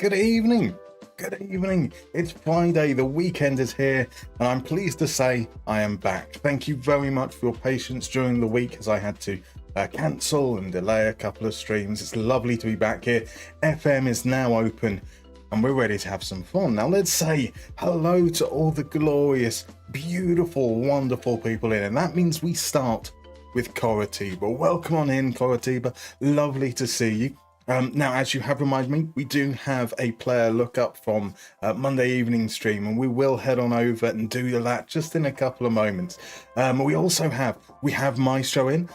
Good evening. Good evening. It's Friday, the weekend is here, and I'm pleased to say I am back. Thank you very much for your patience during the week as I had to cancel and delay a couple of streams. It's lovely to be back here. FM is now open and we're ready to have some fun. Now let's say hello to all the glorious, beautiful, wonderful people in, and that means we start with Coritiba. Welcome on in, Coritiba. Lovely to see you. Now, as you have reminded me, we do have a player lookup from Monday evening stream, and we will head on over and do that just in a couple of moments. We have Maestro in.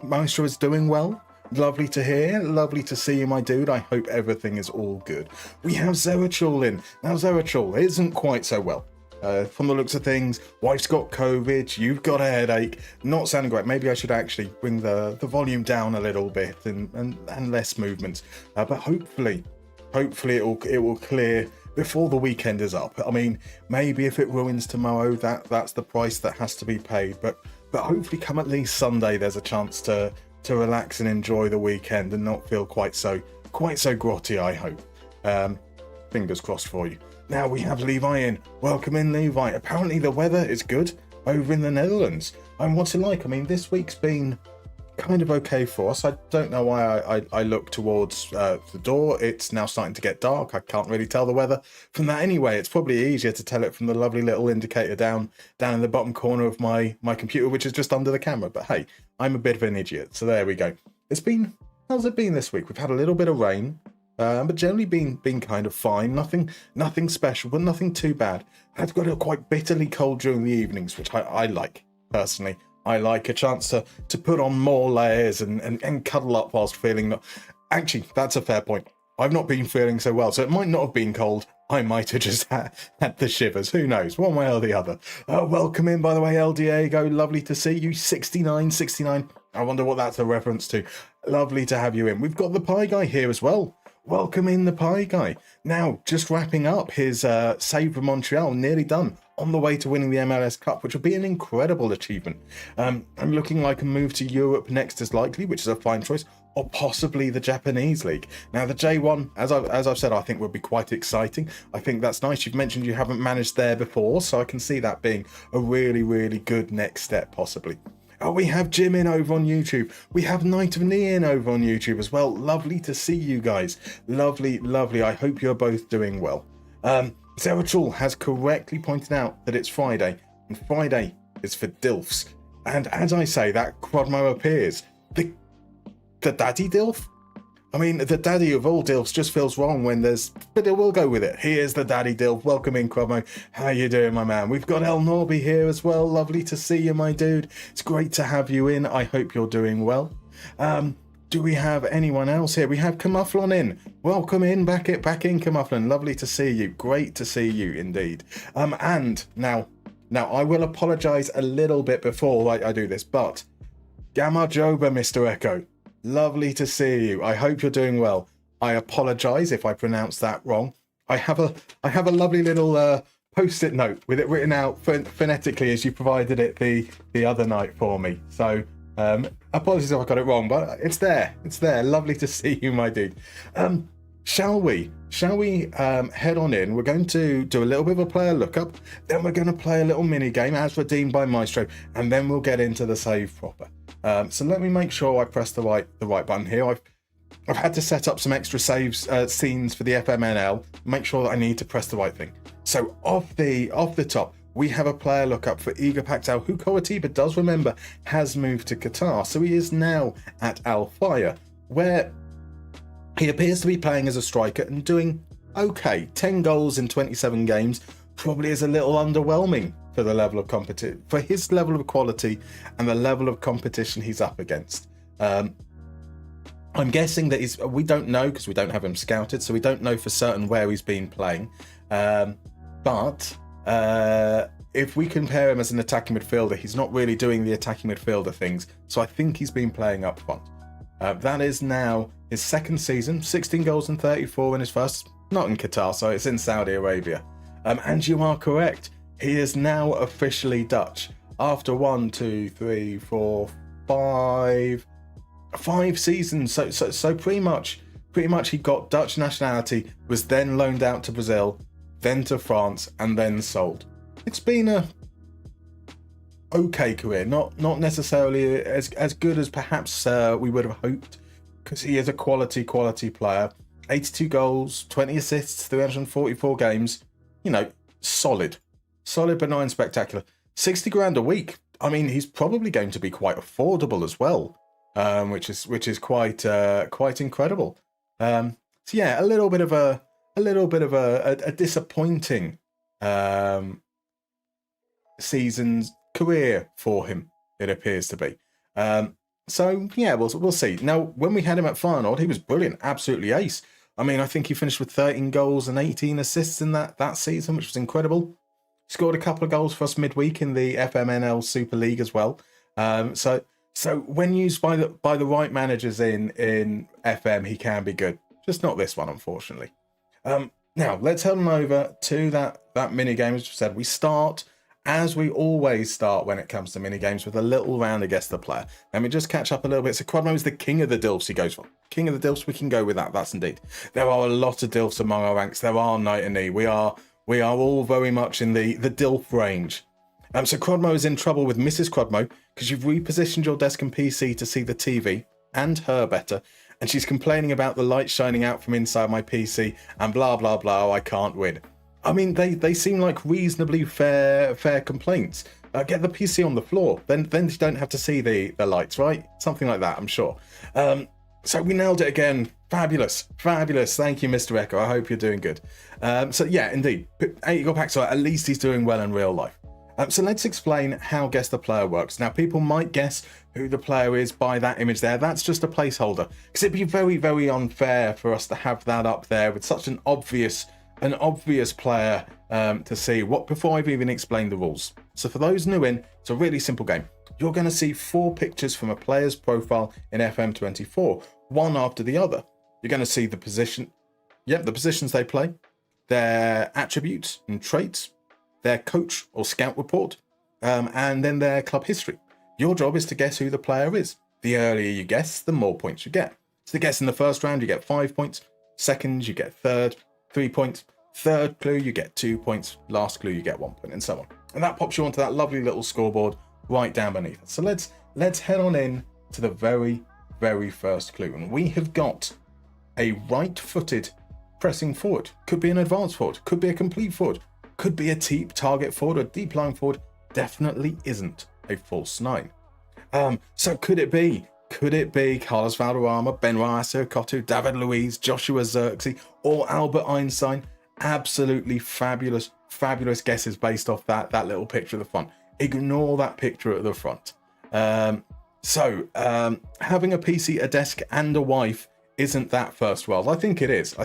Maestro is doing well. Lovely to hear. Lovely to see you, my dude. I hope everything is all good. We have Zerachul in. Now, Zerachul isn't quite so well. From the looks of things, wife's got COVID, you've got a headache, not sounding great. Maybe I should actually bring the volume down a little bit and less movements. But hopefully it will clear before the weekend is up. I mean, maybe if it ruins tomorrow, that's the price that has to be paid. But hopefully come at least Sunday, there's a chance to relax and enjoy the weekend and not feel quite so grotty, I hope. Fingers crossed for you. Now we have Levi in. Welcome in, Levi. Apparently the weather is good over in the Netherlands. And what's it like? I mean, this week's been kind of okay for us. I don't know why I look towards the door. It's now starting to get dark. I can't really tell the weather from that anyway. It's probably easier to tell it from the lovely little indicator down in the bottom corner of my computer, which is just under the camera. But hey, I'm a bit of an idiot. So there we go. How's it been this week? We've had a little bit of rain. But generally been kind of fine. Nothing special, but nothing too bad. I've got it quite bitterly cold during the evenings, which I like, personally. I like a chance to put on more layers and cuddle up whilst feeling not... Actually, that's a fair point. I've not been feeling so well, so it might not have been cold. I might have just had the shivers. Who knows? One way or the other. Welcome in, by the way, El Diego. Lovely to see you. 69. I wonder what that's a reference to. Lovely to have you in. We've got the Pie Guy here as well. Welcome in, the Pie Guy. Now, just wrapping up his save for Montreal, nearly done, on the way to winning the MLS Cup, which will be an incredible achievement. I'm looking like a move to Europe next is likely, which is a fine choice, or possibly the Japanese League. Now, the J1, as I've said, I think would be quite exciting. I think that's nice. You've mentioned you haven't managed there before, so I can see that being a really, really good next step, possibly. Oh, we have Jim in over on YouTube. We have Night of Knee in over on YouTube as well. Lovely to see you guys. Lovely. I hope you're both doing well. Zerachul has correctly pointed out that it's Friday, and Friday is for DILFs. And as I say, that Crodmo appears. The daddy DILF? I mean, the daddy of all DILFs just feels wrong when there's... But we'll go with it. Here's the daddy DILF. Welcome in, Crodmo. How you doing, my man? We've got El Norby here as well. Lovely to see you, my dude. It's great to have you in. I hope you're doing well. Do we have anyone else here? We have Camufflon in. Welcome in. Back in, Camufflon. Lovely to see you. Great to see you, indeed. And now I will apologise a little bit before I do this, but Gamma Joba, Mr. Echo. Lovely to see you. I hope you're doing well. I apologise if I pronounced that wrong. I have a lovely little post-it note with it written out phonetically as you provided it the other night for me. So apologies if I got it wrong, but it's there. It's there. Lovely to see you, my dude. Shall we head on in? We're going to do a little bit of a player lookup, then we're going to play a little mini game as redeemed by Maestro, and then we'll get into the save proper. So let me make sure I press the right button here. I've had to set up some extra saves scenes for the FMNL. Make sure that I need to press the right thing. So off the top, we have a player lookup for Igor Paxal, who Coritiba does remember has moved to Qatar. So he is now at Al Fire, where he appears to be playing as a striker and doing okay. 10 goals in 27 games probably is a little underwhelming for the level of for his level of quality and the level of competition he's up against. I'm guessing that we don't know because we don't have him scouted, so we don't know for certain where he's been playing. But if we compare him as an attacking midfielder, he's not really doing the attacking midfielder things. So I think he's been playing up front. That is now his second season, 16 goals and 34 in his first, not in Qatar, so it's in Saudi Arabia. And you are correct. He is now officially Dutch after 5 seasons. So pretty much Pretty much he got Dutch nationality, was then loaned out to Brazil, then to France, and then sold. It's been a okay career, not necessarily as good as perhaps we would have hoped, because he is a quality player. 82 goals, 20 assists, 344 games. You know, solid, benign, spectacular. 60 grand a week. I mean, he's probably going to be quite affordable as well, which is quite incredible. So yeah, a little bit of a disappointing season's career for him, it appears to be. So yeah, we'll see. Now, when we had him at Feyenoord, he was brilliant, absolutely ace. I mean, I think he finished with 13 goals and 18 assists in that season, which was incredible. Scored a couple of goals for us midweek in the FMNL Super League as well. So when used by the right managers in FM, he can be good. Just not this one, unfortunately. Now let's head on over to that mini game. As we said, we start as we always start when it comes to mini games, with a little round of guess the player. Let me just catch up a little bit. So Quadmo is the king of the DILFs. He goes for king of the DILFs. We can go with that. That's indeed. There are a lot of DILFs among our ranks. There are night and knee. We are all very much in the DILF range. So Quadmo is in trouble with Mrs. Quadmo because you've repositioned your desk and PC to see the TV and her better, and she's complaining about the light shining out from inside my PC and blah blah blah. I can't win. I mean, they seem like reasonably fair complaints. Get the PC on the floor, then you don't have to see the lights, right? Something like that, I'm sure. So we nailed it again. Fabulous. Thank you, Mr. Echo. I hope you're doing good. So yeah, indeed, 8 goal pack. So at least he's doing well in real life. So let's explain how Guess the Player works. Now, people might guess who the player is by that image there. That's just a placeholder, because it'd be very, very unfair for us to have that up there with such an obvious player to see before I've even explained the rules. So for those new in, it's a really simple game. You're going to see 4 pictures from a player's profile in FM24, one after the other. You're going to see the positions they play, their attributes and traits, their coach or scout report, and then their club history. Your job is to guess who the player is. The earlier you guess, the more points you get. So the guess in the first round, you get 5 points. Second, you get 3 points. Third clue, you get 2 points. Last clue, you get 1 point, and so on. And that pops you onto that lovely little scoreboard right down beneath it. So let's head on in to the very, very first clue. And we have got a right-footed pressing forward. Could be an advanced forward. Could be a complete forward. Could be a deep target forward or a deep line forward. Definitely isn't a false 9. So could it be Carlos Valderrama, Benoit Sirkotu, David Luiz, Joshua Zirkzee, or Albert Einstein? Absolutely fabulous guesses based off that little picture at the front. Ignore that picture at the front. So having a PC, a desk, and a wife isn't that first world. I think it is.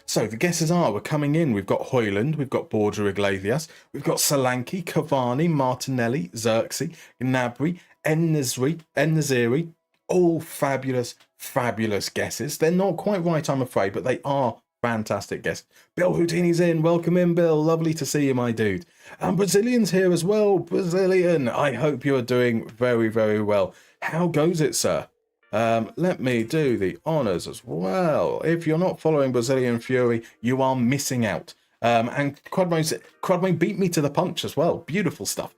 So the guesses we're coming in. We've got Højlund, we've got Borja Iglesias, we've got Solanke, Cavani, Martinelli, Zirkzee, Gnabry, En-Nesyri. All fabulous guesses. They're not quite right, I'm afraid, but they are fantastic guesses. Bill Houdini's in. Welcome in, Bill. Lovely to see you, my dude. And Brazilian's here as well. Brazilian, I hope you're doing very, very well. How goes it, sir? Let me do the honours as well. If you're not following Brazilian Fury, you are missing out. And Quadmo beat me to the punch as well. Beautiful stuff.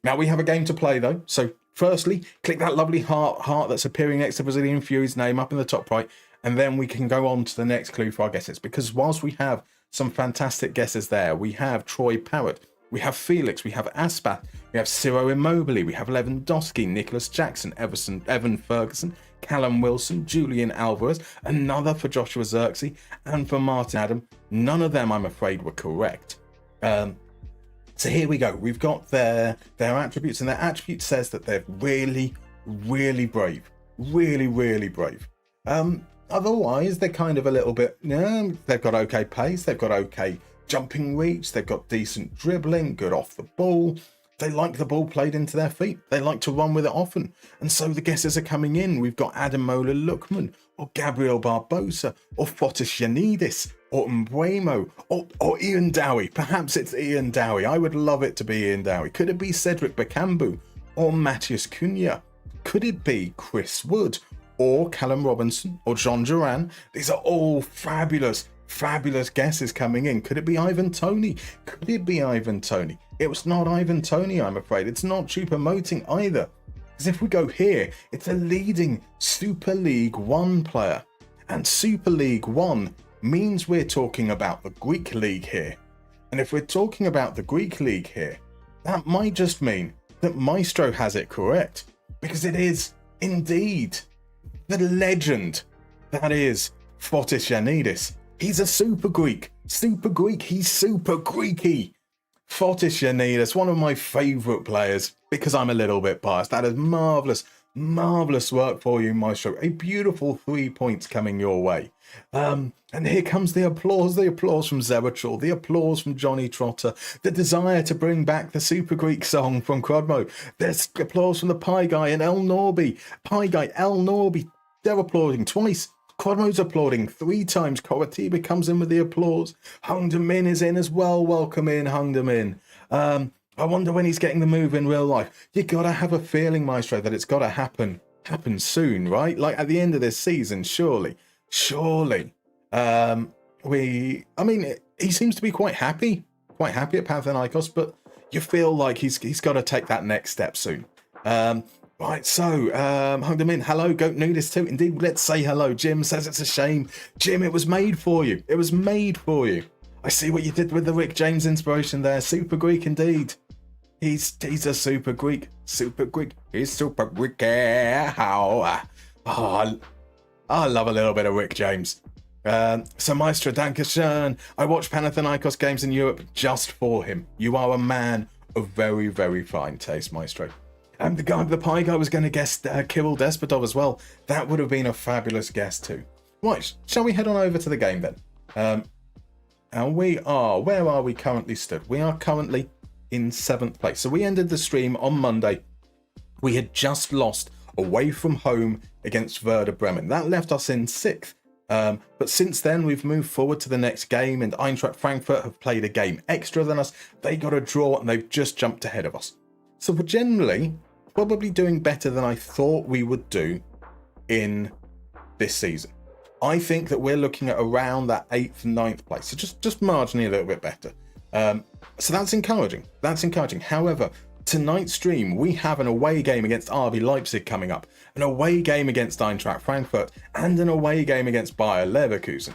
Now we have a game to play though. So firstly, click that lovely heart that's appearing next to Brazilian Fury's name up in the top right, and then we can go on to the next clue for our guesses. Because whilst we have some fantastic guesses there, we have Troy Parrott, we have Felix, we have Aspath, we have Ciro Immobile, we have Lewandowski, Nicholas Jackson, Evan Ferguson, Callum Wilson, Julian Alvarez, another for Joshua Zirkzee, and for Martin Adam. None of them, I'm afraid, were correct. So here we go. We've got their attributes, and their attribute says that they're really, really brave. Really, really brave. Otherwise, they're kind of a little bit, they've got okay pace, they've got okay jumping reach, they've got decent dribbling, good off the ball. They like the ball played into their feet. They like to run with it often. And so the guesses are coming in. We've got Ademola Lookman, or Gabriel Barbosa, or Fotis Yanidis, or Mbuemo, or Ian Dowie. Perhaps it's Ian Dowie. I would love it to be Ian Dowie. Could it be Cedric Bakambu, or Matthias Cunha? Could it be Chris Wood, or Callum Robinson, or John Duran. These are all fabulous guesses coming in. Could it be Ivan Toney? Could it be Ivan Toney? It was not Ivan Toney, I'm afraid. It's not Choupo-Moting either. Because if we go here, it's a leading Super League One player. And Super League One means we're talking about the Greek League here. And if we're talking about the Greek League here, that might just mean that Maestro has it correct. Because it is, indeed, the legend that is Fotis Giannidis. He's a Super Greek. He's Super Greeky. Fotis Giannidis, one of my favourite players, because I'm a little bit biased. That is marvellous work for you, Maestro. A beautiful 3 points coming your way. And here comes the applause from Zeratul, the applause from Johnny Trotter, the desire to bring back the Super Greek song from Crodmo. There's applause from the Pie Guy and El Norby. They're applauding twice. Crodmo's applauding 3 times. Coratiba comes in with the applause. Hung De Min is in as well. Welcome in, Hung De Min. I wonder when he's getting the move in real life. You gotta have a feeling, Maestro, that it's gotta happen soon, right? Like at the end of this season, surely. He seems to be quite happy at Panathinaikos, but you feel like he's got to take that next step soon. Right, so, Hung De Min, hello, Goat Nudist too. Indeed, let's say hello. Jim says it's a shame. Jim, it was made for you. I see what you did with the Rick James inspiration there. Super Greek indeed. He's a Super Greek. He's Super Greek. How? I love a little bit of Rick James. So Maestro Dankeschön. I watch Panathinaikos games in Europe just for him. You are a man of very, very fine taste, Maestro. And the Pie Guy was going to guess Kirill Despotov as well. That would have been a fabulous guess too. Right, shall we head on over to the game then? And where are we currently stood? We are currently in 7th place. So we ended the stream on Monday. We had just lost away from home against Werder Bremen. That left us in 6th. But since then, we've moved forward to the next game, and Eintracht Frankfurt have played a game extra than us. They got a draw, and they've just jumped ahead of us. So we're generally probably doing better than I thought we would do in this season. I think that we're looking at around that 8th and 9th place. So just marginally a little bit better. So that's encouraging. However, tonight's stream, we have an away game against RB Leipzig coming up, an away game against Eintracht Frankfurt, and an away game against Bayer Leverkusen.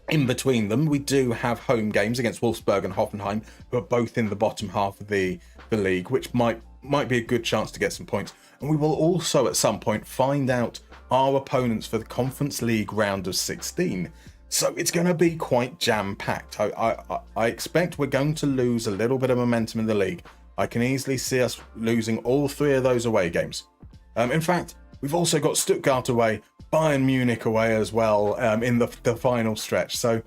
In between them, we do have home games against Wolfsburg and Hoffenheim, who are both in the bottom half of the league, which might be a good chance to get some points. And we will also at some point find out our opponents for the Conference League round of 16. So it's going to be quite jam-packed. I expect we're going to lose a little bit of momentum in the league. I can easily see us losing all 3 of those away games. In fact, we've also got Stuttgart away, Bayern Munich away as well in the final stretch. So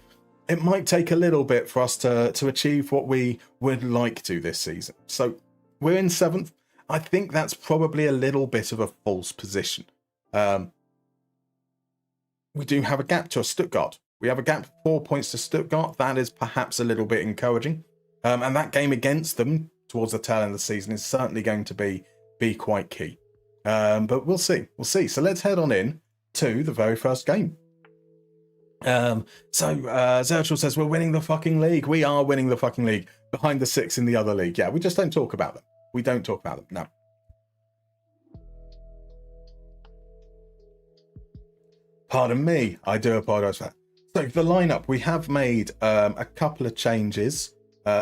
it might take a little bit for us to achieve what we would like to this season. So we're in 7th. I think that's probably a little bit of a false position. We do have a gap to Stuttgart. We have a gap of 4 points to Stuttgart. That is perhaps a little bit encouraging. And that game against them towards the tail end of the season is certainly going to be quite key. But we'll see. So let's head on in to the very first game. Zerchel says, we're winning the fucking league. We are winning the fucking league. Behind the 6 in the other league. Yeah, we just don't talk about them. No. Pardon me. I do apologise for that. So the lineup, we have made a couple of changes.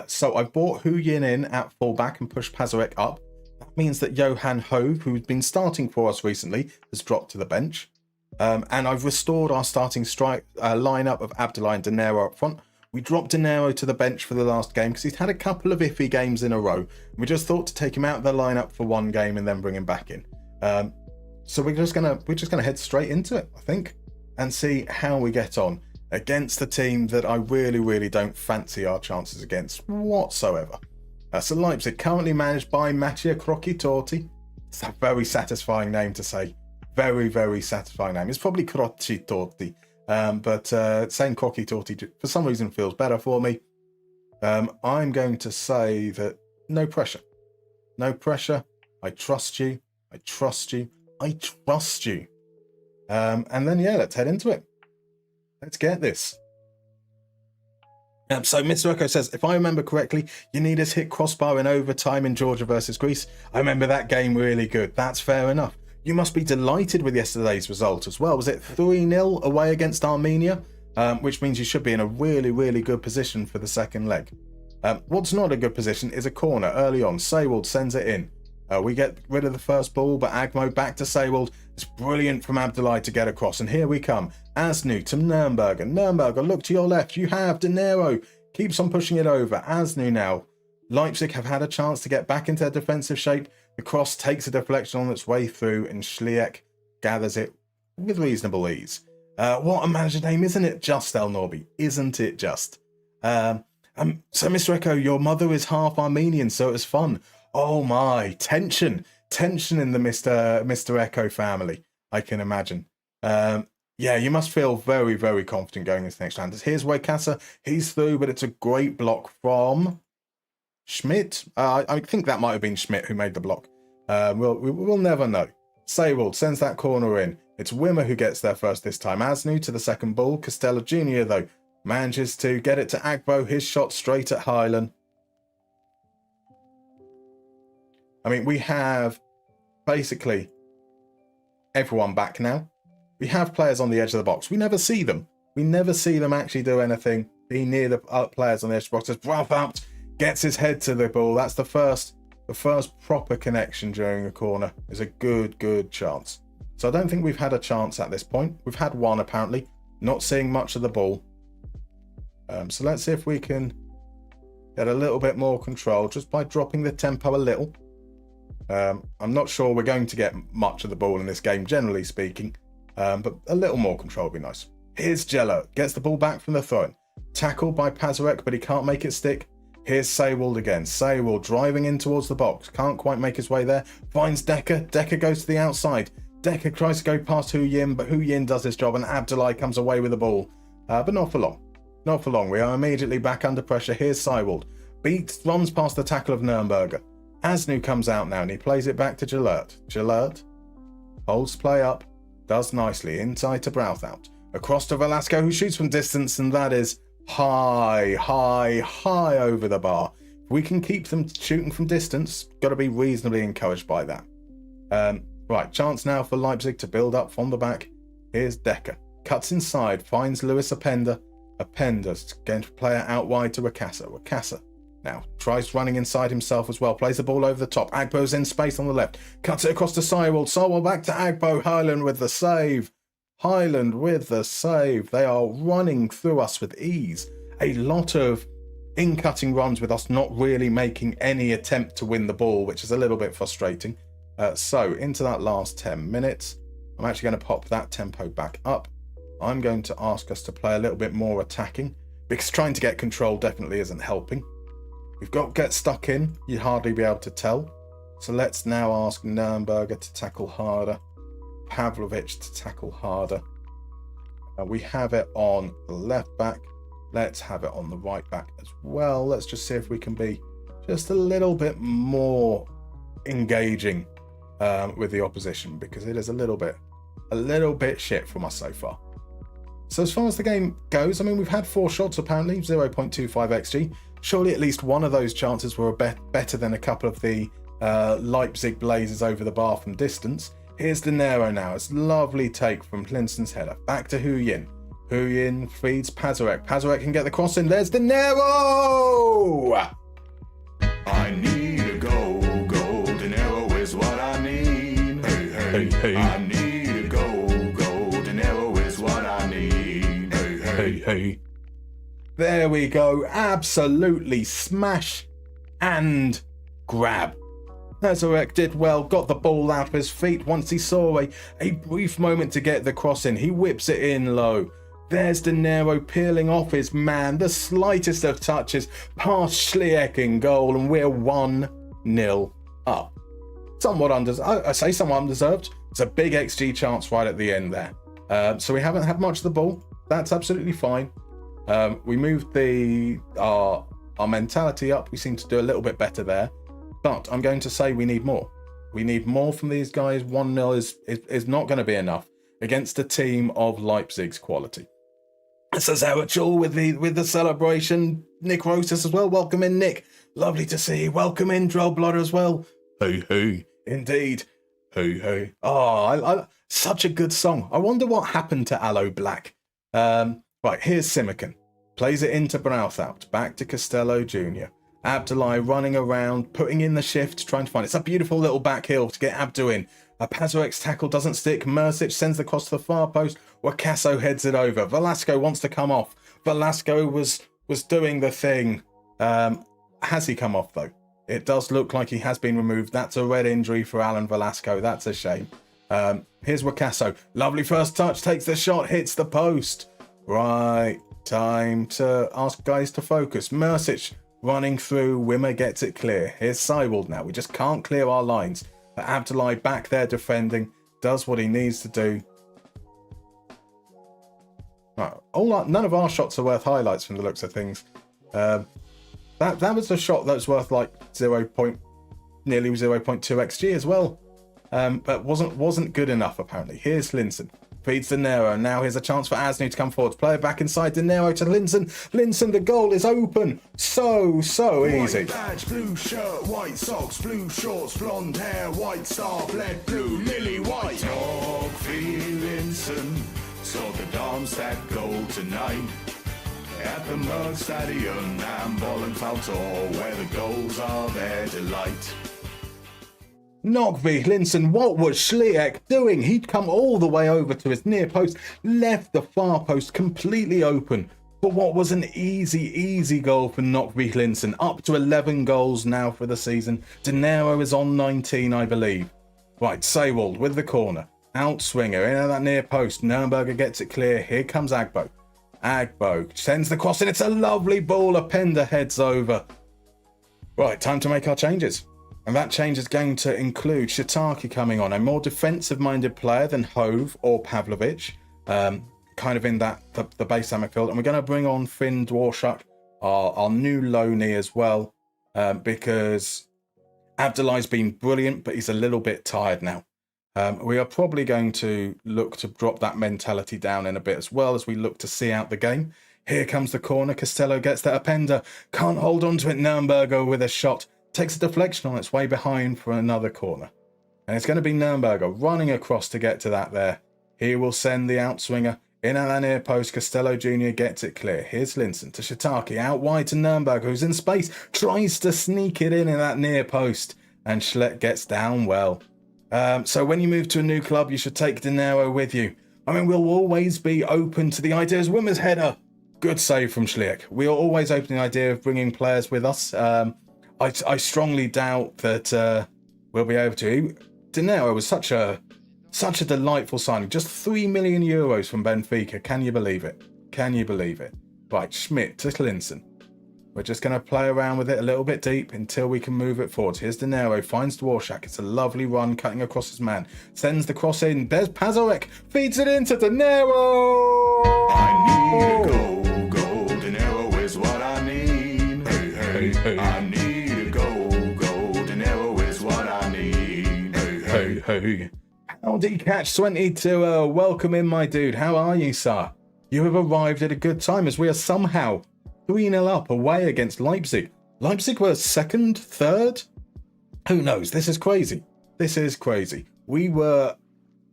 So I've brought Hu Yin in at fullback and pushed Pazarek up. That means that Johan Hove, who's been starting for us recently, has dropped to the bench. And I've restored our starting lineup of Abdullah and De Niro up front. We dropped De Niro to the bench for the last game because he's had a couple of iffy games in a row. We just thought to take him out of the lineup for one game and then bring him back in. So we're just gonna head straight into it, I think, and see how we get on against a team that I really, really don't fancy our chances against whatsoever. So Leipzig, currently managed by Mattia Crocchi-Torti. It's a very satisfying name to say. Very, very satisfying name. It's probably Crocchi-Torti, but saying Crocchi-Torti for some reason feels better for me. I'm going to say that no pressure. No pressure. I trust you. And then, yeah, let's head into it. Let's get this. So Mr. Echo says, if I remember correctly, Unidas hit crossbar in overtime in Georgia versus Greece. I remember that game really good. That's fair enough. You must be delighted with yesterday's result as well. Was it 3-0 away against Armenia? Which means you should be in a really, really good position for the second leg. What's not a good position is a corner early on. Saywald sends it in. We get rid of the first ball, but Agmo back to Saywald. It's brilliant from Abdullahi to get across. And here we come. Asnu to Nürnberger. Nürnberger, look to your left. You have De Niro. Keeps on pushing it over. Asnu now. Leipzig have had a chance to get back into their defensive shape. The cross takes a deflection on its way through, and Schliek gathers it with reasonable ease. What a manager name, isn't it just, El Norby? Isn't it just? So, Mr. Echo, your mother is half Armenian, so it was fun. Oh my, tension in the Mr. Echo family, I can imagine. Yeah, you must feel very, very confident going into the next round. Here's Waikasa, he's through, but it's a great block from Schmidt. I think that might have been Schmidt who made the block. We'll never know. Saywald sends that corner in. It's Wimmer who gets there first this time. Asnu to the second ball. Costello Jr., though, manages to get it to Agbo. His shot straight at Highland. I mean, we have basically everyone back now. We have players on the edge of the box. We never see them. We never see them actually do anything. Be near the players on the edge of the box. As Brauthaut gets his head to the ball. That's the first proper connection during a corner. Is a good chance. So I don't think we've had a chance at this point. We've had one apparently. Not seeing much of the ball. So let's see if we can get a little bit more control just by dropping the tempo a little. I'm not sure we're going to get much of the ball in this game, generally speaking. But a little more control would be nice. Here's Jello. Gets the ball back from the throw. Tackled by Pazarek, but he can't make it stick. Here's Saywald again. Saywald driving in towards the box. Can't quite make his way there. Finds Decker. Decker goes to the outside. Decker tries to go past Hu Yin, but Hu Yin does his job and Abdullahi comes away with the ball. But not for long. Not for long. We are immediately back under pressure. Here's Saywald. Runs past the tackle of Nürnberger. Asnu comes out now and he plays it back to Gillert. Gillert holds play up. Does nicely. Inside to Brauthaut. Across to Velasco who shoots from distance, and that is high over the bar. If we can keep them shooting from distance, got to be reasonably encouraged by that. Right, chance now for Leipzig to build up from the back. Here's Decker. Cuts inside, finds Lewis Openda. Openda's going to play it out wide to Wakasa. Wakasa now tries running inside himself as well. Plays the ball over the top. Agbo's in space on the left. Cuts it across to Saywald. Saywald back to Agbo. Highland with the save. Highland with the save. They are running through us with ease. A lot of in-cutting runs with us not really making any attempt to win the ball, which is a little bit frustrating. So into that last 10 minutes, I'm actually going to pop that tempo back up. I'm going to ask us to play a little bit more attacking, because trying to get control definitely isn't helping. We've got to get stuck in. You'd hardly be able to tell. So let's now ask Nürnberger to tackle harder. Pavlovic to tackle harder. We have it on the left back. Let's have it on the right back as well. Let's just see if we can be just a little bit more engaging with the opposition, because it is a little bit shit from us so far. So as far as the game goes, I mean, we've had 4 shots apparently, 0.25 XG. Surely at least one of those chances were better than a couple of the Leipzig blazers over the bar from distance. Here's De Niro now. It's a lovely take from Clinston's header. Back to Hu Yin. Hu Yin feeds Pazarek. Pazarek can get the cross in. There's De Niro! I need a goal. De Niro is what I need. Hey. I need a goal. De Niro is what I need. Hey. There we go. Absolutely smash and grab. Pazarek did well, got the ball out of his feet once he saw a brief moment to get the cross in. He whips it in low. There's De Niro peeling off his man, the slightest of touches, past Schliek in goal, and we're 1-0 up. Somewhat undeserved. It's a big XG chance right at the end there. So we haven't had much of the ball. That's absolutely fine. We moved our mentality up. We seem to do a little bit better there. But I'm going to say we need more. We need more from these guys. 1-0 is not going to be enough. against a team of Leipzig's quality. So Zerachel with the celebration. Nick Rosas as well. Welcome in, Nick. Lovely to see you. Welcome in, Drollblood as well. Hey. Indeed. Hey. Oh, such a good song. I wonder what happened to Aloe Black. Right, here's Simakan. Plays it into Brauthout. Back to Costello Jr. Abdullah running around, putting in the shift, trying to find it. It's a beautiful little back heel to get Abdu in. A Pazorek's tackle doesn't stick. Mersic sends the cross to the far post. Wakaso heads it over. Velasco wants to come off. Velasco was doing the thing. Has he come off, though? It does look like he has been removed. That's a red injury for Alan Velasco. That's a shame. Here's Wakaso. Lovely first touch. Takes the shot. Hits the post. Right. Time to ask guys to focus. Mersic running through. Wimmer gets it clear. Here's Seiwald now. We just can't clear our lines. But Abdullah back there defending. Does what he needs to do. Right. None of our shots are worth highlights from the looks of things. That was a shot that was worth like nearly 0.2 XG as well. But wasn't good enough apparently. Here's Linson. Feeds De Niro. Now here's a chance for Asnu to come forward. Play it back inside De Niro to Linson. Linson, the goal is open. So easy. White badge, blue shirt, white socks, blue shorts, blonde hair, white star, bled blue, lily white. Dog Linson saw the Darmstadt goal tonight. At the Merck Stadion and Bollenfaltor, where the goals are their delight. Nogby, Linson, what was Schliek doing? He'd come all the way over to his near post, left the far post completely open. But what was an easy goal for Nogby Linson. Up to 11 goals now for the season. De Niro is on 19, I believe. Right, Seiwald with the corner. Outswinger, in at that near post. Nürnberger gets it clear. Here comes Agbo. Agbo sends the cross in. It's a lovely ball. Apenda heads over. Right, time to make our changes. And that change is going to include Shiitake coming on, a more defensive-minded player than Hove or Pavlovic, kind of in the base midfield. And we're going to bring on Finn Dworshak, our new loanee as well, because Abdullah's been brilliant, but he's a little bit tired now. We are probably going to look to drop that mentality down in a bit as well as we look to see out the game. Here comes the corner. Costello gets that Apenda. Can't hold on to it. Nürnberger with a shot. Takes a deflection on its way behind for another corner. And it's going to be Nürnberger running across to get to that there. He will send the outswinger in at that near post. Costello Jr. gets it clear. Here's Linson to Shiitake. Out wide to Nürnberger, who's in space. Tries to sneak it in that near post. And Schleck gets down well. So when you move to a new club, you should take De Niro with you. I mean, we'll always be open to the ideas. Wimmer's header. Good save from Schleck. We are always open to the idea of bringing players with us. I strongly doubt that we'll be able to. De Niro was such a delightful signing. Just 3 million euros from Benfica. Can you believe it? Can you believe it? Right, Schmidt to Linson. We're just going to play around with it a little bit deep until we can move it forward. Here's De Niro, finds Dworshak. It's a lovely run, cutting across his man. Sends the cross in. There's Pazarek. Feeds it into De Niro. I need a goal. De Niro is what I need. Hey. I need a goal. De Niro is what I need. Hey. Howdy, Catch 20 to welcome in, my dude. How are you, sir? You have arrived at a good time as we are somehow 3-0 up away against Leipzig. Leipzig were second, third? Who knows? This is crazy. We've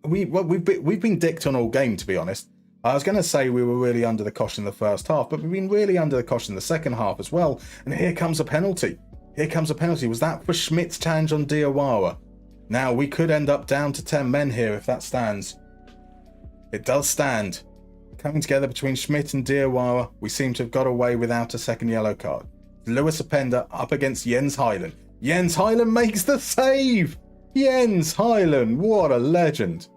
been dicked on all game, to be honest. I was going to say we were really under the cosh in the first half, but we've been really under the cosh in the second half as well. And here comes a penalty. Was that for Schmidt's challenge on Diawara? Now, we could end up down to 10 men here if that stands. It does stand. Coming together between Schmidt and Diawara, we seem to have got away without a second yellow card. Lewis Apenda up against Jens Hyland. Jens Hyland makes the save! Jens Hyland, what a legend.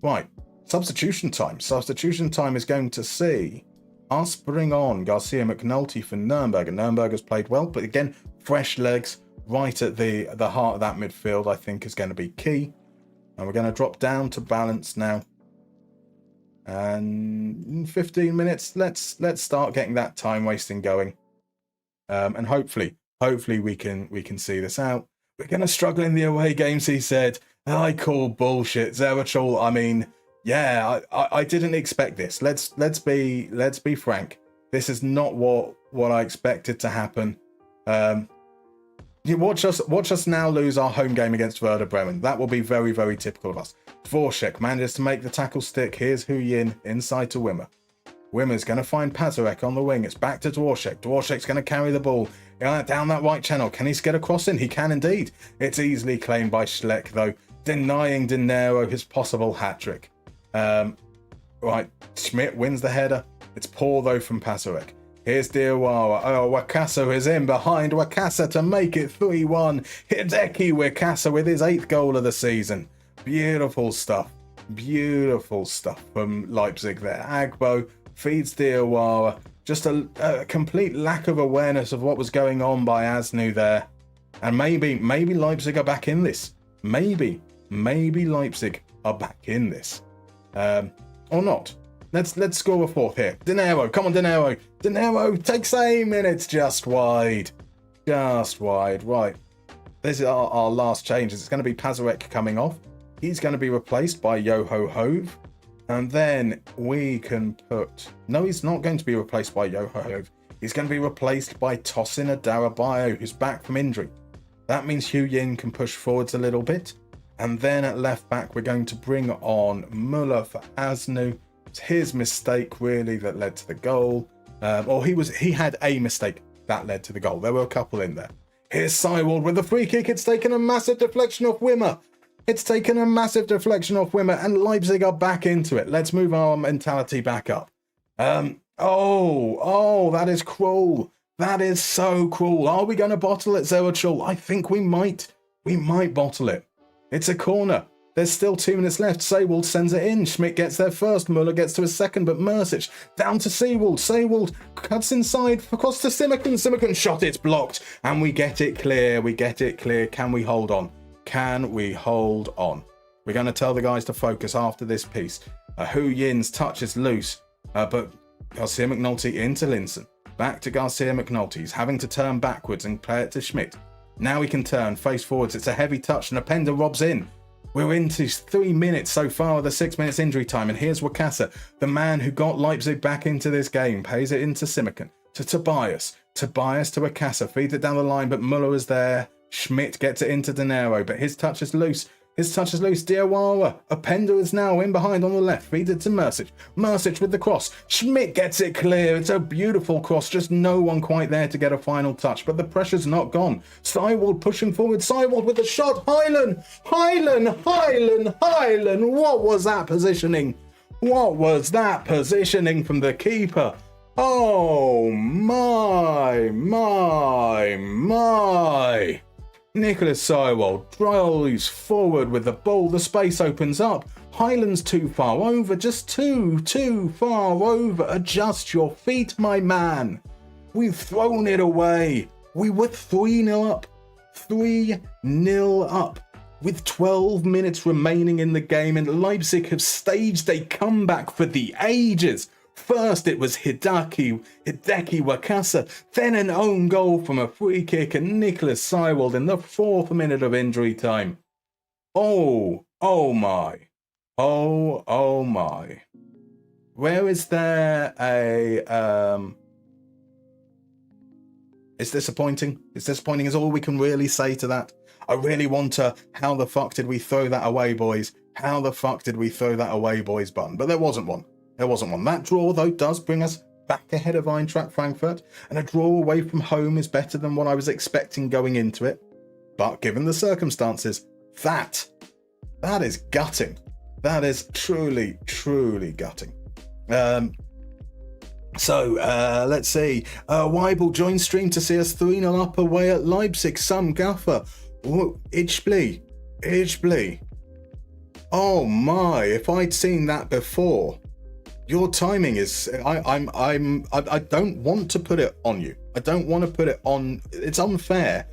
Right, substitution time. Substitution time is going to see us bring on Garcia McNulty for Nürnberger. Nürnberger's played well, but again, fresh legs right at the heart of that midfield, I think, is going to be key. And we're going to drop down to balance now. And in 15 minutes, let's start getting that time wasting going. And hopefully we can see this out. We're going to struggle in the away games, he said. I call bullshit. Zerachol, I mean, yeah, I didn't expect this. Let's be frank. This is not what I expected to happen. You watch us now lose our home game against Werder Bremen. That will be very, very typical of us. Dvorak manages to make the tackle stick. Here's Hu Yin inside to Wimmer. Wimmer's going to find Pazarek on the wing. It's back to Dvorak. Dvorak's going to carry the ball down that right channel. Can he get a cross in? He can indeed. It's easily claimed by Schleck, though, denying De Niro his possible hat-trick. Right, Schmidt wins the header. It's poor, though, from Pazarek. Here's Diawara. Oh, Wakasa is in behind Wakasa to make it 3-1. Hideki Wakasa with his 8th goal of the season. Beautiful stuff. Beautiful stuff from Leipzig there. Agbo feeds Diawara. Just a complete lack of awareness of what was going on by Asnu there. And maybe Leipzig are back in this. Maybe Leipzig are back in this. Or not. Let's score a fourth here. De Niro, come on, De Niro. De Niro takes aim and it's just wide. Just wide. Right. This is our last changes. It's going to be Pazarek coming off. He's going to be replaced by Yoho Hove. And then we can put... No, he's not going to be replaced by Yoho Hove. He's going to be replaced by Tosin Adarabayo, who's back from injury. That means Hu Yin can push forwards a little bit. And then at left back, we're going to bring on Muller for Asnu. It's his mistake, really, that led to the goal. He had a mistake that led to the goal. There were a couple in there. Here's Seiwald with the free kick. It's taken a massive deflection off Wimmer. And Leipzig are back into it. Let's move our mentality back up. That is cruel. That is so cruel. Are we going to bottle it, Zerachol? I think we might. We might bottle it. It's a corner. There's still 2 minutes left. Seiwald sends it in. Schmidt gets there first. Muller gets to his second, but Mercic down to Seiwald. Seiwald cuts inside across to Simakan. Simakan shot. It's blocked. And we get it clear. Can we hold on? We're going to tell the guys to focus after this piece. Hu Yin's touch is loose, but Garcia McNulty into Linson. Back to Garcia McNulty. He's having to turn backwards and play it to Schmidt. Now he can turn, face forwards. It's a heavy touch and Openda robs in. We're into 3 minutes so far of the 6 minutes injury time. And here's Wakasa, the man who got Leipzig back into this game. Pays it into Simakan, to Tobias. Tobias to Wakasa, feeds it down the line, but Muller is there. Schmidt gets it into De Niro, but his touch is loose. Diawara. Openda is now in behind on the left. Feeds it to Mercic. Mercic with the cross. Schmidt gets it clear. It's a beautiful cross. Just no one quite there to get a final touch. But the pressure's not gone. Seiwald pushing forward. Seiwald with the shot. Hyland. What was that positioning? From the keeper? Oh, my. Nicholas Seiwald drives forward with the ball. The space opens up. Hyland's too far over. Just too far over. Adjust your feet, my man. We've thrown it away. We were 3-0 up. 3-0 up. With 12 minutes remaining in the game, and Leipzig have staged a comeback for the ages. First it was Hideki Wakasa, then an own goal from a free kick, and Nicholas Seiwald in the 4th minute of injury time. Oh my. Where is there a It's disappointing. It's disappointing is all we can really say to that. I really want a how the fuck did we throw that away, boys? How the fuck did we throw that away, boys button? But there wasn't one. That draw, though, does bring us back ahead of Eintracht Frankfurt, and a draw away from home is better than what I was expecting going into it. But given the circumstances, that is gutting. That is truly gutting. Let's see. Weibel joins stream to see us 3-0 up away at Leipzig. Some guffer. Ichbli. Oh my, if I'd seen that before. Your timing is... I don't want to put it on you. I don't want to put it on... It's unfair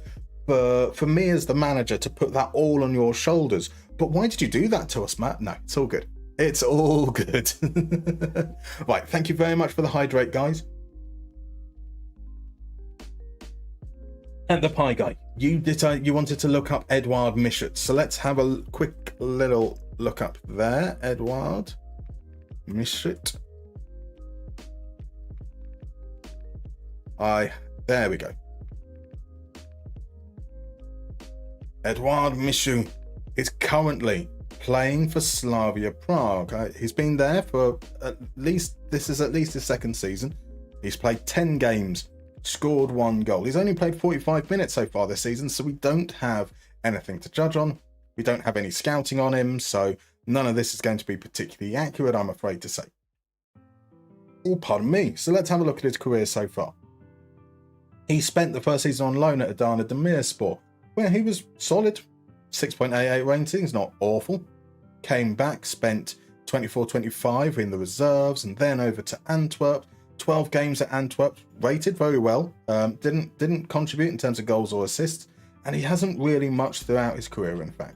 for me as the manager to put that all on your shoulders. But why did you do that to us, Matt? No, it's all good. It's all good. Right, thank you very much for the hydrate, guys. And the pie guy. you wanted to look up Edouard Michut, so let's have a quick little look up there. Edouard Michut. There we go. Edouard Michut is currently playing for Slavia Prague. He's been there for this is at least his second season. He's played 10 games, scored 1 goal. He's only played 45 minutes so far this season, so we don't have anything to judge on. We don't have any scouting on him, so none of this is going to be particularly accurate, I'm afraid to say. Oh, pardon me. So let's have a look at his career so far. He spent the first season on loan at Adana Demirspor, where he was solid. 6.88 ratings, not awful. Came back, spent 24-25 in the reserves, and then over to Antwerp. 12 games at Antwerp, rated very well. Didn't contribute in terms of goals or assists, and he hasn't really much throughout his career, in fact.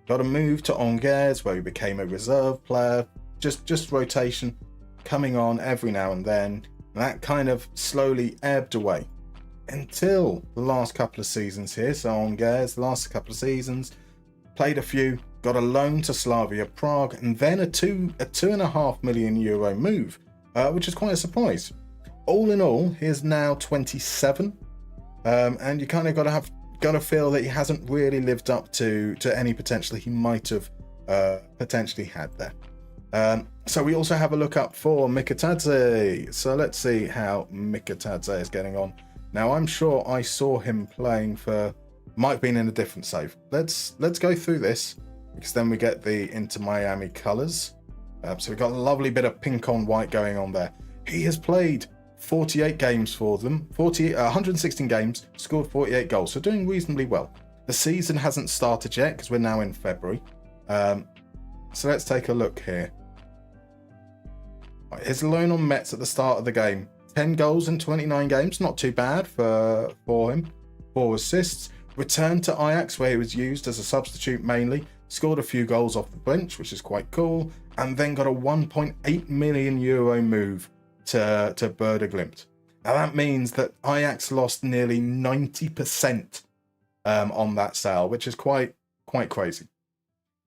Got a move to Angers, where he became a reserve player, just rotation, coming on every now and then. And that kind of slowly ebbed away until the last couple of seasons here. So Angers, the last couple of seasons, played a few, got a loan to Slavia Prague, and then a 2.5 million euro move, which is quite a surprise. All in all, he is now 27, and you kind of got to feel that he hasn't really lived up to any potential he might have potentially had there. So we also have a look up for Mikatadze. So let's see how Mikatadze is getting on. Now, I'm sure I saw him playing might have been in a different save. Let's go through this, because then we get the Inter Miami colours. So we've got a lovely bit of pink on white going on there. He has played 48 games for them, 116 games, scored 48 goals, so doing reasonably well. The season hasn't started yet, because we're now in February. So let's take a look here. His loan on Metz at the start of the game. 10 goals in 29 games, not too bad for him. 4 assists. Returned to Ajax, where he was used as a substitute mainly. Scored a few goals off the bench, which is quite cool. And then got a 1.8 million euro move to Werder Glimt. Now that means that Ajax lost nearly 90% on that sale, which is quite crazy.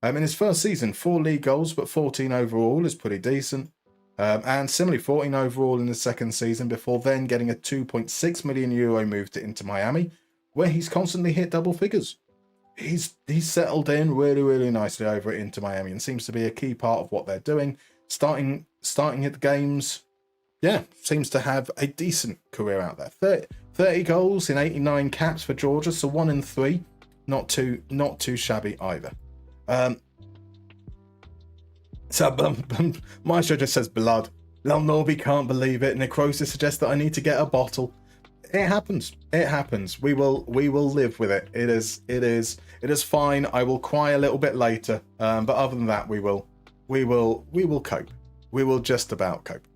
In his first season, 4 league goals, but 14 overall is pretty decent. And similarly, 14 overall in the second season, before then getting a 2.6 million euro move to Inter Miami, where he's constantly hit double figures. He's settled in really, really nicely over at Inter Miami, and seems to be a key part of what they're doing. Starting at the games, yeah, seems to have a decent career out there. 30 goals in 89 caps for Georgia, so 1 in 3, not too shabby either. So Maestro just says blood. Lel Norby can't believe it. Necrosis suggests that I need to get a bottle. It happens. We will live with it. It is fine. I will cry a little bit later. But other than that, we will cope. We will just about cope.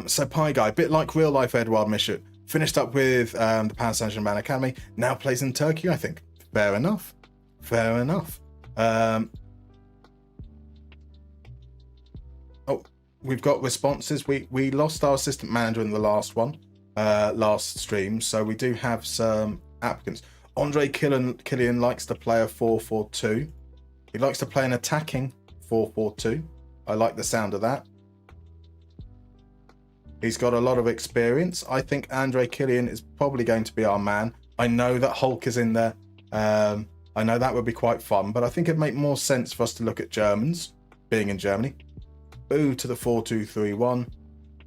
So Pie Guy, a bit like real life Edouard Michut, finished up with the Paris Saint-Germain Academy, now plays in Turkey, I think. Fair enough. We've got responses. We lost our assistant manager in the last stream, so we do have some applicants. Andre Killian likes to play a 4-4-2. He likes to play an attacking 4-4-2. I like the sound of that. He's got a lot of experience. I think Andre Killian is probably going to be our man. I know that Hulk is in there. I know that would be quite fun, but I think it'd make more sense for us to look at Germans, being in Germany. Boo to the 4-2-3-1.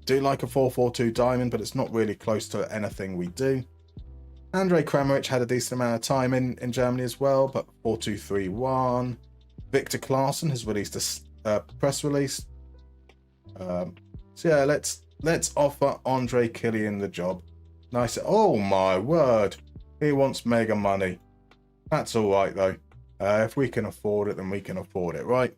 Do like a 4-4-2 diamond, but it's not really close to anything we do. Andrej Kramaric had a decent amount of time in Germany as well, but 4-2-3-1. Victor Claesson has released a press release. So yeah, let's offer Andre Killian the job. Nice. Oh my word, he wants mega money. That's all right though. If we can afford it, then we can afford it, right?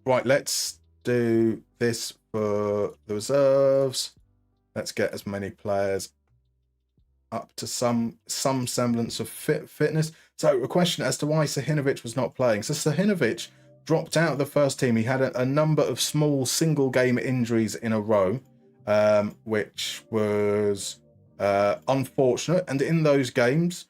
Right, let's do this for the reserves. Let's get as many players up to some semblance of fitness. So a question as to why Sahinovic was not playing. So Sahinovic dropped out of the first team. He had a number of small single game injuries in a row, which was unfortunate. And in those games,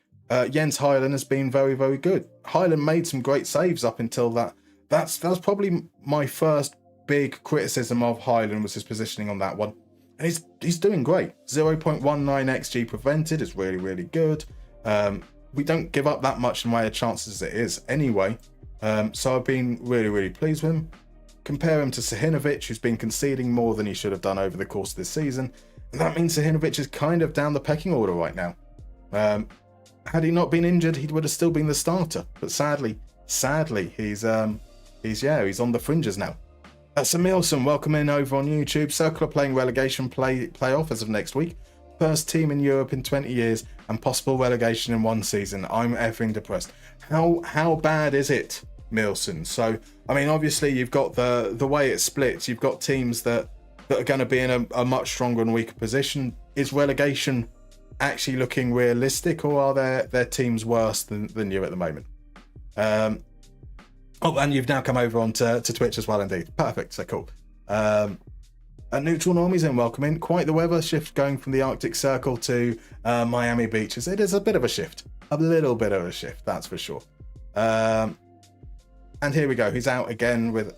Jens Hyland has been very, very good. Hyland made some great saves up until that. That was probably my first big criticism of Hyland, was his positioning on that one. And he's doing great. 0.19 XG prevented is really, really good. We don't give up that much in way of chances as it is anyway. So I've been really, really pleased with him. Compare him to Sahinovic, who's been conceding more than he should have done over the course of this season. And that means Sahinovic is kind of down the pecking order right now. Had he not been injured, he would have still been the starter. But sadly, he's on the fringes now. Samilson, welcome in over on YouTube. Circle are playing relegation playoff as of next week. First team in Europe in 20 years and possible relegation in one season. I'm effing depressed. How bad is it, Milson? So, I mean, obviously you've got the way it splits. You've got teams that are going to be in a much stronger and weaker position. Is relegation actually looking realistic, or are their teams worse than you at the moment? And you've now come over onto Twitch as well, indeed. Perfect, so cool. Neutral Normies in, welcome in. Quite the weather shift going from the Arctic Circle to Miami beaches. It is a bit of a shift. A little bit of a shift, that's for sure. And here we go. He's out again with...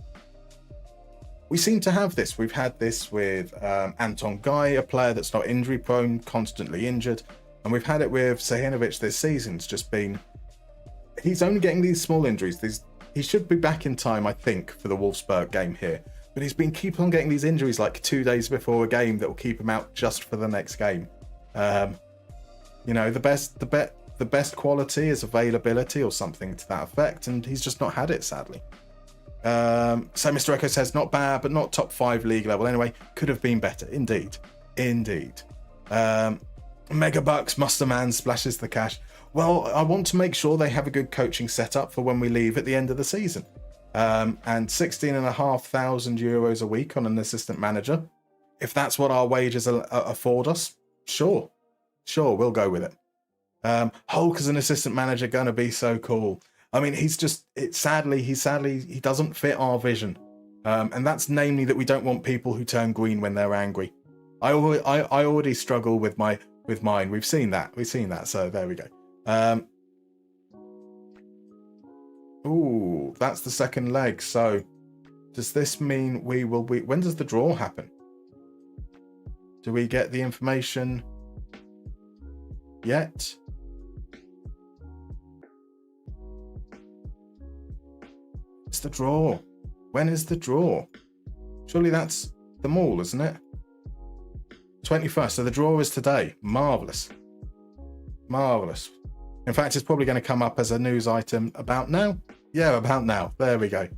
We seem to have this. We've had this with Anton Guy, a player that's not injury prone, constantly injured. And we've had it with Sahinovic this season. It's just been... He's only getting these small injuries. He should be back in time, I think, for the Wolfsburg game here. But he's been keep on getting these injuries like 2 days before a game that will keep him out just for the next game. The best quality is availability or something to that effect, and he's just not had it, sadly. So Mr. Echo says, not bad, but not top 5 league level. Anyway, could have been better. Indeed. Megabucks, Musterman splashes the cash. Well, I want to make sure they have a good coaching setup for when we leave at the end of the season. And 16,500 euros a week on an assistant manager. If that's what our wages afford us, sure, we'll go with it. Hulk as an assistant manager gonna be so cool. I mean, he doesn't fit our vision. And that's namely that we don't want people who turn green when they're angry. I already struggle with mine. We've seen that. So there we go. Ooh, that's the second leg. So does this mean we will be... When does the draw happen? Do we get the information yet? It's the draw. When is the draw? Surely that's the mall, isn't it? 21st. So the draw is today. Marvellous. In fact, it's probably going to come up as a news item about now. Yeah, about now. There we go.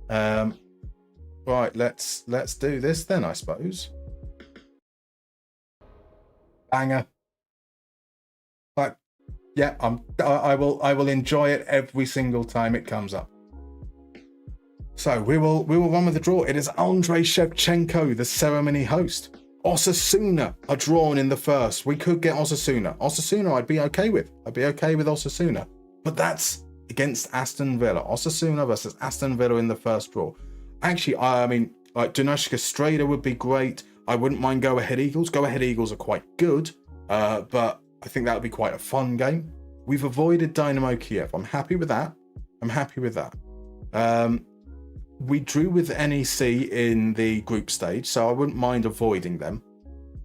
Right, let's do this then, I suppose. Banger. But yeah, I will enjoy it every single time it comes up. So we will run with the draw. It is Andrei Shevchenko, the ceremony host. Osasuna are drawn in the first. We could get Osasuna. Osasuna I'd be okay with. I'd be okay with Osasuna. But that's against Aston Villa. Osasuna versus Aston Villa in the first draw. Actually, I mean, like Dunajska Strada would be great. I wouldn't mind Go Ahead Eagles. Go Ahead Eagles are quite good. But I think that would be quite a fun game. We've avoided Dynamo Kiev. I'm happy with that. We drew with NEC in the group stage, so I wouldn't mind avoiding them.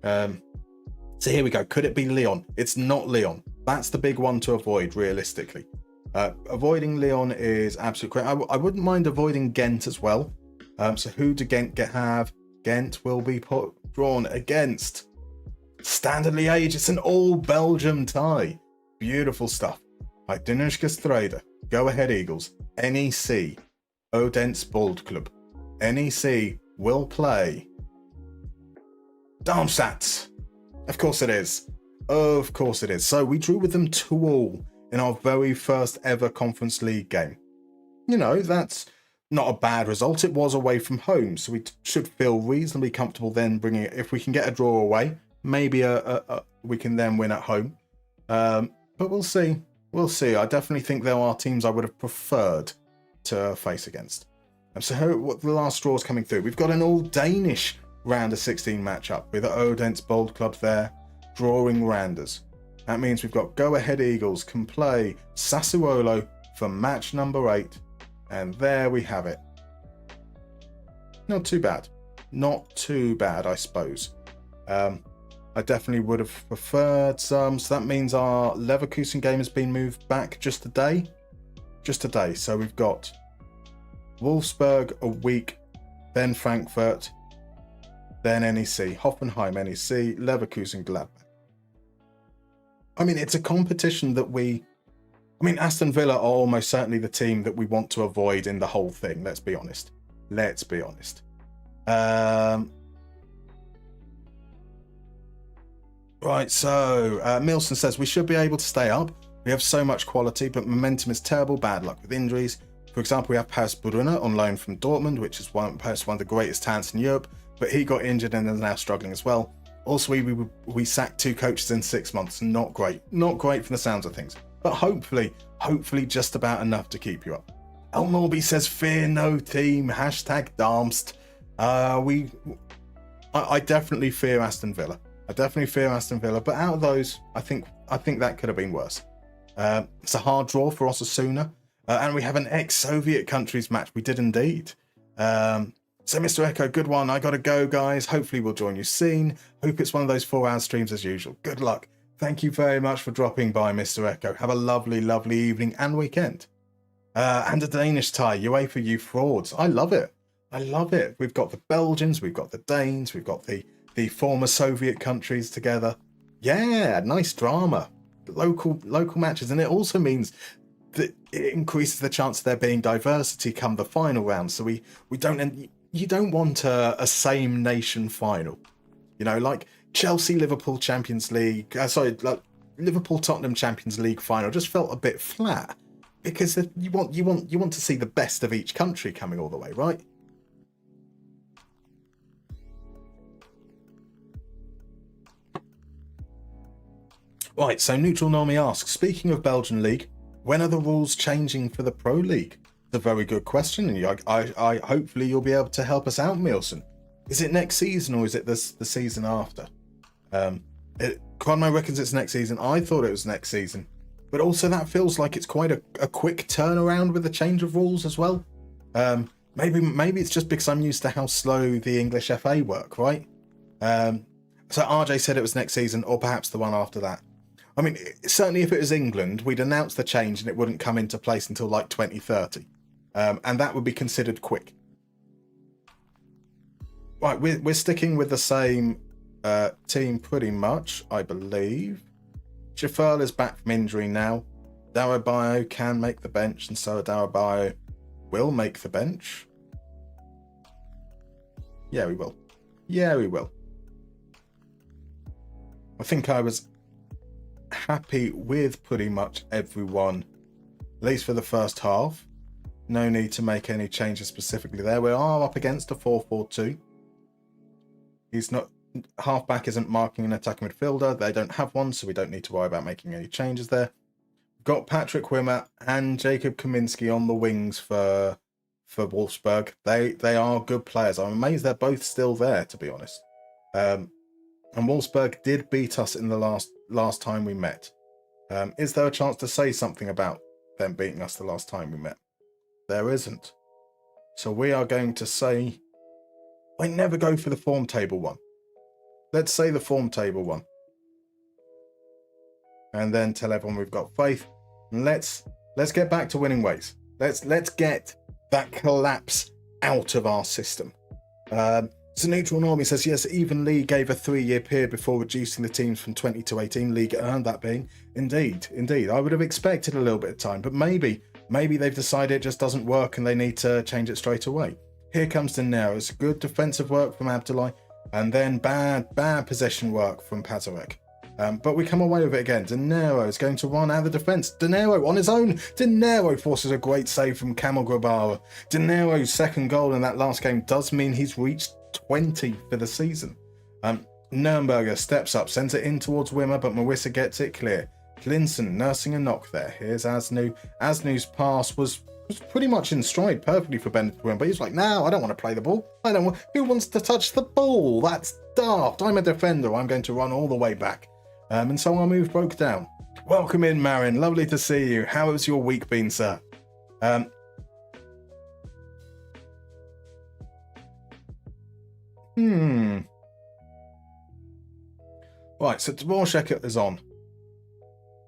So here we go. Could it be Lyon? It's not Lyon. That's the big one to avoid, realistically. Avoiding Lyon is absolutely great. I wouldn't mind avoiding Ghent as well. So who do Ghent have? Ghent will be drawn against Standard Liège. It's an all-Belgium tie. Beautiful stuff. Like Dunajska Strada, Go Ahead Eagles, NEC, Odense Bold Club. NEC will play Darmstadt. Of course it is. So we drew with them 2-2 in our very first ever Conference League game. You know, that's not a bad result. It was away from home, so we should feel reasonably comfortable then bringing it. If we can get a draw away, maybe we can then win at home. But we'll see. I definitely think there are teams I would have preferred to face against. So what the last draw is coming through. We've got an all Danish round of 16 matchup with Odense Bold Club there. drawing Randers. That means we've got Go Ahead Eagles can play Sassuolo for match number 8. And there we have it. Not too bad. Not too bad, I suppose. I definitely would have preferred some. So that means our Leverkusen game has been moved back just a day. Just a day. So we've got Wolfsburg a week, then Frankfurt, then NEC, Hoffenheim, NEC, Leverkusen, Gladbach. I mean, it's a competition that Aston Villa are almost certainly the team that we want to avoid in the whole thing. Let's be honest. Let's be honest. Right, so Milson says we should be able to stay up. We have so much quality, but momentum is terrible. Bad luck with injuries. For example, we have Paris Brunner on loan from Dortmund, which is one of the greatest talents in Europe, but he got injured and is now struggling as well. Also, we sacked 2 coaches in 6 months. Not great. Not great from the sounds of things. But hopefully just about enough to keep you up. El Norby says, fear no team. #Darmstadt. I definitely fear Aston Villa. But out of those, I think that could have been worse. It's a hard draw for Osasuna. And we have an ex-Soviet countries match. We did indeed. So Mr. Echo, good one. I gotta go, guys. Hopefully we'll join you soon. Hope it's one of those 4-hour streams as usual. Good luck. Thank you very much for dropping by, Mr. Echo. Have a lovely, lovely evening and weekend. And a Danish tie. UEFA, you frauds. I love it. We've got the Belgians, we've got the Danes, we've got the former Soviet countries together. Yeah, nice drama. Local matches. And it also means that it increases the chance of there being diversity come the final round. So you don't want a same nation final. You know, like Chelsea Liverpool Champions League, like Liverpool Tottenham Champions League final just felt a bit flat because you want to see the best of each country coming all the way, right? Right, so Neutral Normie asks, speaking of Belgian League, when are the rules changing for the Pro League? It's a very good question, and I hopefully you'll be able to help us out, Milson. Is it next season or is it the season after? Conmo reckons it's next season. I thought it was next season, but also that feels like it's quite a quick turnaround with the change of rules as well. Maybe it's just because I'm used to how slow the English FA work, right? So RJ said it was next season or perhaps the one after that. I mean, certainly if it was England, we'd announce the change and it wouldn't come into place until like 2030. And that would be considered quick. Right, we're sticking with the same team pretty much, I believe. Jafal is back from injury now. Darabio can make the bench, and so Darabio will make the bench. Yeah, we will. I think I was happy with pretty much everyone, at least for the first half. No need to make any changes specifically there. We are up against a 4-4-2. He's not, halfback isn't marking an attacking midfielder. They don't have one, so we don't need to worry about making any changes there. We've got Patrick Wimmer and Jacob Kaminski on the wings for Wolfsburg. They are good players. I'm amazed they're both still there, to be honest. And Wolfsburg did beat us in the last time we met. Is there a chance to say something about them beating us the last time we met? There isn't. So we are going to say, I never go for the form table one. Let's say the form table one. And then tell everyone we've got faith. And let's get back to winning ways. Let's get that collapse out of our system. So Neutral Normie says, yes, even League gave a 3-year period before reducing the teams from 20 to 18. League earned that being. Indeed. I would have expected a little bit of time, but maybe they've decided it just doesn't work and they need to change it straight away. Here comes De Niro's good defensive work from Abdullah, and then bad possession work from Pazarek. But we come away with it again. De Niro is going to run out of the defence. De Niro on his own. De Niro forces a great save from Kamil Grabara. De Niro's second goal in that last game does mean he's reached 20 for the season. Nürnberger steps up, sends it in towards Wimmer, but Marissa gets it clear. Klinson nursing a knock there. Here's Asnu. Asnu's pass was pretty much in stride perfectly for Bennett to win, but he's like, no, I don't want to play the ball. Who wants to touch the ball? That's daft. I'm a defender. I'm going to run all the way back. And so our move broke down. Welcome in, Marin. Lovely to see you. How has your week been, sir? Right, so Dvorak is on.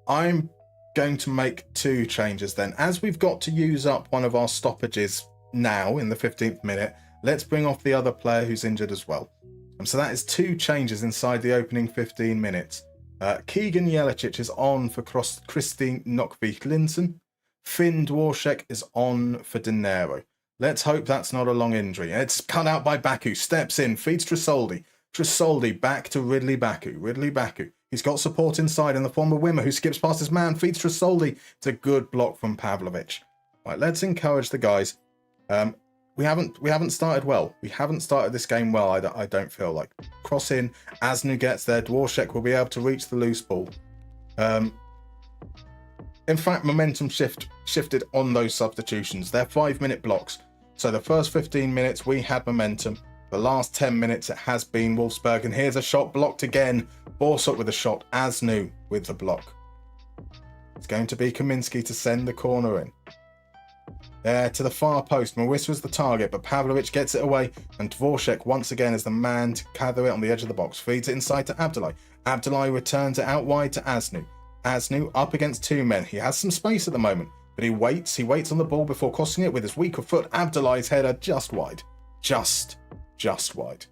I'm going to make 2 changes then. As we've got to use up one of our stoppages now in the 15th minute, let's bring off the other player who's injured as well. So that is 2 changes inside the opening 15 minutes. Keegan Jelicic is on for Christine Nokvik-Linsen. Finn Dvorak is on for De Niro. Let's hope that's not a long injury. It's cut out by Baku. Steps in, feeds Trisoldi. Trisoldi back to Ridley Baku. Ridley Baku. He's got support inside in the form of Wimmer, who skips past his man, feeds Trisoldi. It's a good block from Pavlovic. Right, let's encourage the guys. We haven't started well. We haven't started this game well, I don't feel like. Cross in, Asnu gets there. Dvorak will be able to reach the loose ball. In fact, momentum shifted on those substitutions. They're 5-minute blocks. So the first 15 minutes, we had momentum. The last 10 minutes, it has been Wolfsburg. And here's a shot blocked again. Borsuk with a shot. Asnu with the block. It's going to be Kaminski to send the corner in. To the far post. Mawissa's the target, but Pavlovic gets it away. And Dvorak once again is the man to gather it on the edge of the box. Feeds it inside to Abdulai. Abdulai returns it out wide to Asnu. Asnu up against 2 men. He has some space at the moment. But he waits on the ball before crossing it with his weaker foot. Abdulai's header just wide. Just wide.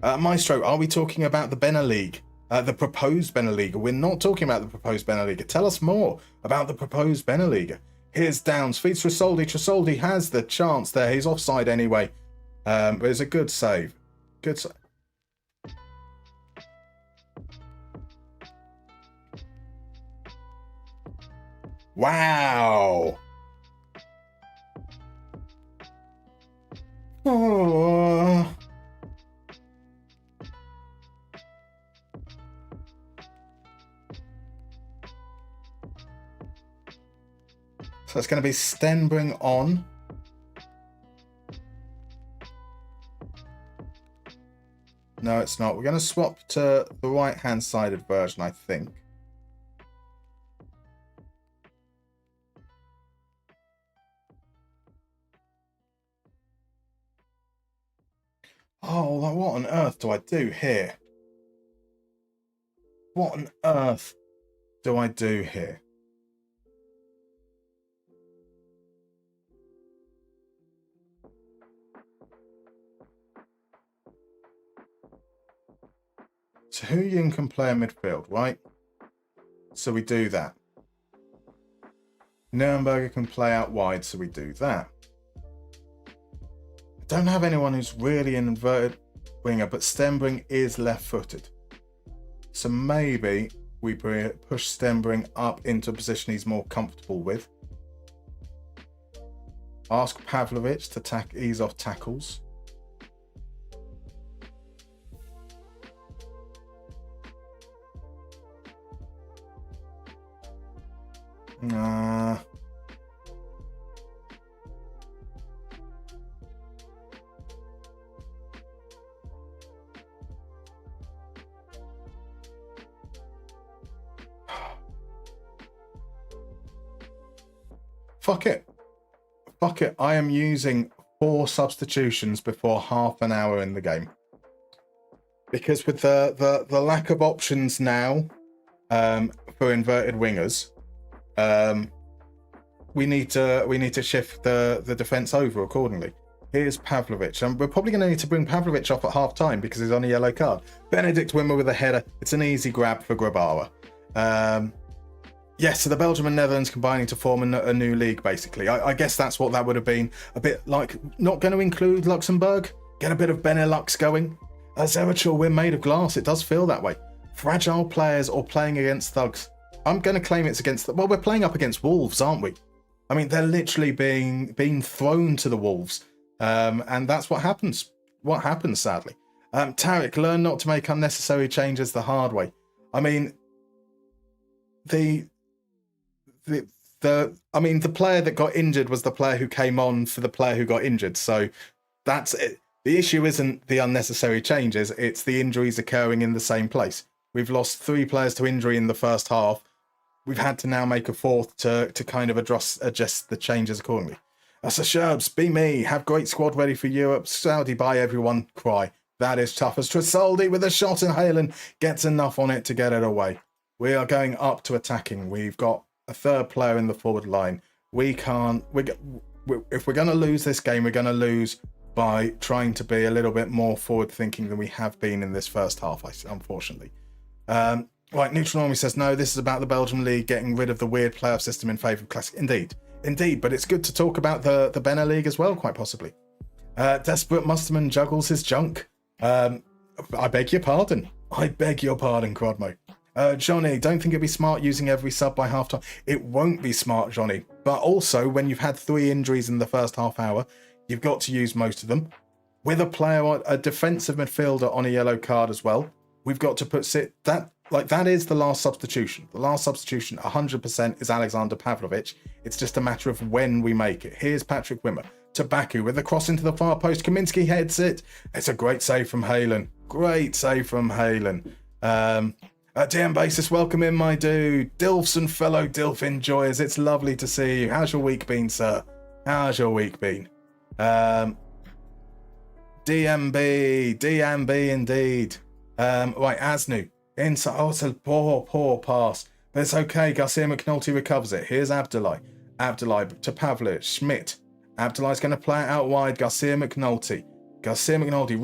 Maestro, are we talking about the Beneliga? The proposed Beneliga? We're not talking about the proposed Beneliga. Tell us more about the proposed Beneliga. Here's Downs, feeds Trisoldi. Trisoldi has the chance there. He's offside anyway. But it's a good save. Good save. Wow. Oh. So it's going to be Stenbring on. No, it's not. We're going to swap to the right-hand sided version, I think. Oh, what on earth do I do here? What on earth do I do here? So Huying can play a midfield, right? So we do that. Nürnberger can play out wide, so we do that. I don't have anyone who's really an inverted winger, but Stenbring is left-footed. So maybe we push Stenbring up into a position he's more comfortable with. Ask Pavlovic to ease off tackles. Fuck it. Fuck it. I am using 4 substitutions before half an hour in the game. Because with the lack of options now for inverted wingers, we need to shift the defence over accordingly. Here's Pavlovic. And we're probably going to need to bring Pavlovic off at half time because he's on a yellow card. Benedict Wimmer with a header. It's an easy grab for Grabara. Yes, so the Belgium and Netherlands combining to form a new league, basically. I guess that's what that would have been. A bit like, not going to include Luxembourg. Get a bit of Benelux going. Zerachel, we're made of glass. It does feel that way. Fragile players or playing against thugs. I'm going to claim it's against... Well, we're playing up against Wolves, aren't we? I mean, they're literally being thrown to the Wolves. And that's what happens. What happens, sadly. Tarek, learn not to make unnecessary changes the hard way. I mean, the player that got injured was the player who came on for the player who got injured. So that's it. The issue isn't the unnecessary changes, it's the injuries occurring in the same place. We've lost 3 players to injury in the first half. We've had to now make a 4th to kind of adjust the changes accordingly. So Sherbs, be me. Have great squad ready for Europe. Saudi, bye everyone. Cry. That is tough as Tresoldi with a shot, and Halen gets enough on it to get it away. We are going up to attacking. We've got a 3rd player in the forward line. We can't... If we're going to lose this game, we're going to lose by trying to be a little bit more forward-thinking than we have been in this first half, unfortunately. Right, Neutral Army says, no, this is about the Belgian League getting rid of the weird playoff system in favour of Classic. Indeed, but it's good to talk about the Benner League as well, quite possibly. Desperate Musterman juggles his junk. I beg your pardon. Crodmo. Johnny, don't think it'd be smart using every sub by half time. It won't be smart, Johnny. But also, when you've had 3 injuries in the first half hour, you've got to use most of them. With a defensive midfielder on a yellow card as well, we've got to put that is the last substitution. The last substitution, 100%, is Alexander Pavlovic. It's just a matter of when we make it. Here's Patrick Wimmer to Baku with the cross into the far post. Kaminski heads it. It's a great save from Halen. DM Basis, welcome in, my dude. Dilfs and fellow Dilf enjoyers, it's lovely to see you. How's your week been, sir? DMB indeed. Right, Asnu. Inside. Oh, it's a poor pass. But it's okay. Garcia McNulty recovers it. Here's Abdullah to Pavlich. Schmidt. Abdullah's going to play it out wide. Garcia McNulty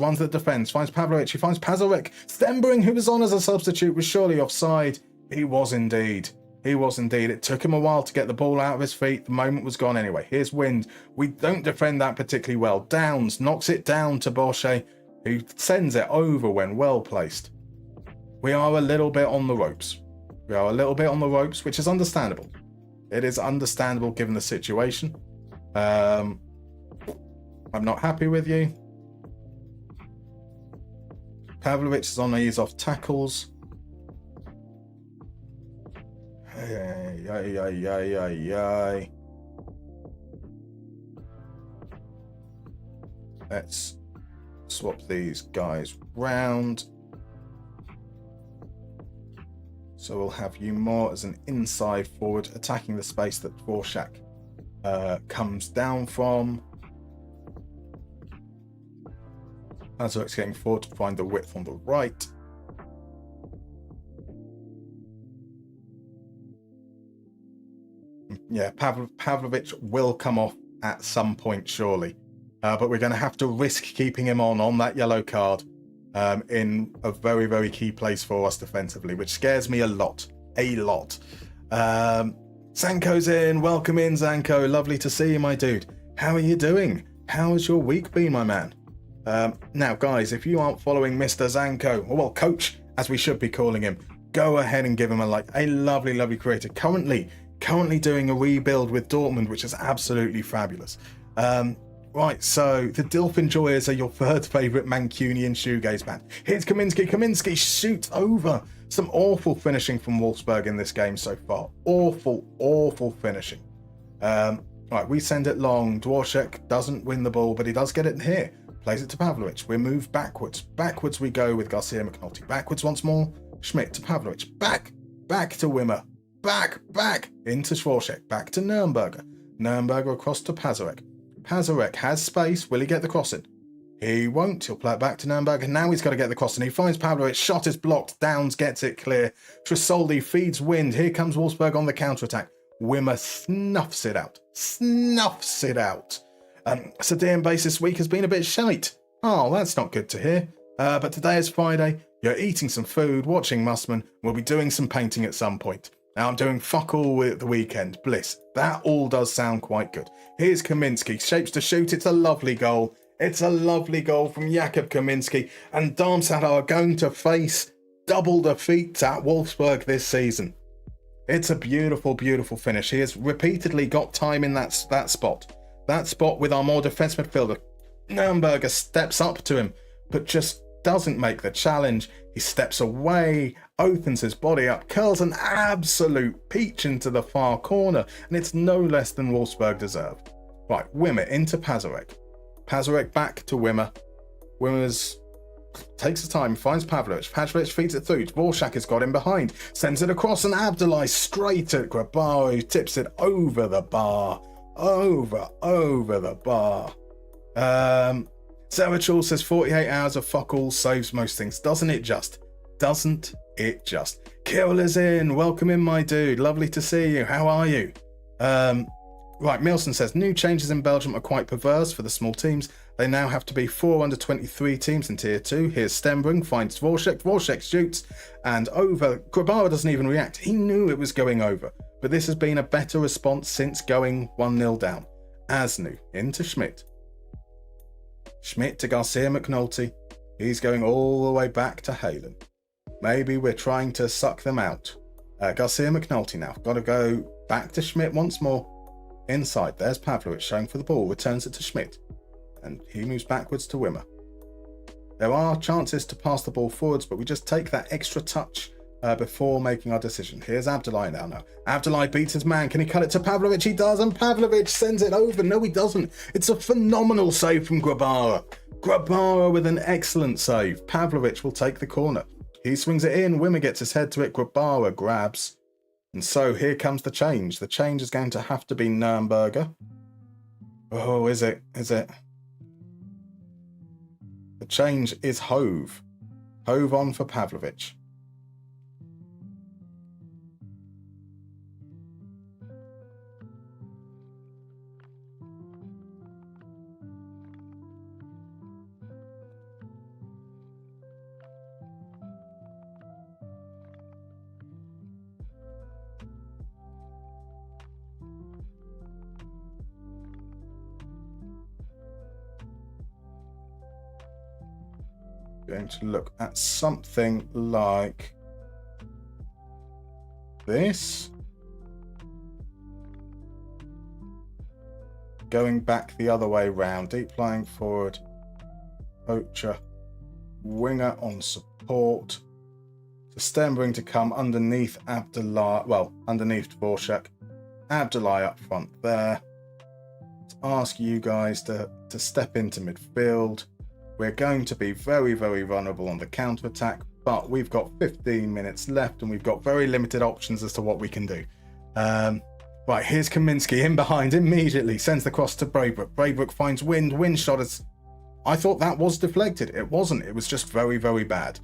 runs the defence. Finds Pavlovic. He finds Pazarek. Stembering, who was on as a substitute, was surely offside. He was indeed. It took him a while to get the ball out of his feet. The moment was gone anyway. Here's Wind. We don't defend that particularly well. Downs knocks it down to Borche, who sends it over when well placed. We are a little bit on the ropes. Which is understandable. It is understandable given the situation. I'm not happy with you. Pavlovic is on ease off tackles. Let's swap these guys round. So we'll have you more as an inside forward, attacking the space that Dvorak comes down from. Pazarik's getting forward to find the width on the right. Yeah, Pavlovic will come off at some point, surely. But we're going to have to risk keeping him on that yellow card in a very, very key place for us defensively, which scares me a lot. Zanko's in. Welcome in, Zanko. Lovely to see you, my dude. How are you doing? How has your week been, my man? Now, guys, if you aren't following Mr. Zanko, well, Coach, as we should be calling him, go ahead and give him a like. A lovely, lovely creator. Currently doing a rebuild with Dortmund, which is absolutely fabulous. Right, so the Dilf Enjoyers are your 3rd favourite Mancunian shoegaze band. Here's Kaminski. Kaminski shoots over. Some awful finishing from Wolfsburg in this game so far. Awful finishing. Right, we send it long. Dvorak doesn't win the ball, but he does get it in here. Plays it to Pavlovic. We move backwards. Backwards we go with Garcia McNulty. Backwards once more. Schmidt to Pavlovic. Back to Wimmer. Back into Dvorak. Back to Nürnberger. Nürnberger across to Pazarek. Pazarek has space. Will he get the cross in? He won't. He'll play it back to Nürnberger. Now he's got to get the cross in. He finds Pavlovic. Shot is blocked. Downs gets it clear. Tresoldi feeds Wind. Here comes Wolfsburg on the counter-attack. Wimmer snuffs it out. So DM Base this week has been a bit shite. Oh, that's not good to hear. But today is Friday. You're eating some food, watching Musterman. We'll be doing some painting at some point. Now I'm doing fuck all with the weekend. Bliss. That all does sound quite good. Here's Kaminski. Shapes to shoot. It's a lovely goal. From Jakub Kaminski. And Darmstadt are going to face double defeats at Wolfsburg this season. It's a beautiful, beautiful finish. He has repeatedly got time in that spot. That spot with our more defence midfielder. Nürnberger steps up to him, but just doesn't make the challenge. He steps away, opens his body up, curls an absolute peach into the far corner, and it's no less than Wolfsburg deserved. Right, Wimmer into Pazarek. Pazarek back to Wimmer. Wimmer's Takes his time, finds Pavlovic. Pavlovic feeds it through. Dvorak has got him behind. Sends it across, and Abdulai straight at Grabara, who tips it over the bar. Over the bar. Zerachul says 48 hours of fuck all saves most things. Doesn't it just? Doesn't it just? Kirill is in. Welcome in, my dude. Lovely to see you. How are you? Right, Milson says, new changes in Belgium are quite perverse for the small teams. They now have to be 4 under 23 teams in Tier 2. Here's Stenbrink, finds Dvorak. Dvorak shoots, and over. Grabara doesn't even react. He knew it was going over. But this has been a better response since going 1-0 down. Asnu into Schmidt. Schmidt to Garcia McNulty. He's going all the way back to Halen. Maybe we're trying to suck them out. Garcia McNulty now. Got to go back to Schmidt once more. Inside, there's Pavlovic showing for the ball, returns it to Schmidt, and he moves backwards to Wimmer. There are chances to pass the ball forwards, but we just take that extra touch before making our decision. Here's Abdulai now. Abdulai beats his man. Can he cut it to Pavlovic? He does, and Pavlovic sends it over. No, he doesn't. It's a phenomenal save from Grabara. Grabara with an excellent save. Pavlovic will take the corner. He swings it in. Wimmer gets his head to it. Grabara grabs. And so here comes the change. The change is going to have to be Nürnberger. Oh, is it? Is it? The change is Hove. Hove on for Pavlovic. Going to look at something like this. Going back the other way round. Deep lying forward. Poacher. Winger on support. So Stenbrink to come underneath Abdulai. Well, underneath Dvorak. Abdulai up front there. To ask you guys to step into midfield. We're going to be very, very vulnerable on the counter-attack, but we've got 15 minutes left and we've got very limited options as to what we can do. Right, here's Kaminsky in behind immediately, sends the cross to Braybrook. Braybrook finds Wind. Wind shot as... I thought that was deflected. It wasn't. It was just very, very bad.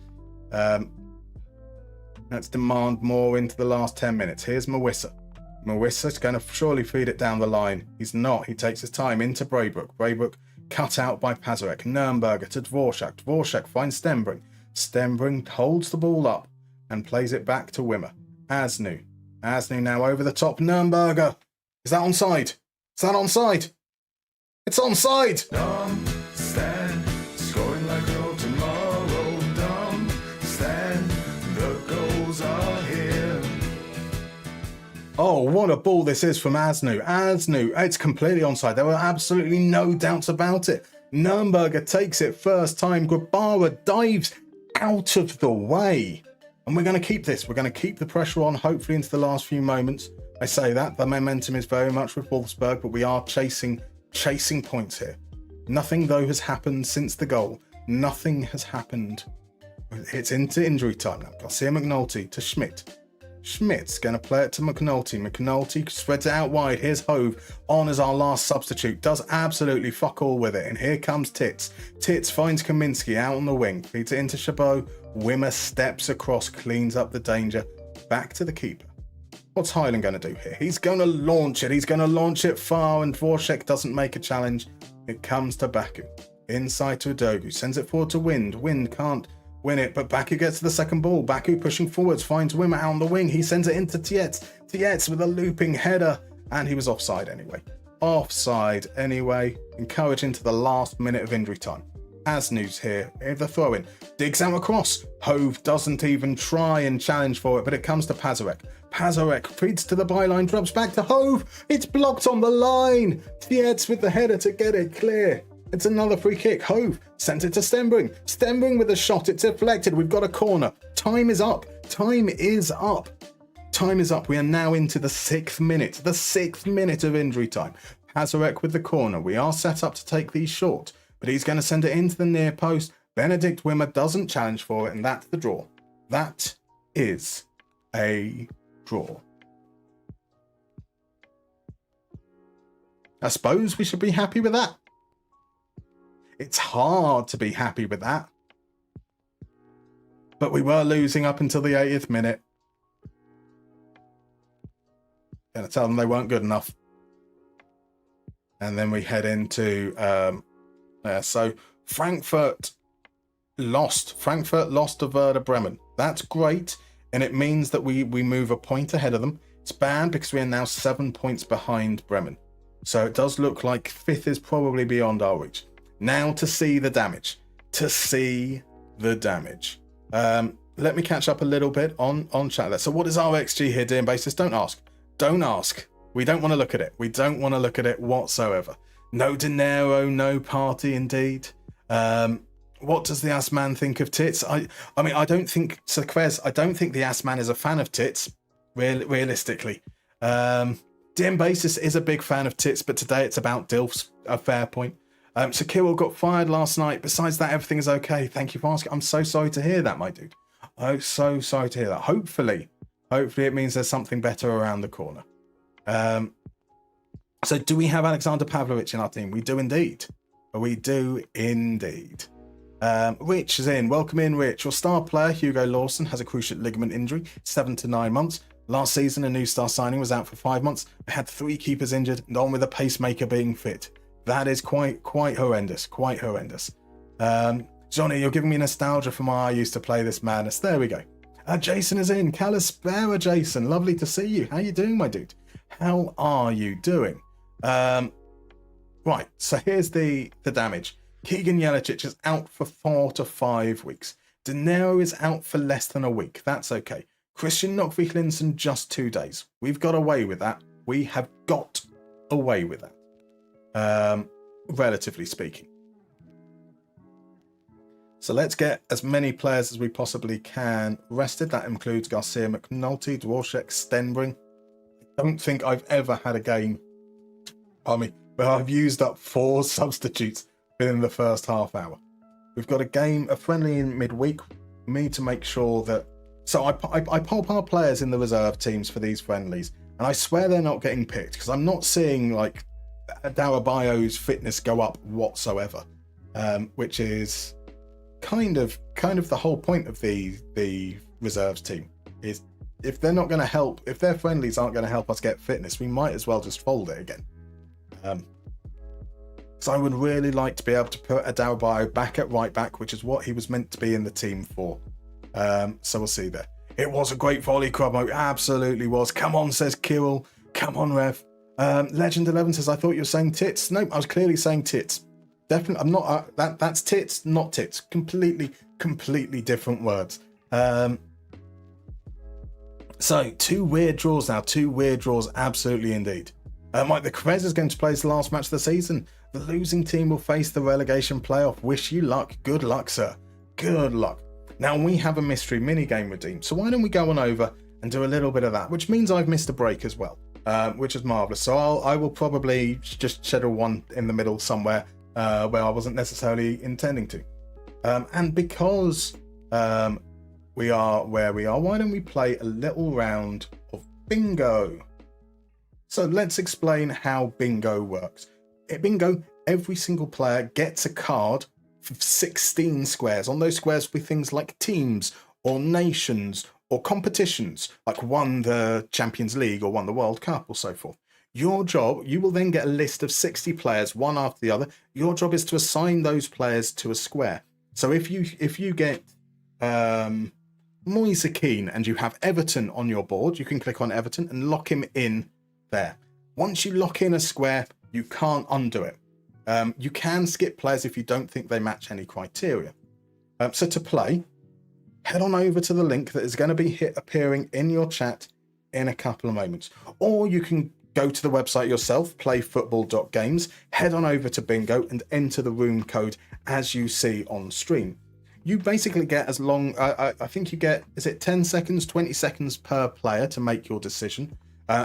Let's demand more into the last 10 minutes. Here's Mawissa. Mawissa's going to surely feed it down the line. He's not. He takes his time into Braybrook. Braybrook cut out by Pazarek. Nürnberger to Dvorak. Dvorak finds Stenbrink. Stenbrink holds the ball up and plays it back to Wimmer. Asnu. Asnu now over the top. Nürnberger. Is that onside? Is that onside? It's onside! Stand, scoring like no tomorrow. Stand, the goals are here. Oh, what a ball this is from Asnu. Asnu, it's completely onside. There were absolutely no doubts about it. Nürnberger takes it first time. Grabara dives out of the way. And we're going to keep this. We're going to keep the pressure on, hopefully into the last few moments. I say that. The momentum is very much with Wolfsburg, but we are chasing points here. Nothing, though, has happened since the goal. Nothing has happened. It's into injury time now. Garcia McNulty to Schmidt. Schmidt's going to play it to McNulty. McNulty spreads it out wide. Here's Hove on as our last substitute. Does absolutely fuck all with it. And here comes Tits. Tits finds Kaminsky out on the wing. Feeds it into Chabot. Wimmer steps across, cleans up the danger. Back to the keeper. What's Hyland going to do here? He's going to launch it. He's going to launch it far, and Dvorak doesn't make a challenge. It comes to Baku. Inside to Udogu. Sends it forward to Wind. Wind can't win it, but Baku gets to the second ball. Baku pushing forwards, finds Wimmer out on the wing. He sends it into Tietz. Tietz with a looping header, and he was offside anyway. Offside anyway. Encouraging to the last minute of injury time. Asnu's here, the throw-in. Digs out across. Hove doesn't even try and challenge for it, but it comes to Pazarek. Pazarek feeds to the byline, drops back to Hove. It's blocked on the line. Tietz with the header to get it clear. It's another free kick. Hove sends it to Stenbrink. Stenbrink with a shot. It's deflected. We've got a corner. Time is up. Time is up. Time is up. We are now into the 6th minute. The 6th minute of injury time. Pazarek with the corner. We are set up to take these short, but he's going to send it into the near post. Benedict Wimmer doesn't challenge for it, and that's the draw. That is a draw. I suppose we should be happy with that. It's hard to be happy with that. But we were losing up until the 80th minute. Gonna tell them they weren't good enough. And then we head into so Frankfurt lost. Frankfurt lost to Werder Bremen. That's great, and it means that we move a point ahead of them. It's bad because we are now 7 points behind Bremen. So it does look like 5th is probably beyond our reach. Now to see the damage. Let me catch up a little bit on chat there. So what is our XG here, dear basis? Don't ask. Don't ask. We don't want to look at it. We don't want to look at it whatsoever. No dinero, no party indeed. What does the ass man think of tits? I mean, I don't think, so Quez, I don't think the ass man is a fan of tits, realistically. DM Basis is a big fan of tits, but today it's about DILFs, a fair point. So Kirill got fired last night. Besides that, everything is okay. Thank you for asking. I'm so sorry to hear that, my dude. I'm so sorry to hear that. Hopefully it means there's something better around the corner. So do we have Alexander Pavlovich in our team? We do indeed. Rich is in. Welcome in, Rich. Your star player, Hugo Lawson, has a cruciate ligament injury, 7 to 9 months. Last season, a new star signing was out for 5 months. We had 3 keepers injured, and on with a pacemaker being fit. That is quite horrendous. Quite horrendous. Johnny, you're giving me nostalgia from when I used to play this madness. There we go. Jason is in. Kalispera, Jason. Lovely to see you. How you doing, my dude? How are you doing? Right, so here's the damage. Keegan Jelicic is out for 4 to 5 weeks. De Niro is out for less than a week. That's okay. Christian Nockvik Linson, just 2 days. We've got away with that. We have got away with that. Relatively speaking. So let's get as many players as we possibly can rested. That includes Garcia McNulty, Dvorak, Stenbring. I don't think I've ever had a game, where I've used up 4 substitutes within the first half hour. We've got a friendly in midweek. We need to make sure that... So I pop our players in the reserve teams for these friendlies, and I swear they're not getting picked, because I'm not seeing, like, Darabayo's fitness go up whatsoever, which is kind of the whole point of the reserves team. Is if they're not going to help, if their friendlies aren't going to help us get fitness, we might as well just fold it again. So I would really like to be able to put Darabayo back at right back, which is what he was meant to be in the team for. So we'll see there. It was a great volley, Crubbo. Absolutely was. Come on, says Kirill. Come on, Rev. Legend 11 says, I thought you were saying tits. Nope, I was clearly saying tits. Definitely, I'm not. That's tits, not tits. Completely different words. So 2 weird draws now. 2 weird draws, absolutely indeed. Mike, the Krez is going to play his last match of the season. The losing team will face the relegation playoff. Wish you luck. Good luck, sir. Good luck. Now we have a mystery mini game redeemed. So why don't we go on over and do a little bit of that, which means I've missed a break as well, which is marvelous. So I will probably just schedule one in the middle somewhere where I wasn't necessarily intending to. And because we are where we are, why don't we play a little round of bingo? So let's explain how bingo works. At bingo, every single player gets a card for 16 squares. On those squares will be things like teams or nations or competitions, like won the Champions League or won the World Cup or so forth. Your job, you will then get a list of 60 players, one after the other. Your job is to assign those players to a square. So if you get Moise Keane and you have Everton on your board, you can click on Everton and lock him in there. Once you lock in a square, you can't undo it. You can skip players if you don't think they match any criteria. So to play, head on over to the link that is going to be appearing in your chat in a couple of moments. Or you can go to the website yourself, playfootball.games, head on over to bingo and enter the room code as you see on stream. You basically get as long, I think you get, is it 10 seconds, 20 seconds per player to make your decision.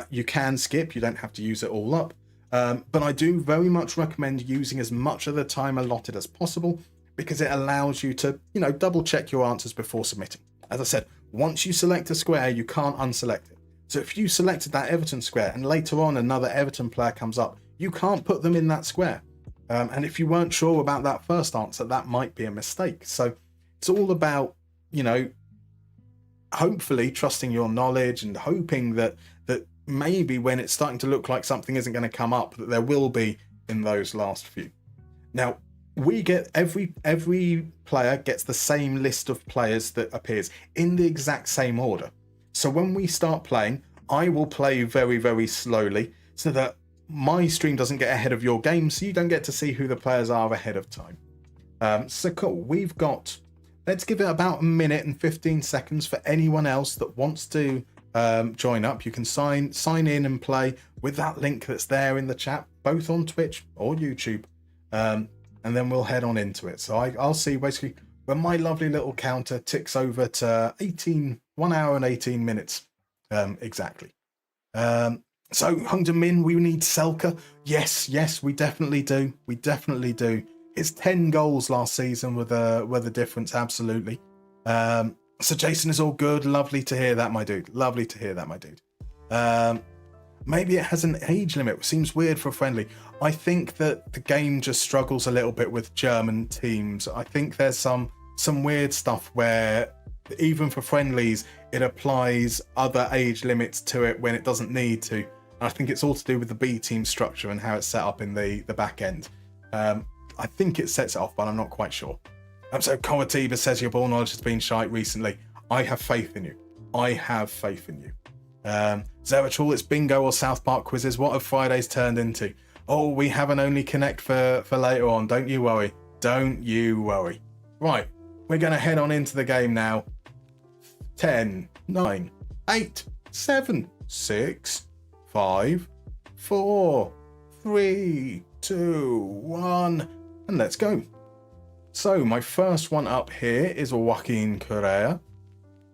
You can skip, you don't have to use it all up. But I do very much recommend using as much of the time allotted as possible, because it allows you to, double check your answers before submitting. As I said, once you select a square, you can't unselect it. So if you selected that Everton square and later on another Everton player comes up, you can't put them in that square. And if you weren't sure about that first answer, that might be a mistake. So it's all about, hopefully trusting your knowledge and hoping that maybe when it's starting to look like something isn't going to come up, that there will be in those last few. Now, we get every player gets the same list of players that appears in the exact same order. So when we start playing, I will play very, very slowly so that my stream doesn't get ahead of your game, so you don't get to see who the players are ahead of time. So cool. We've got, let's give it about a minute and 15 seconds for anyone else that wants to join up. You can sign in and play with that link that's there in the chat, both on Twitch or YouTube. And then we'll head on into it. So I'll see basically when my lovely little counter ticks over to 1 hour and 18 minutes exactly. So Hungda Min, we need Selke. Yes, we definitely do. We definitely do. It's 10 goals last season with a difference, absolutely. So Jason is all good. Lovely to hear that, my dude. Lovely to hear that, my dude. Maybe it has an age limit, which seems weird for a friendly. I think that the game just struggles a little bit with German teams. I think there's some weird stuff where even for friendlies, it applies other age limits to it when it doesn't need to. And I think it's all to do with the B team structure and how it's set up in the back end. I think it sets it off, but I'm not quite sure. So Coratiba says your ball knowledge has been shite recently. I have faith in you. I have faith in you. Zeratul, it's bingo or South Park quizzes. What have Fridays turned into? Oh, we have an only connect for later on. Don't you worry. Don't you worry. Right, we're going to head on into the game now. 10, 9, 8, 7, 6, 5, 4, 3, 2, 1, and let's go. So my first one up here is Joaquin Correa.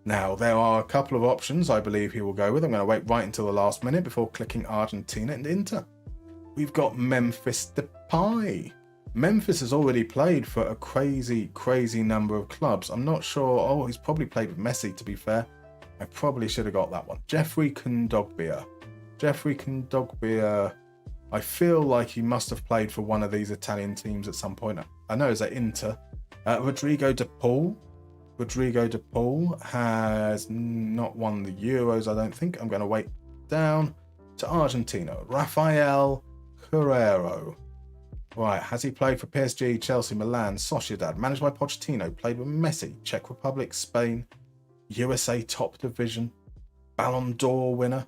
Now, there are a couple of options I believe he will go with. I'm going to wait right until the last minute before clicking Argentina and Inter. We've got Memphis Depay. Memphis has already played for a crazy, crazy number of clubs. I'm not sure. Oh, he's probably played with Messi, to be fair. I probably should have got that one. Jeffrey Kondogbia. I feel like he must have played for one of these Italian teams at some point. I know it's at Inter. Rodrigo de Paul. Rodrigo de Paul has not won the Euros, I don't think. I'm going to wait down to Argentina. Rafael Guerrero. Right, has he played for PSG, Chelsea, Milan, Sociedad, managed by Pochettino, played with Messi, Czech Republic, Spain, USA top division, Ballon d'Or winner.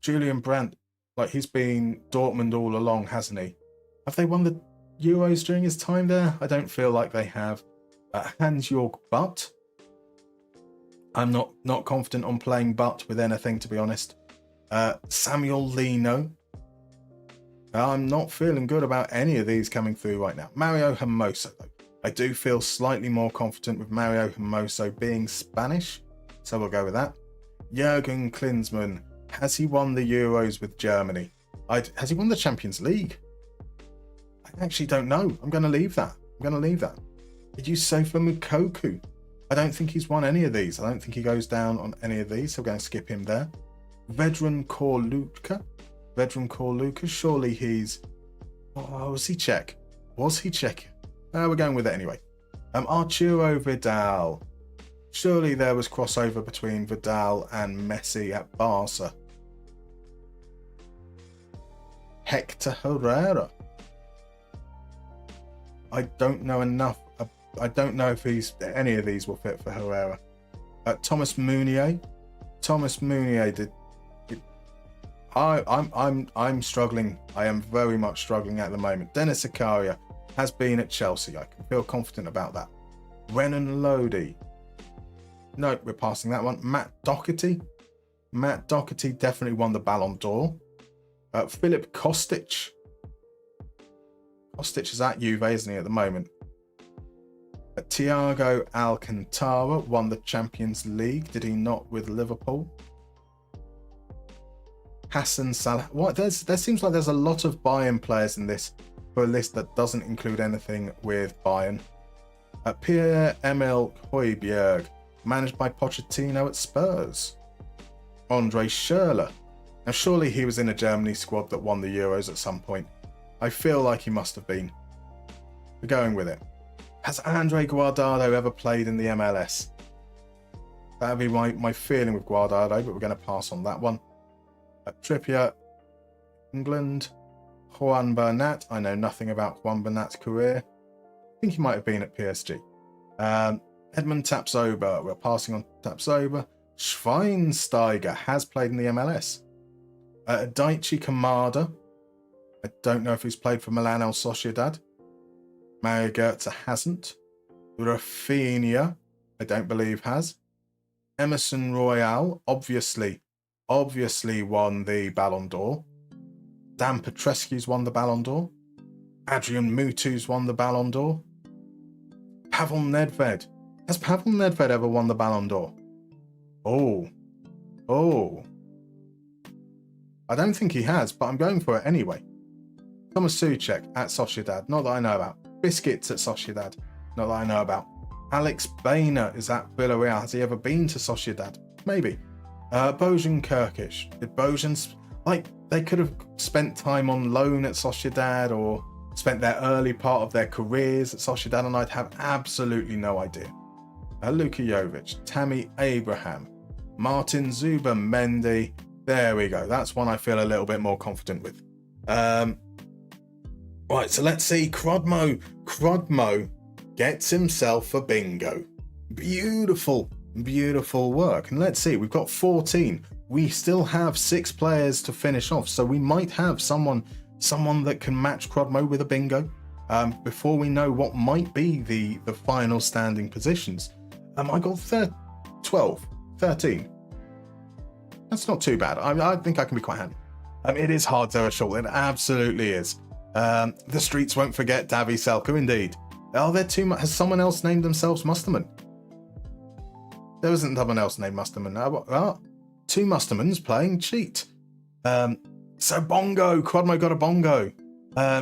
Julian Brandt, like he's been Dortmund all along, hasn't he? Have they won the Euros during his time there? I don't feel like they have. Hans-Jörg Butt. I'm not confident on playing Butt with anything, to be honest. Samuel Lino. I'm not feeling good about any of these coming through right now. Mario Hermoso, though. I do feel slightly more confident with Mario Hermoso being Spanish, so we'll go with that. Jurgen Klinsmann. Has he won the Euros with Germany? Has he won the Champions League? I actually don't know. I'm going to leave that. Yusufa Mukoku. I don't think he's won any of these. I don't think he goes down on any of these, so we're going to skip him there. Vedran Korluka. Surely he's... Oh, was he Czech? We're going with it anyway. Arturo Vidal. Surely there was crossover between Vidal and Messi at Barca. Hector Herrera. I don't know enough. I don't know if any of these will fit for Herrera. Thomas Meunier. I'm struggling. I am very much struggling at the moment. Dennis Zakaria has been at Chelsea. I can feel confident about that. Renan Lodi. No, we're passing that one. Matt Doherty definitely won the Ballon d'Or. Philip Kostic. Kostic is at Juve, isn't he, at the moment? Thiago Alcantara won the Champions League. Did he not with Liverpool? Hassan Salah. What? There seems like there's a lot of Bayern players in this for a list that doesn't include anything with Bayern. Pierre-Emile Højbjerg, managed by Pochettino at Spurs. Andre Schürrle. Now surely he was in a Germany squad that won the Euros at some point. I feel like he must have been. We're going with it. Has Andre Guardado ever played in the MLS? That would be my feeling with Guardado, but we're going to pass on that one. Trippier, England. Juan Bernat. I know nothing about Juan Bernat's career. I think he might have been at PSG. Edmund Tapsoba. We're passing on Tapsoba. Schweinsteiger has played in the MLS. Daichi Kamada. I don't know if he's played for Milan El Sociedad. Mario Götze hasn't. Rafinha, I don't believe has. Emerson Royale, obviously won the Ballon d'Or. Dan Petrescu's won the Ballon d'Or. Adrian Mutu's won the Ballon d'Or. Pavel Nedved. Has Pavel Nedved ever won the Ballon d'Or? Oh. I don't think he has, but I'm going for it anyway. Thomas Souček at Sociedad, not that I know about. Biscuits at Sociedad, not that I know about. Alex Bainer is at Villarreal. Has he ever been to Sociedad? Maybe. Bojan Kirkic. Did Bojan's... they could have spent time on loan at Sociedad or spent their early part of their careers at Sociedad, and I'd have absolutely no idea. Luka Jovic, Tammy Abraham, Martin Zuber-Mendy. There we go. That's one I feel a little bit more confident with. Right, so let's see. Crudmo gets himself a bingo. Beautiful work. And let's see, we've got 14. We still have 6 players to finish off, so we might have someone that can match Crudmo with a bingo before we know what might be the final standing positions. I got 13. That's not too bad. I think I can be quite happy. It is hard to short. It absolutely is. The streets won't forget Davy Selko, indeed. Are there too much? Has someone else named themselves Musterman? There isn't someone else named Musterman. Two Mustermans playing cheat. So bongo, Crudmo got a bongo.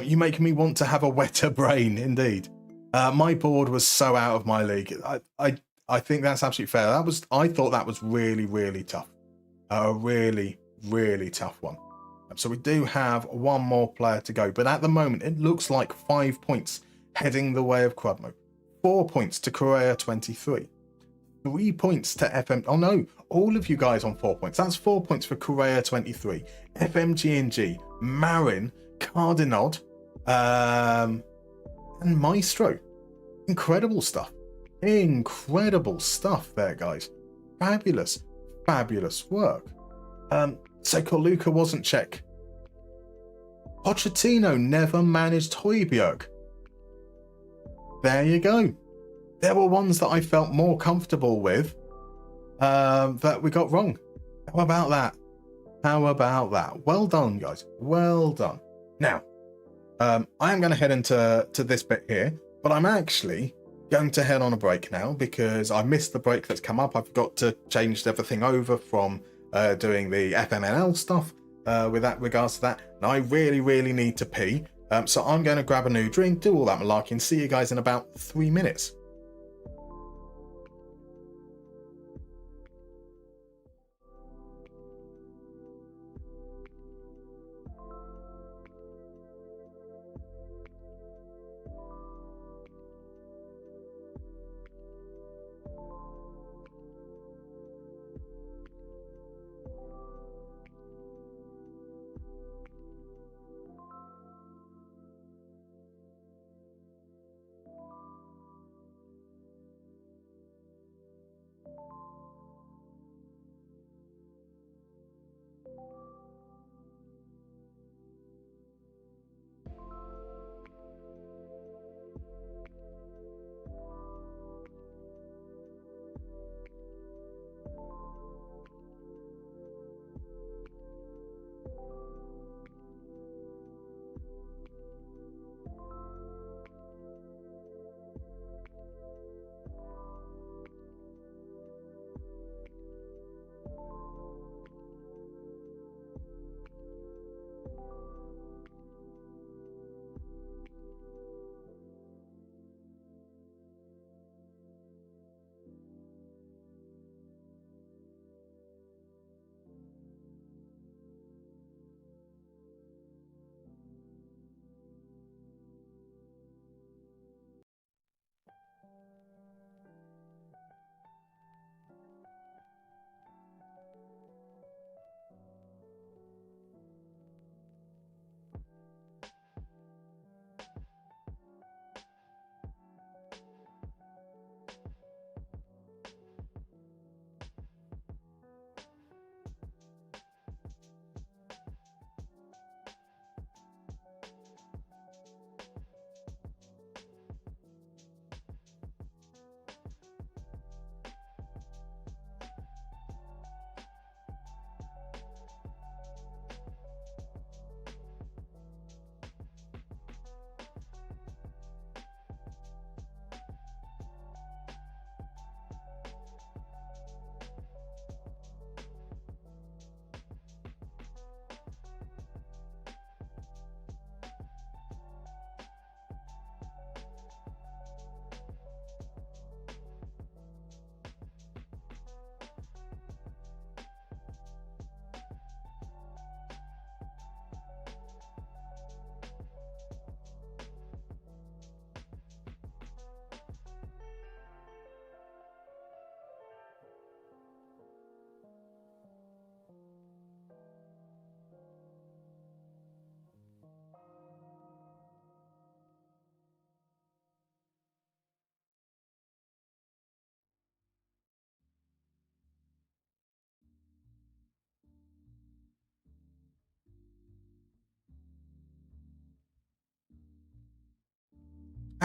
You make me want to have a wetter brain, indeed. My board was so out of my league. I think that's absolutely fair. I thought that was really tough. A really tough one. So we do have one more player to go, but at the moment it looks like 5 points heading the way of Crudmo. 4 points to Korea 23. 3 points to FM. Oh no, all of you guys on 4 points. That's 4 points for Korea 23. FMG&G, Marin, Cardinod, and Maestro. Incredible stuff there, guys. Fabulous work. So Luka wasn't Czech. Pochettino never managed Højbjerg. There you go. There were ones that I felt more comfortable with that we got wrong. How about that? Well done, guys. Well done. Now, I am going to head into this bit here, but I'm actually going to head on a break now because I missed the break that's come up. I've got to change everything over from doing the FMNL stuff with that regards to that. And I really need to pee. So I'm going to grab a new drink, do all that malarkey, and see you guys in about 3 minutes.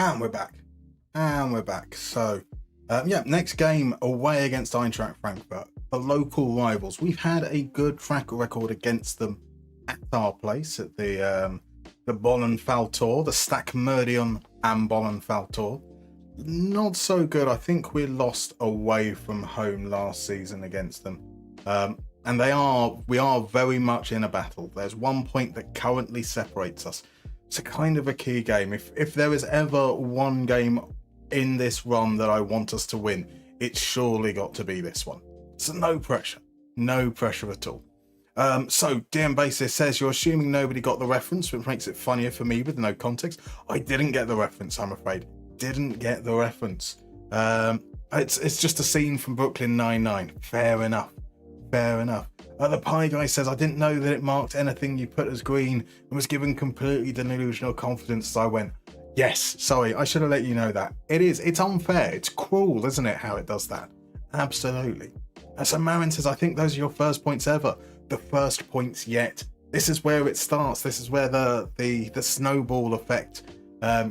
And we're back. So, next game away against Eintracht Frankfurt, the local rivals. We've had a good track record against them at our place at the Bollenfalltor, the Stackmerdion and Bollenfalltor. Not so good. I think we lost away from home last season against them. And we are very much in a battle. There's 1 point that currently separates us. It's a kind of a key game. If there is ever one game in this run that I want us to win, it's surely got to be this one. So no pressure at all. So DM Basis says, you're assuming nobody got the reference, which makes it funnier for me with no context. I didn't get the reference, I'm afraid. Didn't get the reference. It's just a scene from Brooklyn Nine-Nine. Fair enough. The Pie Guy says, I didn't know that it marked anything you put as green and was given completely delusional confidence as I went. Yes, sorry, I should have let you know that. It's unfair, it's cruel, isn't it, how it does that? Absolutely. So Marin says, I think those are your first points ever. The first points yet. This is where it starts. This is where the snowball effect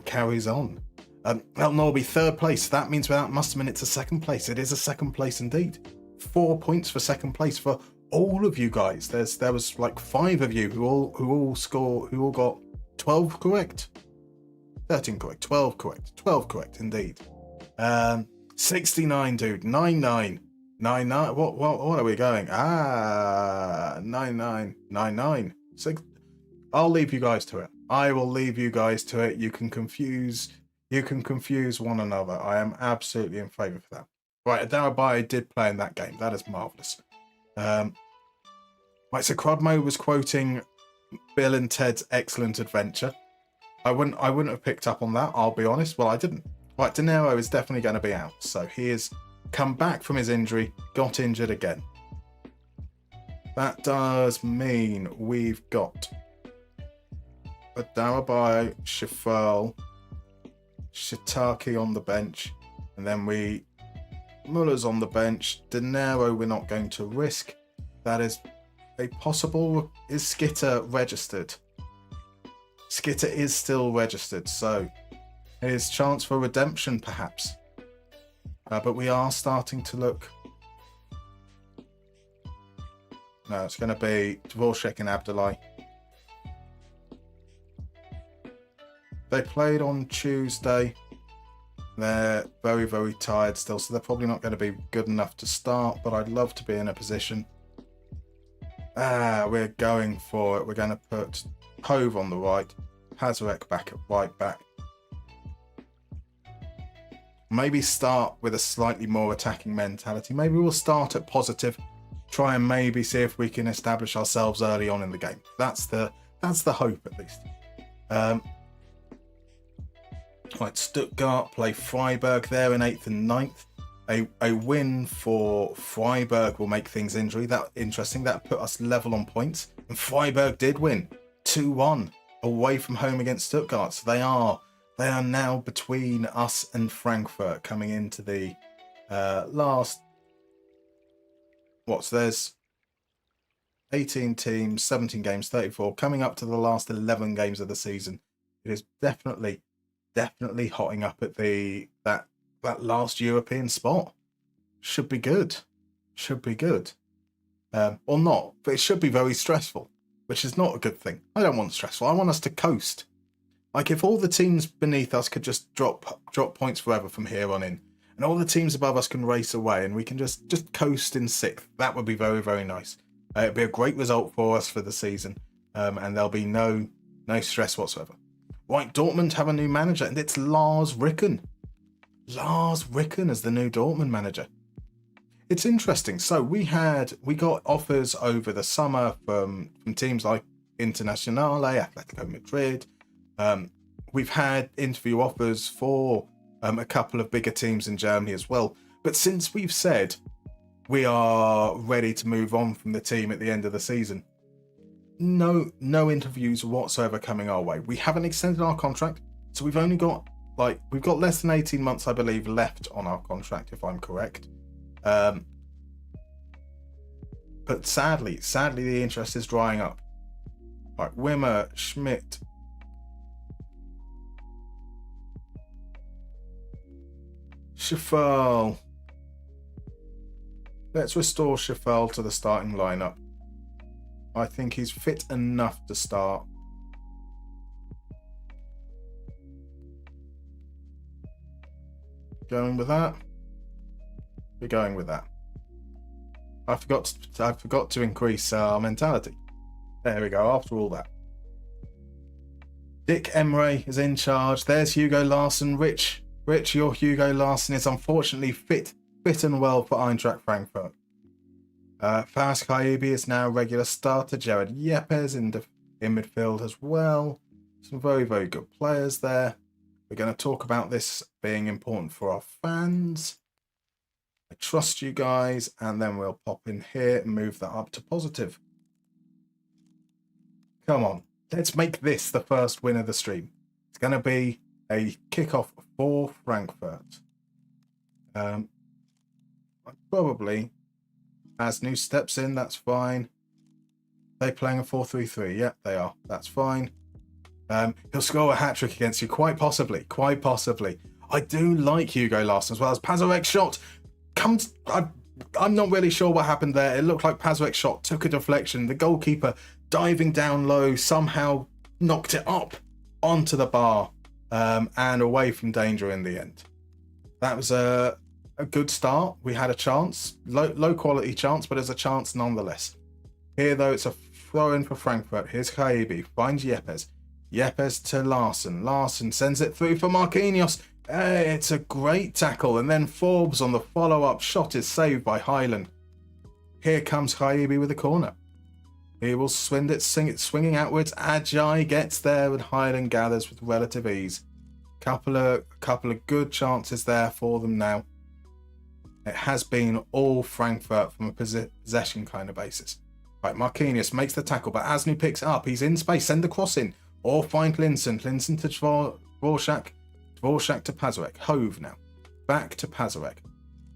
carries on. El Norby, third place. That means without Musterman, it's a second place. It is a second place indeed. 4 points for second place for all of you guys. There was like 5 of you who all got 12 correct. 13 correct, 12 correct indeed. 69, dude. 99. What are we going? 99. I'll leave you guys to it. I will leave you guys to it. You can confuse one another. I am absolutely in favour for that. Right, Adarabai did play in that game. That is marvellous. Right, so Crudmo was quoting Bill and Ted's Excellent Adventure. I wouldn't have picked up on that, I'll be honest. Well, I didn't. Right, De Niro is definitely going to be out. So he has come back from his injury, got injured again. That does mean we've got Adarabai, Schifferl, Shiitake on the bench, and then Muller's on the bench. De Niro we're not going to risk. That is a possible. Is Skitter registered? Skitter is still registered, so his chance for redemption perhaps. But we are starting to look. No, it's going to be Dvorak and Abdullahi. They played on Tuesday. They're very, very tired still, so they're probably not going to be good enough to start, but I'd love to be in a position. We're going for it. We're going to put Hove on the right, Hazarek back at right back. Maybe start with a slightly more attacking mentality. Maybe we'll start at positive, try and maybe see if we can establish ourselves early on in the game. That's the hope, at least. Right, Stuttgart play Freiburg there in 8th and 9th. A win for Freiburg will make things interesting. That put us level on points. And Freiburg did win 2-1 away from home against Stuttgart. So they are now between us and Frankfurt coming into the last. So there's 18 teams, 17 games, 34, coming up to the last 11 games of the season. It is definitely hotting up at that last European spot. Should be good. Or not, but it should be very stressful, which is not a good thing. I don't want stressful. I want us to coast. Like if all the teams beneath us could just drop points forever from here on in, and all the teams above us can race away, and we can just coast in 6th. That would be very, very nice. It'd be a great result for us for the season, and there'll be no stress whatsoever. Right, Dortmund have a new manager, and it's Lars Ricken. Lars Ricken as the new Dortmund manager. It's interesting. So we got offers over the summer from teams like Internazionale, Atletico Madrid. We've had interview offers for a couple of bigger teams in Germany as well. But since we've said we are ready to move on from the team at the end of the season, no interviews whatsoever coming our way. We haven't extended our contract, so we've only got we've got less than 18 months, I believe, left on our contract, if I'm correct. But sadly, the interest is drying up. Right, Wimmer, Schmidt. Schafel. Let's restore Schafel to the starting lineup. I think he's fit enough to start. Going with that. We're going with that. I forgot to increase our mentality. There we go. After all that, Dick Emre is in charge. There's Hugo Larsson. Rich, your Hugo Larsson is unfortunately fit and well for Eintracht Frankfurt. Faris Kaibi is now a regular starter. Jared Yepes in midfield as well. Some very, very good players there. We're going to talk about this being important for our fans. I trust you guys, and then we'll pop in here and move that up to positive. Come on, let's make this the first win of the stream. It's going to be a kickoff for Frankfurt. Probably, as new steps in, that's fine. They playing a 4-3-3? Yeah, they are. That's fine. He'll score a hat-trick against you, quite possibly. Quite possibly. I do like Hugo Larsson as well as Pazarek's shot. I'm not really sure what happened there. It looked like Pazarek's shot took a deflection. The goalkeeper diving down low somehow knocked it up onto the bar and away from danger in the end. That was a good start. We had a chance, low quality chance, but there's a chance nonetheless. Here though, it's a throw in for Frankfurt. Here's Kaibi, finds Yepes. Yepes to Larsson. Larsson sends it through for Marquinhos. It's a great tackle, and then Forbes on the follow-up shot is saved by Highland. Here comes Kaibi with a corner. He will swing it, swinging outwards. Ajay gets there, and Highland gathers with relative ease. Couple of good chances there for them now. It has been all Frankfurt from a possession kind of basis. Right, Marquinhos makes the tackle, but Asnu picks it up. He's in space. Send the cross in, or find Linson. Linson to Dvorak. Dvorak to Pazarek. Hove now. Back to Pazarek.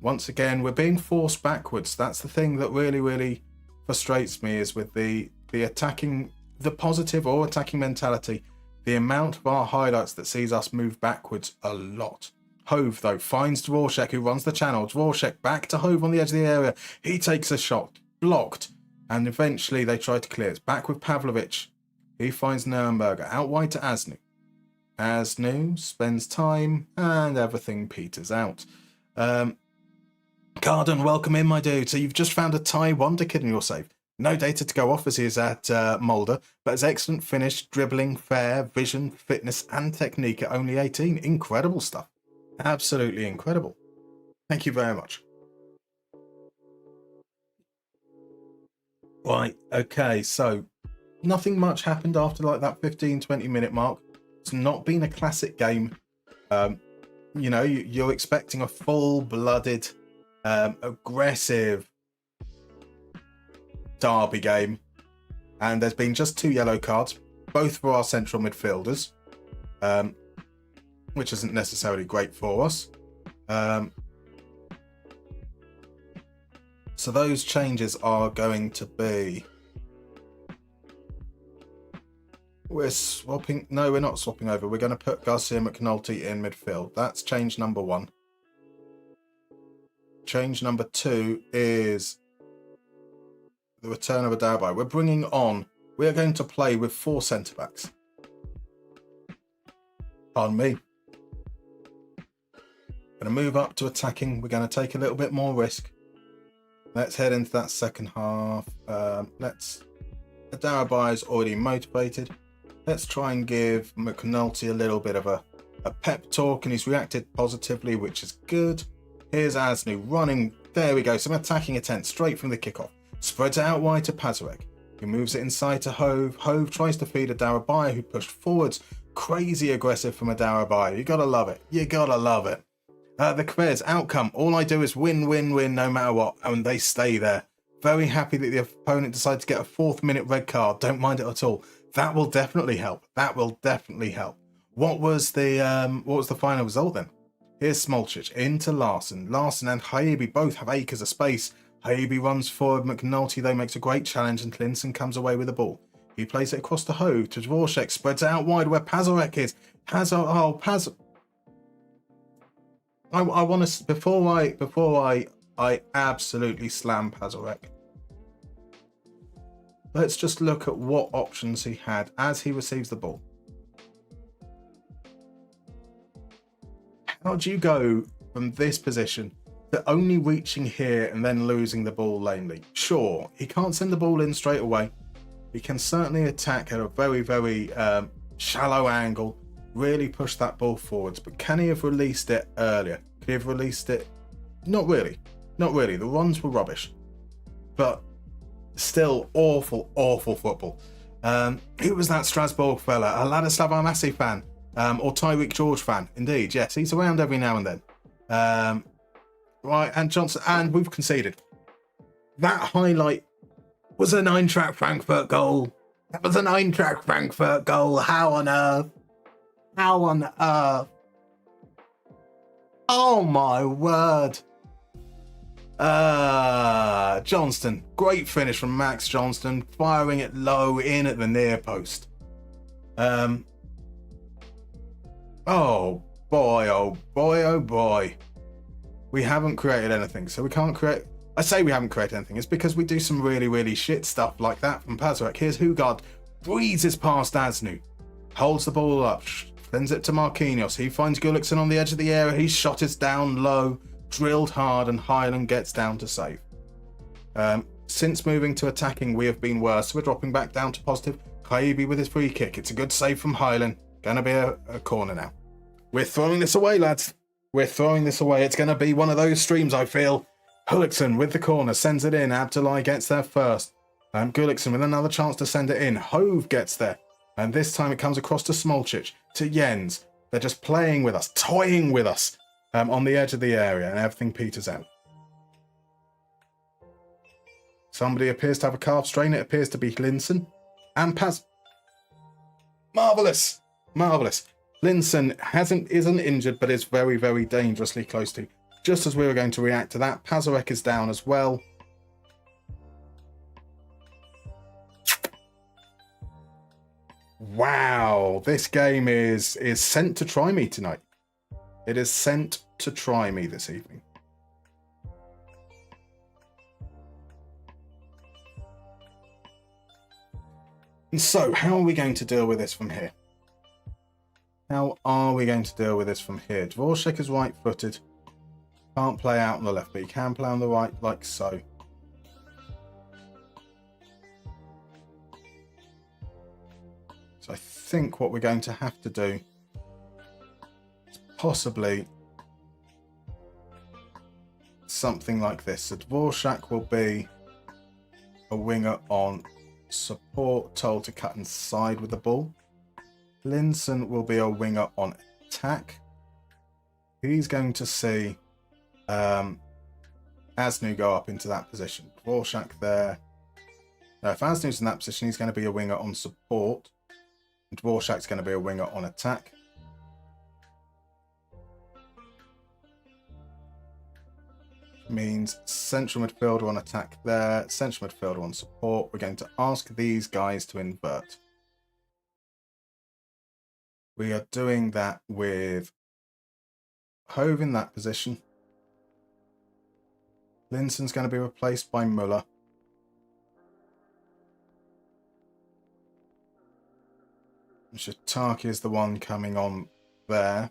Once again, we're being forced backwards. That's the thing that really, really frustrates me, is with the attacking, the positive or attacking mentality, the amount of our highlights that sees us move backwards a lot. Hove, though, finds Dvorak, who runs the channel. Dvorak back to Hove on the edge of the area. He takes a shot. Blocked. And eventually they try to clear. It's back with Pavlovic. He finds Nuremberger. Out wide to Asnu. Asnu spends time and everything peters out. Carden, welcome in, my dude. So you've just found a Thai wonder kid in your save. No data to go off as he is at Mulder, but his excellent finish, dribbling, fair, vision, fitness and technique at only 18. Incredible stuff. Absolutely incredible. Thank you very much. Right, okay, so nothing much happened after like that 15-20 minute mark. It's not been a classic game. You know, you're expecting a full-blooded, aggressive derby game, and there's been just 2 yellow cards, both for our central midfielders, which isn't necessarily great for us. So those changes are going to be... We're swapping... No, we're not swapping over. We're going to put Garcia McNulty in midfield. That's change number 1. Change number 2 is the return of a Darby. We're bringing on... We're going to play with 4 centre-backs. Pardon me. Going to move up to attacking. We're going to take a little bit more risk. Let's head into that second half. Darby is already motivated. Let's try and give McNulty a little bit of a pep talk, and he's reacted positively, which is good. Here's Asnu running. There we go. Some attacking intent straight from the kickoff. Spreads it out wide to Pazarek, who moves it inside to Hove. Hove tries to feed a Darabaya, who pushed forwards. Crazy aggressive from a Darabaya. You gotta love it. You gotta love it. The Quez outcome. All I do is win, win, win, no matter what, and they stay there. Very happy that the opponent decided to get a 4th minute red card. Don't mind it at all. That will definitely help. That will definitely help. What was the final result then? Here's Smolcic into Larsson. Larsson and Haibi both have acres of space. Haibi runs forward. McNulty though makes a great challenge, and Linson comes away with the ball. He plays it across to Hove to Dvorak. Spreads it out wide where Pazarek is. I want to before I absolutely slam Pazarek. Let's just look at what options he had as he receives the ball. How do you go from this position to only reaching here and then losing the ball lamely? Sure, he can't send the ball in straight away. He can certainly attack at a very, very shallow angle, really push that ball forwards. But can he have released it earlier? Could he have released it? Not really. Not really. The runs were rubbish. But still awful, awful football. Who was that Strasbourg fella? A Ladislav Armasi fan. Or Tyreek George fan. Indeed, yes. He's around every now and then. Right, and Johnson. And we've conceded. That highlight was an Eintracht Frankfurt goal. That was an Eintracht Frankfurt goal. How on earth? How on earth? Oh my word. Johnston. Great finish from Max Johnston. Firing it low in at the near post. Oh boy, oh boy, oh boy. We haven't created anything, so we can't create... I say we haven't created anything. It's because we do some really, really shit stuff like that from Pazarek. Here's Hugard. Breezes past Asnu. Holds the ball up. Sends it to Marquinhos. He finds Gullikson on the edge of the area. His shot is down low. Drilled hard, and Highland gets down to save. Since moving to attacking, we have been worse. We're dropping back down to positive. Kaibi with his free kick. It's a good save from Highland. Gonna be a corner now. We're throwing this away, lads. We're throwing this away. It's gonna be one of those streams, I feel. Gullikson with the corner, sends it in. Abdullahi gets there first. Gullikson with another chance to send it in. Hove gets there. And this time it comes across to Smolcic, to Jens. They're just playing with us, toying with us on the edge of the area, and everything peters out. Somebody appears to have a calf strain. It appears to be Linson. And Paz. Marvellous. Marvellous. Linson isn't injured, but is very, very dangerously close to. Just as we were going to react to that, Pazarek is down as well. Wow, this game is sent to try me tonight. It is sent to try me this evening. And so, how are we going to deal with this from here? How are we going to deal with this from here? Dvorak is right-footed. Can't play out on the left, but he can play on the right, like so. So I think what we're going to have to do is possibly something like this. So Dvorak will be a winger on support, told to cut inside with the ball. Linson will be a winger on attack. He's going to see Asnu go up into that position. Dvorak there. Now, if Asnu's in that position, he's going to be a winger on support. And Dvorak's going to be a winger on attack. Means central midfielder on attack there, central midfielder on support. We're going to ask these guys to invert. We are doing that with Hove in that position. Linson's going to be replaced by Muller. Shataki is the one coming on there.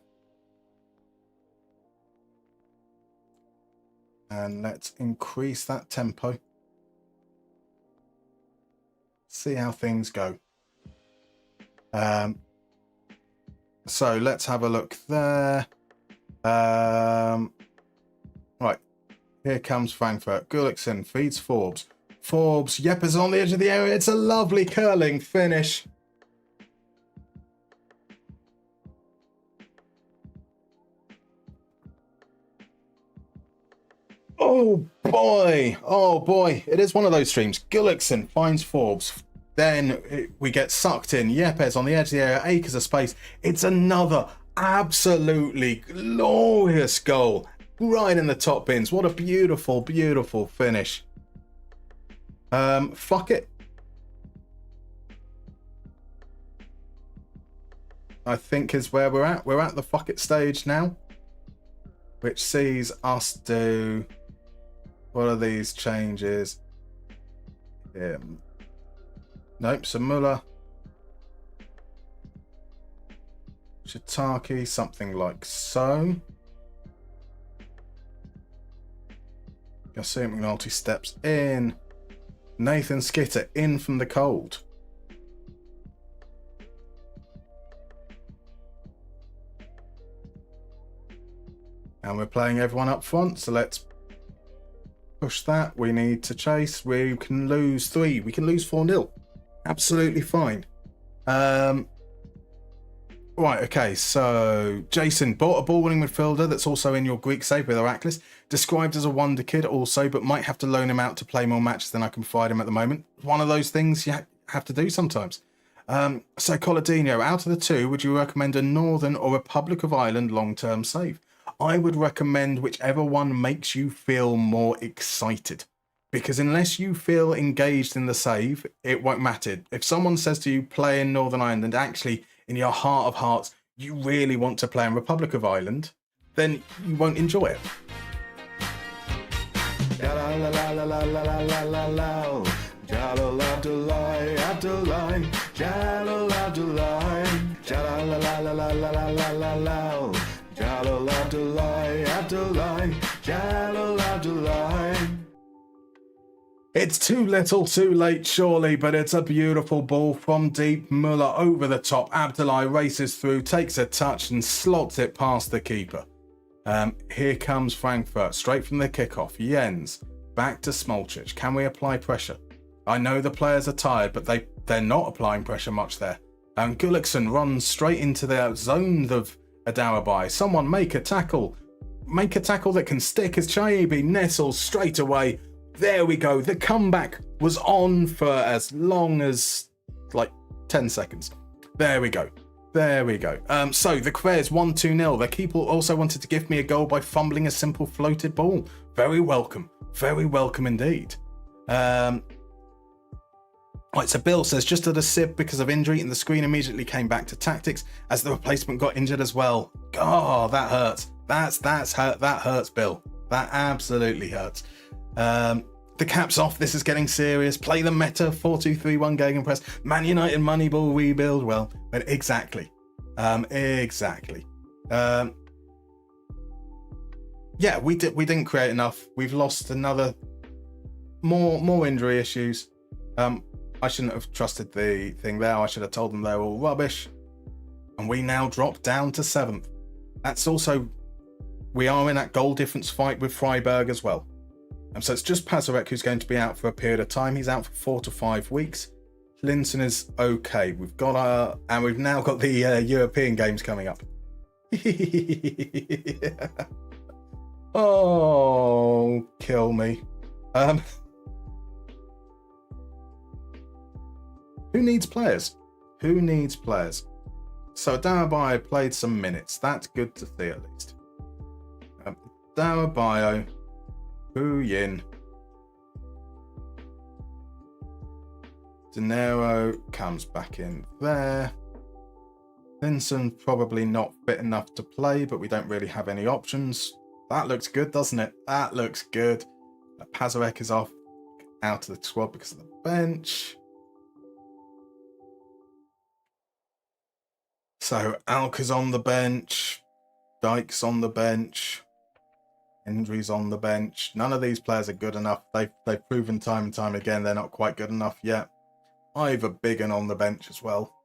And let's increase that tempo. See how things go. So let's have a look there. Right. Here comes Frankfurt. Gullikson feeds Forbes. Forbes, Yepper's on the edge of the area. It's a lovely curling finish. Oh boy, it is one of those streams. Gullikson finds Forbes, then we get sucked in. Yepes on the edge of the area, acres of space. It's another absolutely glorious goal, right in the top bins. What a beautiful, beautiful finish. Fuck it. I think is where we're at. We're at the fuck it stage now. which sees us do, what are these changes? Nope, so Muller, Shiitake, something like so. Yassine McNulty steps in. Nathan Skitter in from the cold. And we're playing everyone up front, so let's push that. We need to chase. We can lose 3. We can lose 4-0. Absolutely fine. Right, okay, so Jason bought a ball-winning midfielder that's also in your Greek save with Heracles. Described as a wonder kid also, but might have to loan him out to play more matches than I can provide him at the moment. One of those things you have to do sometimes. So Coladino, out of the 2, would you recommend a Northern or Republic of Ireland long-term save? I would recommend whichever one makes you feel more excited. Because unless you feel engaged in the save, it won't matter. If someone says to you, play in Northern Ireland, and actually, in your heart of hearts, you really want to play in Republic of Ireland, then you won't enjoy it. It's too little, too late, surely, but it's a beautiful ball from deep. Muller over the top. Abdullahi races through, takes a touch and slots it past the keeper. Here comes Frankfurt, straight from the kickoff. Jens, back to Smolcic. Can we apply pressure? I know the players are tired, but they're not applying pressure much there. Gullikson runs straight into the zone of Adarabai. Someone make a tackle. Make a tackle that can stick as Chaibi nestles straight away. There we go. The comeback was on for as long as like 10 seconds. There we go. There we go. So the Quers 1-2-0. The keeper also wanted to give me a goal by fumbling a simple floated ball. Very welcome. Very welcome indeed. Right, so Bill says, just at a sip because of injury, and the screen immediately came back to tactics as the replacement got injured as well. Oh, that hurts. That's hurt. That hurts, Bill. That absolutely hurts. The cap's off. This is getting serious. Play the meta 4-2-3-1 gegenpress. Man United Moneyball rebuild. Well, but exactly. Exactly. Yeah, we didn't create enough. We've lost another more injury issues. I shouldn't have trusted the thing there. I should have told them they were all rubbish. And we now drop down to 7th. That's also, we are in that goal difference fight with Freiburg as well. So it's just Pazarek who's going to be out for a period of time. He's out for 4 to 5 weeks. Linson is okay. We've got and we've now got the European games coming up. Oh, kill me. Who needs players? Who needs players? So Darabai played some minutes. That's good to see at least. Darabai, Hu Yin, De Niro comes back in there. Linson probably not fit enough to play, but we don't really have any options. That looks good, doesn't it? That looks good. Pazarek is out of the squad because of the bench. So Alka's on the bench, Dyke's on the bench, Hendry's on the bench. None of these players are good enough. They've proven time and time again they're not quite good enough yet. Ivor Biggin on the bench as well.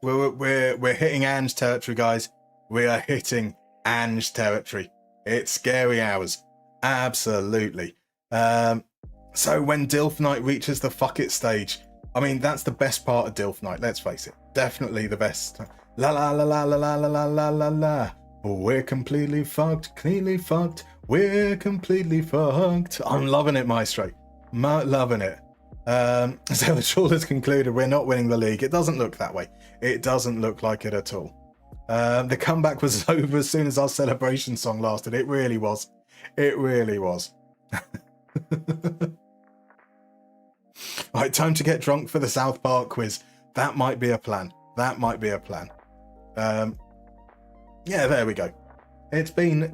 We're hitting Ange territory, guys. We are hitting Ange territory. It's scary hours. Absolutely. So when Dilf Night reaches the fuck it stage, I mean, that's the best part of Dilf Night, let's face it. Definitely the best. La la la la la la la la la la. We're completely fucked, cleanly fucked. We're completely fucked. I'm loving it, Maestro. Loving it. So the short has concluded we're not winning the league. It doesn't look that way. It doesn't look like it at all. The comeback was over as soon as our celebration song lasted. It really was. It really was. Right, time to get drunk for the South Park quiz. That might be a plan. That might be a plan. Yeah, there we go. It's been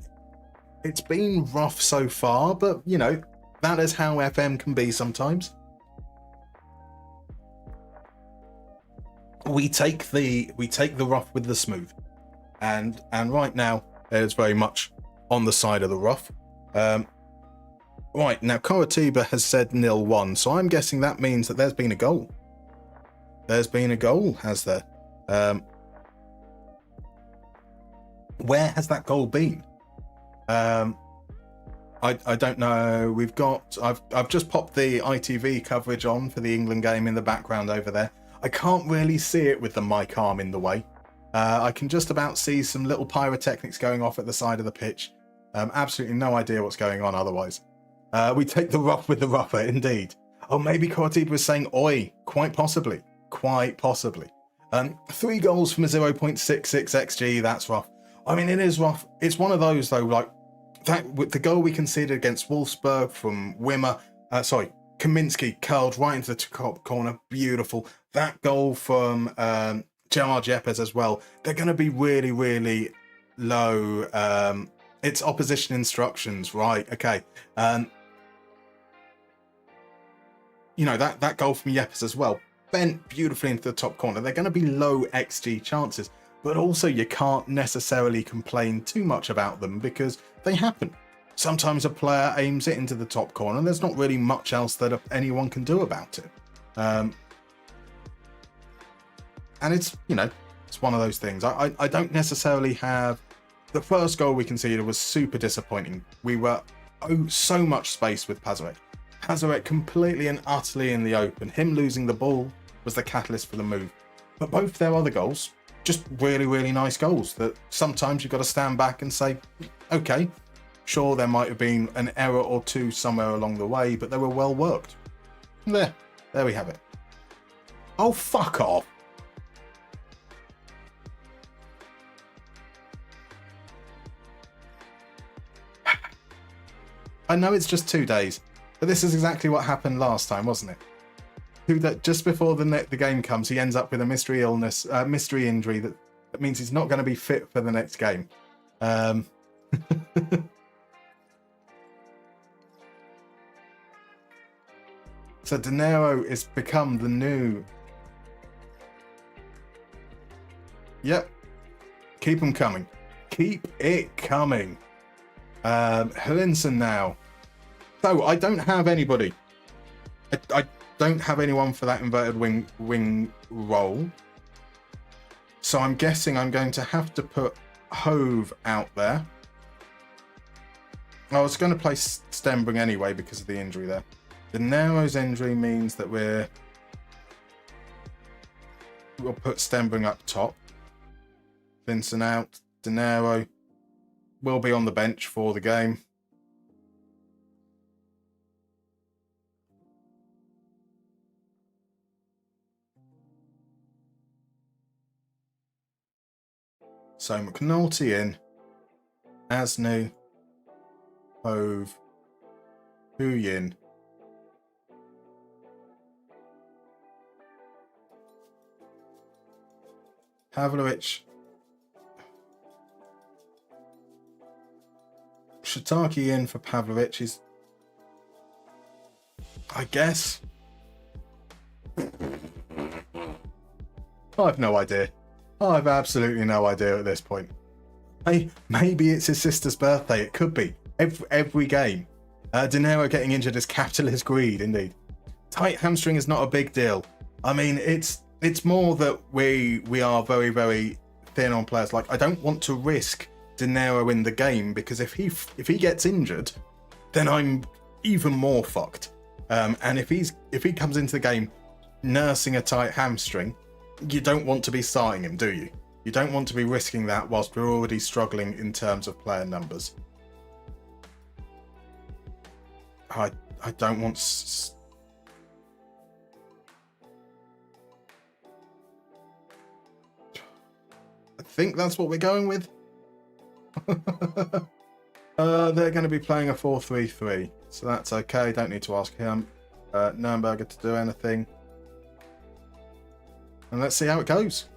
rough so far, but you know, that is how FM can be sometimes. We take the rough with the smooth. And right now it's very much on the side of the rough. Right, now Coritiba has said 0-1, so I'm guessing that means that there's been a goal. There's been a goal, has there? Where has that goal been? I don't know. I've just popped the ITV coverage on for the England game in the background over there. I can't really see it with the mic arm in the way. I can just about see some little pyrotechnics going off at the side of the pitch. Absolutely no idea what's going on otherwise. We take the rough with the rougher, indeed. Oh, maybe Coritiba was saying oi. Quite possibly. Quite possibly. 3 goals from a 0.66 XG. That's rough. I mean, it is rough. It's one of those, though, like, that with the goal we conceded against Wolfsburg from Wimmer, Kaminsky curled right into the top corner. Beautiful. That goal from Gerard Yepes as well. They're going to be really, really low. It's opposition instructions, right? Okay. You know, that goal from Yepes as well. Bent beautifully into the top corner. They're going to be low XG chances, but also you can't necessarily complain too much about them because they happen. Sometimes a player aims it into the top corner and there's not really much else that anyone can do about it. And it's, you know, it's one of those things. I don't necessarily have... The first goal we conceded was super disappointing. We were so much space with Pazarek. Pazarek completely and utterly in the open. Him losing the ball was the catalyst for the move. But both their other goals, just really, really nice goals that sometimes you've got to stand back and say, okay, sure, there might have been an error or two somewhere along the way, but they were well worked. There we have it. Oh, fuck off. I know it's just 2 days, but this is exactly what happened last time, wasn't it? Just before the game comes, he ends up with a mystery illness, mystery injury that means he's not going to be fit for the next game. So De Niro has become the new... Yep. Keep them coming. Keep it coming. Helinson now. So I don't have anybody. I don't have anyone for that inverted wing role. So I'm guessing I'm going to have to put Hove out there. I was going to play Stenbring anyway because of the injury there. De Niro's injury means that we'll put Stenbring up top. Vincent out. De Niro will be on the bench for the game. So McNulty in, Asnu, Hove, Huyin. Pavlovic. Shiitake in for Pavlovic is, I guess. I have no idea. I have absolutely no idea at this point. Maybe it's his sister's birthday. It could be. Every game. De Niro getting injured is capitalist greed, indeed. Tight hamstring is not a big deal. I mean, it's more that we are very, very thin on players. Like, I don't want to risk De Niro in the game because if he gets injured, then I'm even more fucked. And if he comes into the game nursing a tight hamstring, you don't want to be starting him, do you? You don't want to be risking that whilst we're already struggling in terms of player numbers. I don't want... I think that's what we're going with. They're going to be playing a 4-3-3, so that's okay. Don't need to ask him, Nürnberger, to do anything. And let's see how it goes.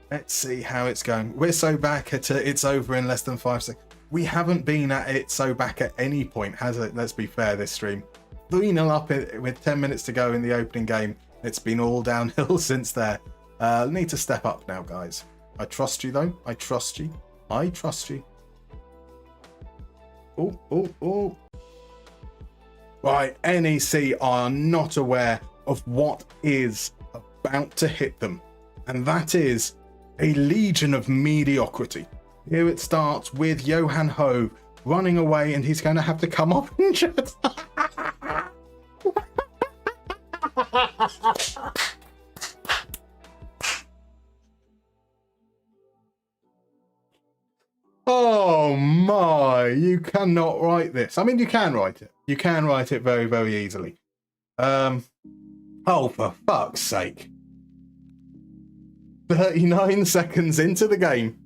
Let's see how it's going. We're so back at it's over in less than 5 seconds. We haven't been at it so back at any point, has it? Let's be fair, this stream. 3-0 up with 10 minutes to go in the opening game. It's been all downhill since there. Need to step up now, guys. I trust you, though. I trust you. I trust you. Oh. Right, NEC are not aware of what is about to hit them. And that is a legion of mediocrity. Here it starts with Johan Hove running away, and he's going to have to come off injured. Oh my, you cannot write this. I mean, you can write it. You can write it very, very easily. Oh, for fuck's sake. 39 seconds into the game.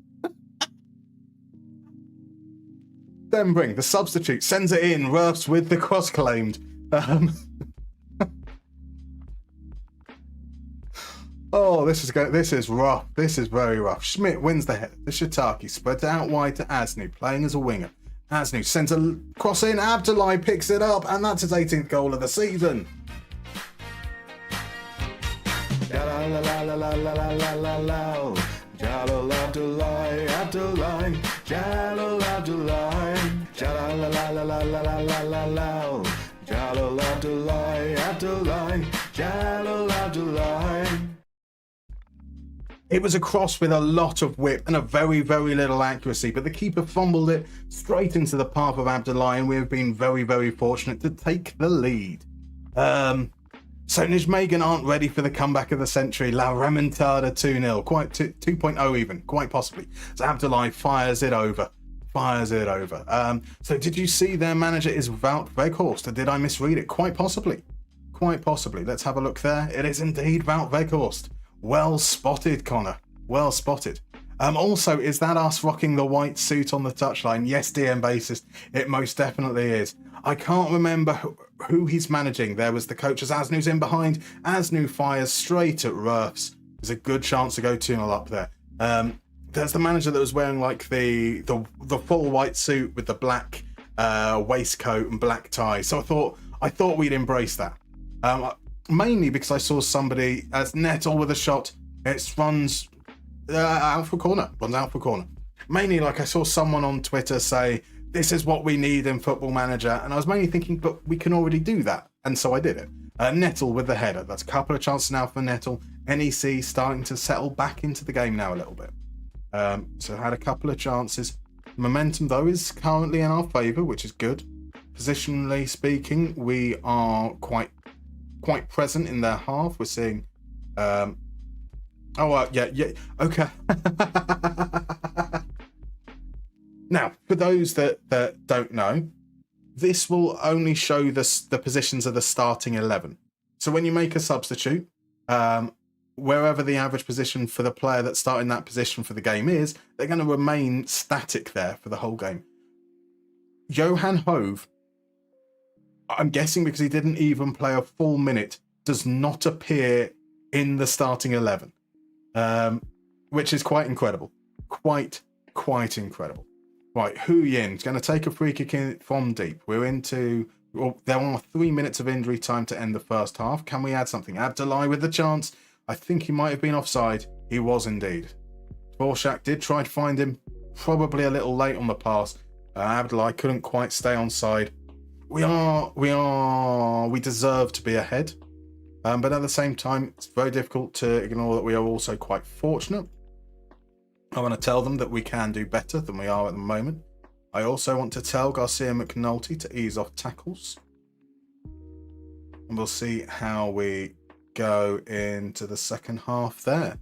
Then bring the substitute, sends it in, Ruffs with the cross claimed. Oh, this is rough. This is very rough. Schmidt wins the header. The Shiitake spreads out wide to Asnu, playing as a winger. Asnu sends a cross in. Abdullahi picks it up, and that's his 18th goal of the season. Jalal Abdullahi, Abdullahi, Jalal Abdullahi, Jalal Abdullahi, Abdullahi, Jalal Abdullahi. It was a cross with a lot of whip and a very, very little accuracy, but the keeper fumbled it straight into the path of Abdullahi, and we have been very, very fortunate to take the lead. So Nijmegen aren't ready for the comeback of the century. La Remontada 2-0, quite 2.0 even, quite possibly. So Abdullahi fires it over. So did you see their manager is Wout Weghorst, or did I misread it? Quite possibly. Let's have a look there. It is indeed Wout Weghorst. Well spotted, Connor. Well spotted. Also, is that us rocking the white suit on the touchline? Yes, DM bassist. It most definitely is. I can't remember who he's managing. There was the coach as Asnu's in behind. Asnu fires straight at Ruffs. There's a good chance to go 2-0 up there. There's the manager that was wearing like the full white suit with the black waistcoat and black tie. So I thought we'd embrace that. Mainly because I saw somebody as Nettle with a shot. It runs out for corner. Mainly like I saw someone on Twitter say, this is what we need in Football Manager. And I was mainly thinking, but we can already do that. And so I did it. Nettle with the header. That's a couple of chances now for Nettle. NEC starting to settle back into the game now a little bit. So had a couple of chances. Momentum, though, is currently in our favour, which is good. Positionally speaking, we are quite present in their half. We're seeing... yeah, okay. Now, for those that don't know, this will only show the positions of the starting 11. So when you make a substitute, wherever the average position for the player that's starting that position for the game is, they're going to remain static there for the whole game. Johan Hove, I'm guessing because he didn't even play a full minute, does not appear in the starting 11, which is quite incredible. Quite incredible. Right, Hu Yin's going to take a free kick in from deep. We're into... Well, there are 3 minutes of injury time to end the first half. Can we add something? Abdullahi with the chance. I think he might have been offside. He was indeed. Dvorak did try to find him. Probably a little late on the pass. Abdullahi couldn't quite stay on side. We deserve to be ahead. But at the same time, it's very difficult to ignore that we are also quite fortunate. I want to tell them that we can do better than we are at the moment. I also want to tell Garcia McNulty to ease off tackles. And we'll see how we go into the second half there.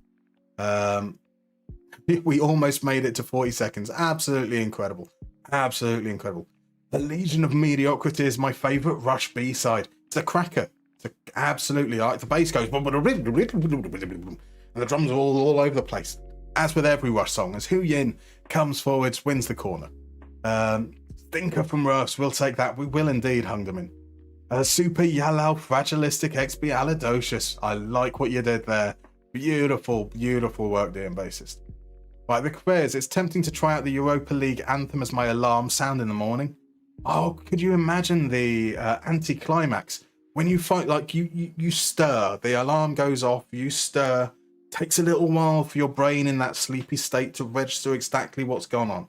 We almost made it to 40 seconds. Absolutely incredible. Absolutely incredible. The Legion of Mediocrity is my favourite Rush B-side. It's a cracker. It's absolutely... The bass goes... And the drums are all over the place. As with every Rush song, as Hu Yin comes forwards, wins the corner. Stinker from Rush, we'll take that. We will indeed, Hungerman. Super Yalal Fragilistic XB Alidocious. I like what you did there. Beautiful, beautiful work, dear bassist. Right, the quiz. It's tempting to try out the Europa League anthem as my alarm sound in the morning. Oh, could you imagine the anticlimax when you fight? Like you stir, the alarm goes off, you stir. Takes a little while for your brain in that sleepy state to register exactly what's gone on,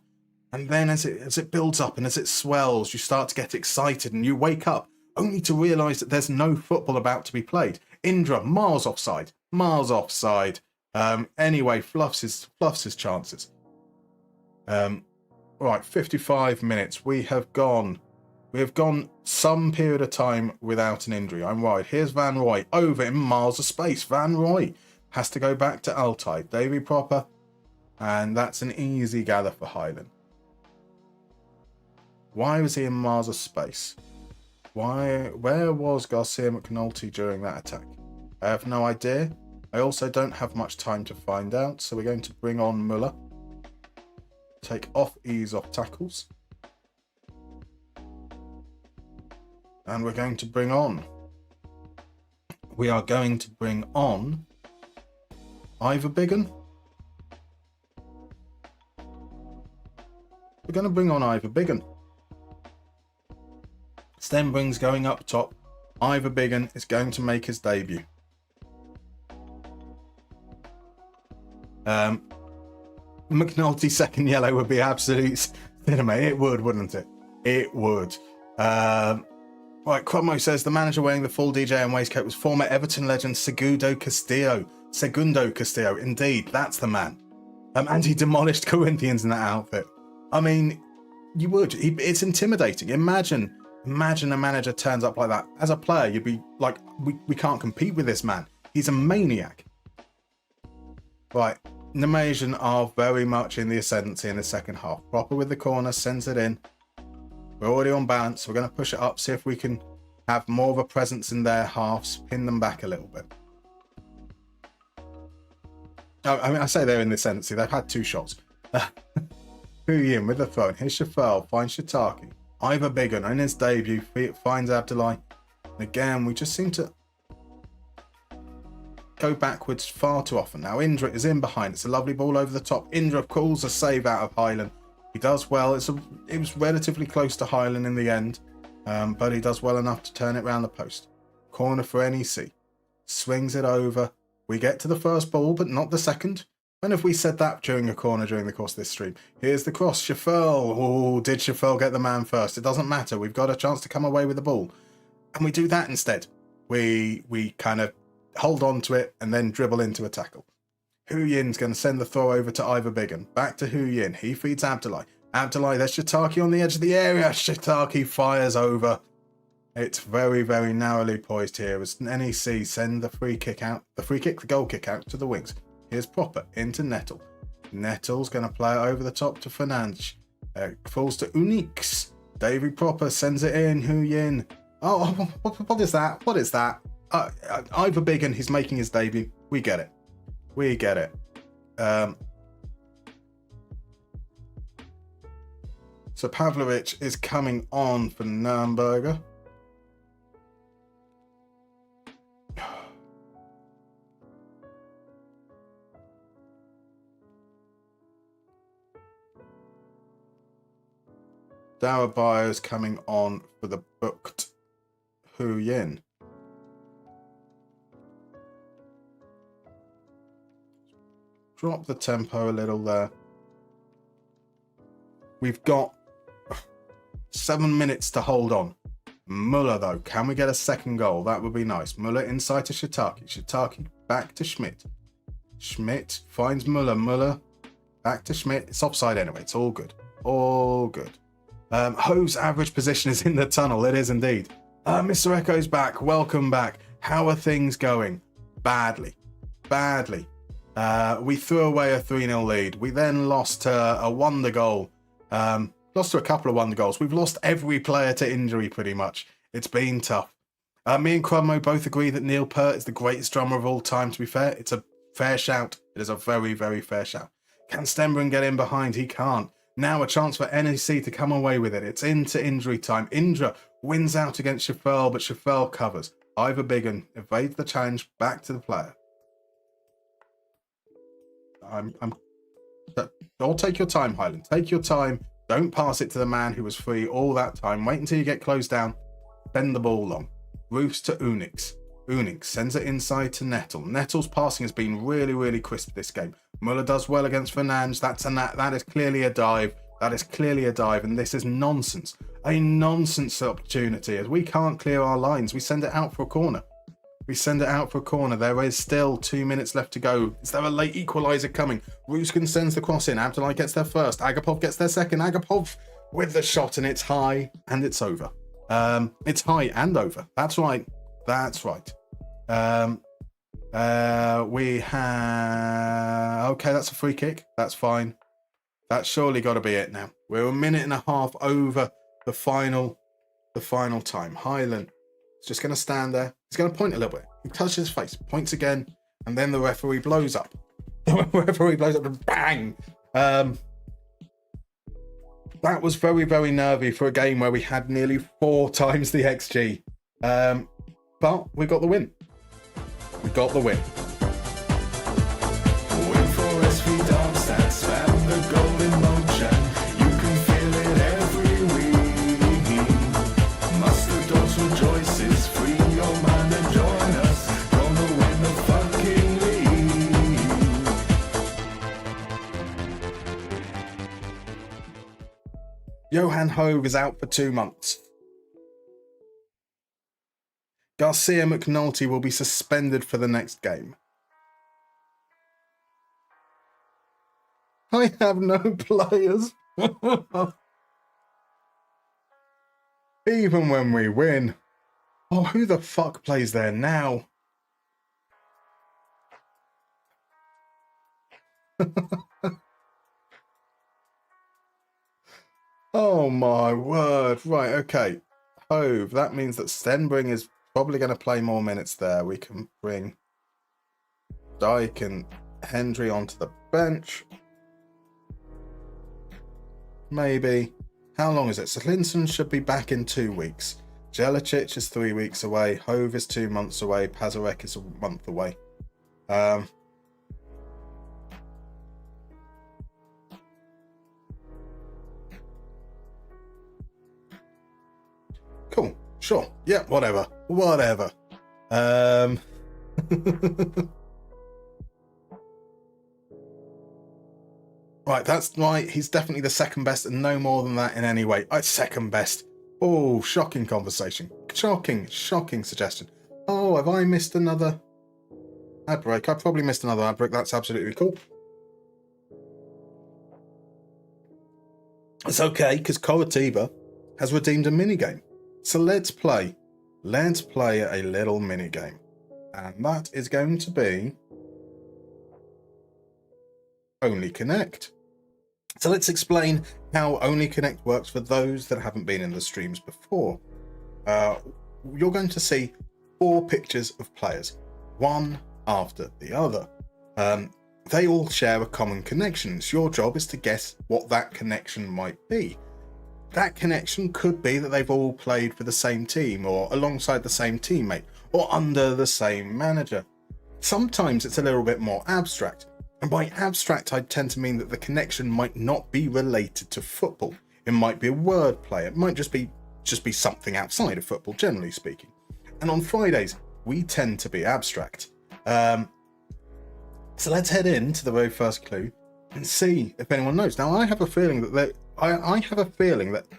and then as it builds up and as it swells, you start to get excited, and you wake up only to realise that there's no football about to be played. Indra, miles offside, miles offside. Anyway, fluffs his chances. Right, 55 minutes. We have gone some period of time without an injury. I'm right. Here's Van Roy over in miles of space. Van Roy has to go back to Altai. Davy Proper, and that's an easy gather for Highland. Why was he in miles of space? Where was Garcia McNulty during that attack? I have no idea. I also don't have much time to find out, so we're going to bring on Muller. Take off ease off tackles. And we're going to bring on. We are going to bring on Iverbigen. We're going to bring on Iverbigen. Stenbring's going up top. Iverbigen is going to make his debut. McNulty's second yellow would be absolute cinema. It would, wouldn't it? It would. Right, Crommo says the manager wearing the full DJ and waistcoat was former Everton legend Segundo Castillo. Indeed, that's the man. And he demolished Corinthians in that outfit. I mean, you would. It's intimidating. Imagine a manager turns up like that. As a player, you'd be like, we can't compete with this man. He's a maniac. Right, Nemasian are very much in the ascendancy in the second half. Proper with the corner, sends it in. We're already on balance. We're going to push it up, see if we can have more of a presence in their halves, pin them back a little bit. I mean, I say they're in the ascendancy. They've had 2 shots. Huyin with the throw. Here's Shafel, finds Shataki. Iverbigen in his debut finds Abdullahi. And again, we just seem to go backwards far too often. Now Indra is in behind. It's a lovely ball over the top. Indra calls a save out of Highland. He does well. It was relatively close to Highland in the end, but he does well enough to turn it round the post. Corner for NEC. Swings it over. We get to the first ball, but not the second. When have we said that during a corner during the course of this stream? Here's the cross. Shafel. Oh, did Shafel get the man first? It doesn't matter. We've got a chance to come away with the ball. And we do that instead. We kind of hold on to it and then dribble into a tackle. Huyin's going to send the throw over to Iverbigen. Back to Huyin. He feeds Abdullahi. Abdullahi, there's Shataki on the edge of the area. Shataki fires over. It's very, very narrowly poised here as NEC send the goal kick out to the wings. Here's Proper into Nettle. Nettle's going to play it over the top to Fernandes. Falls to Unix. Davy Proper sends it in. Huyin. Oh, what is that? What is that? Iverbigen, he's making his debut. We get it. We get it. So Pavlovic is coming on for Nürnberger. Darabayo is coming on for the booked Huyin. Drop the tempo a little there. We've got 7 minutes to hold on. Muller, though. Can we get a second goal? That would be nice. Muller inside to Shataki. Shataki back to Schmidt. Schmidt finds Muller. Muller back to Schmidt. It's offside anyway. It's all good. All good. Ho's average position is in the tunnel. It is indeed. Mr. Echo's back. Welcome back. How are things going? Badly. Badly. We threw away a 3-0 lead. We then lost a wonder goal. Lost to a couple of wonder goals. We've lost every player to injury pretty much. It's been tough. Me and Crommo both agree that Neil Peart is the greatest drummer of all time, to be fair. It's a fair shout. It is a very, very fair shout. Can Stenbring get in behind? He can't. Now a chance for NEC to come away with it. It's into injury time. Indra wins out against Shafel, but Shafel covers. Iverbigen evades the challenge back to the player. Don't take your time, Highland. Take your time. Don't pass it to the man who was free all that time. Wait until you get closed down. Bend the ball long. Roofs to Unix. Unix sends it inside to Nettle. Nettle's passing has been really, really crisp this game. Muller does well against Fernandes. That is clearly a dive. That is clearly a dive, and this is nonsense. A nonsense opportunity, as we can't clear our lines. We send it out for a corner. There is still 2 minutes left to go. Is there a late equaliser coming? Ruskin sends the cross in. Abdullahi gets there first. Agapov gets there second. Agapov with the shot, and it's high, and it's over. It's high and over. That's right. We have... Okay, that's a free kick. That's fine. That's surely got to be it now. We're a minute and a half over the final time. Highland is just going to stand there. He's going to point a little bit. He touches his face, points again, and then the referee blows up. And bang! That was very, very nervy for a game where we had nearly 4 times the XG. But we got the win. Win for SV Darmstadt, spam the golden motion. You can feel it every week. Muster Dogs rejoices, free your mind and join us. Gonna win the fucking league. Johan Hove is out for 2 months. Garcia McNulty will be suspended for the next game. I have no players. Even when we win. Oh, who the fuck plays there now? Oh my word. Right, okay. Hove, that means that Stenbring is probably going to play more minutes there. We can bring Dyke and Hendry onto the bench. Maybe. How long is it? So Linson should be back in 2 weeks. Jelicic is 3 weeks away. Hove is 2 months away. Pazarek is a month away. Cool. Sure. Yeah, whatever. Right, that's right. He's definitely the second best and no more than that in any way. Second best. Oh, shocking conversation. Shocking suggestion. Oh, have I missed another ad break? I probably missed another ad break. That's absolutely cool. It's okay, because Coritiba has redeemed a minigame. So let's play a little minigame. And that is going to be Only Connect. So let's explain how Only Connect works for those that haven't been in the streams before. You're going to see 4 pictures of players, one after the other. They all share a common connection. So your job is to guess what that connection might be. That connection could be that they've all played for the same team, or alongside the same teammate, or under the same manager. Sometimes it's a little bit more abstract. And by abstract, I tend to mean that the connection might not be related to football. It might be a word play. It might just be something outside of football, generally speaking. And on Fridays, we tend to be abstract. So let's head into the very first clue and see if anyone knows. Now, I have a feeling that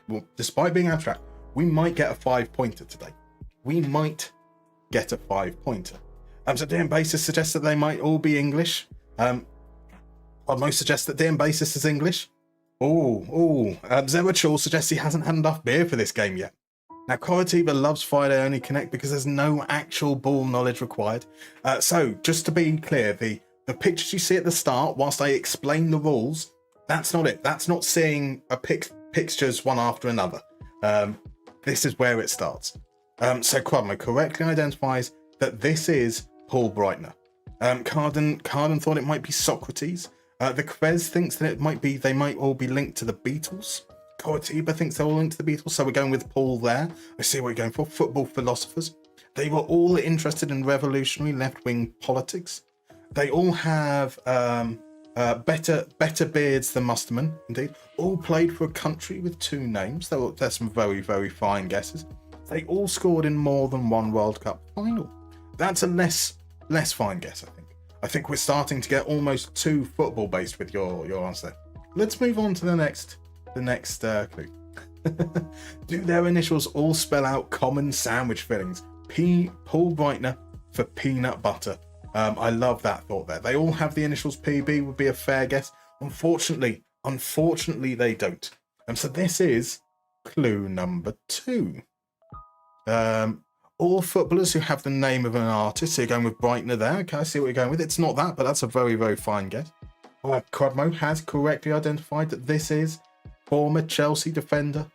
well, despite being abstract, we might get a 5-pointer today. We might get a 5-pointer. So DM Basis suggests that they might all be English. Podmo suggests that DM Basis is English. Zerachal suggests he hasn't had enough beer for this game yet. Now, Coritiba loves Friday Only Connect because there's no actual ball knowledge required. So, just to be clear, the pictures you see at the start, whilst I explain the rules, that's not it. That's not seeing pictures one after another. This is where it starts. So Quadmo correctly identifies that this is Paul Breitner. Carden thought it might be Socrates. The Krez thinks that they might all be linked to the Beatles. Coritiba thinks they're all linked to the Beatles, so we're going with Paul there. I see what you're going for. Football philosophers. They were all interested in revolutionary left-wing politics. They all have better beards than Mustermann, indeed. All played for a country with 2 names. There's some very, very fine guesses. They all scored in more than one World Cup final. That's a less fine guess, I think. I think we're starting to get almost too football based with your answer. Let's move on to the next clue. Do their initials all spell out common sandwich fillings? Paul Breitner for peanut butter. I love that thought there. They all have the initials PB, would be a fair guess. Unfortunately they don't. So this is clue number 2. All footballers who have the name of an artist. So you're going with Breitner there. Okay, I see what you're going with. It's not that, but that's a very, very fine guess. Crodmo has correctly identified that this is former Chelsea defender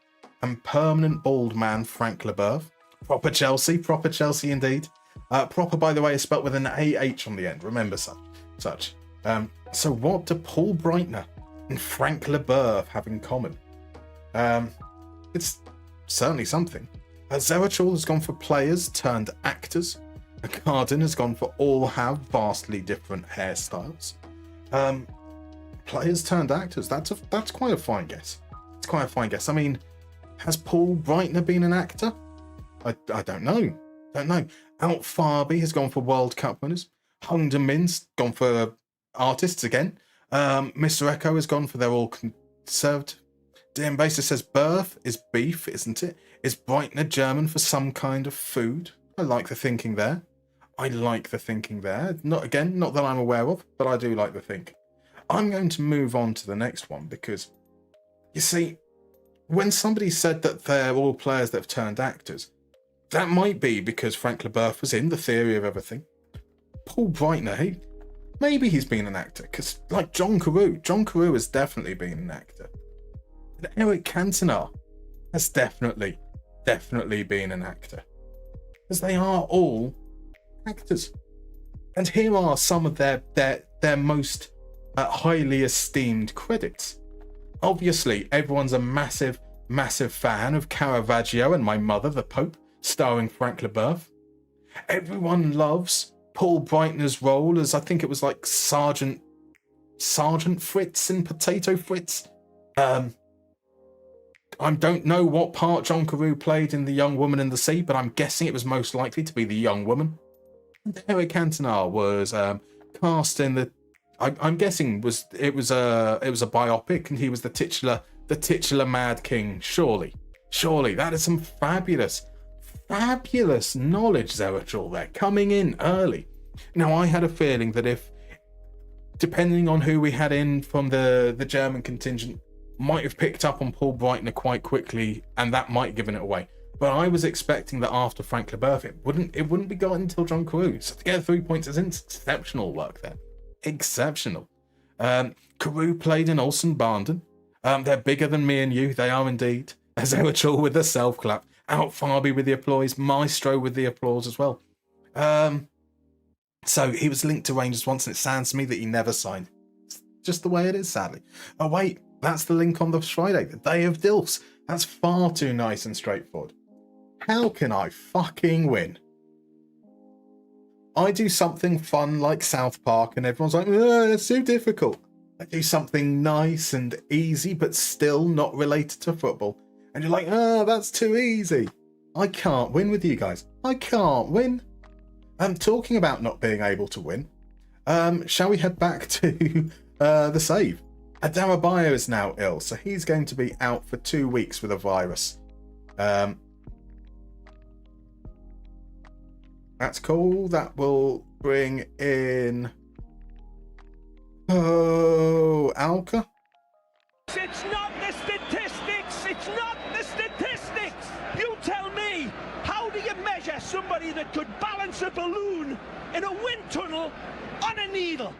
and permanent bald man Frank Leboeuf. Proper Chelsea indeed. Proper, by the way, is spelt with an AH on the end. Remember such. So what do Paul Breitner and Frank Leboeuf have in common? It's certainly something. Zerachal has gone for players turned actors. Carden has gone for all have vastly different hairstyles. Players turned actors. That's quite a fine guess. It's quite a fine guess. I mean, has Paul Breitner been an actor? I don't know. Out Farby has gone for World Cup winners. Hung De Min's gone for artists again. Mr. Echo has gone for they're all conserved. DM Baser says birth is beef, isn't it? Is Breitner German for some kind of food? I like the thinking there. Not that I'm aware of, but I do like the think. I'm going to move on to the next one because, you see, when somebody said that they're all players that have turned actors, that might be because Frank Leboeuf was in The Theory of Everything. Paul Breitner, maybe he's been an actor, because like John Carew has definitely been an actor. And Eric Cantona has definitely been an actor. Because they are all actors. And here are some of their most highly esteemed credits. Obviously, everyone's a massive fan of Caravaggio and My Mother, the Pope, starring Frank Leboeuf. Everyone loves Paul Breitner's role as, I think it was like Sergeant Fritz in Potato Fritz. I don't know what part John Carew played in The Young Woman in the Sea, but I'm guessing it was most likely to be the young woman. And Eric Cantona was cast in the. I'm guessing it was a biopic, and he was the titular Mad King. Surely that is some fabulous knowledge, Zerachal, there coming in early. Now I had a feeling that if, depending on who we had in from the German contingent, might have picked up on Paul Breitner quite quickly, and that might have given it away. But I was expecting that after Frank Leboeuf, it wouldn't be gotten until John Carew. So to get 3 points is exceptional work there. Exceptional. Carew played in Olsen Barnden. They're bigger than me and you. They are indeed. Zerachal with the self clap. Out Farby with the applause. Maestro with the applause as well. So he was linked to Rangers once, and it sounds to me that he never signed. It's just the way it is, sadly. Oh wait, that's the link on the Friday, the day of Dilfs. That's far too nice and straightforward. How can I fucking win? I do something fun like South Park and everyone's like, it's too difficult. I do something nice and easy but still not related to football. And you're like, that's too easy. I can't win with you guys. I can't win. Talking about not being able to win, shall we head back to the save? Adama Bayer is now ill, so he's going to be out for 2 weeks with a virus. That's cool. That will bring in Alka. It's not the statistics. It's not the statistics. You tell me, how do you measure somebody that could balance a balloon in a wind tunnel on a needle?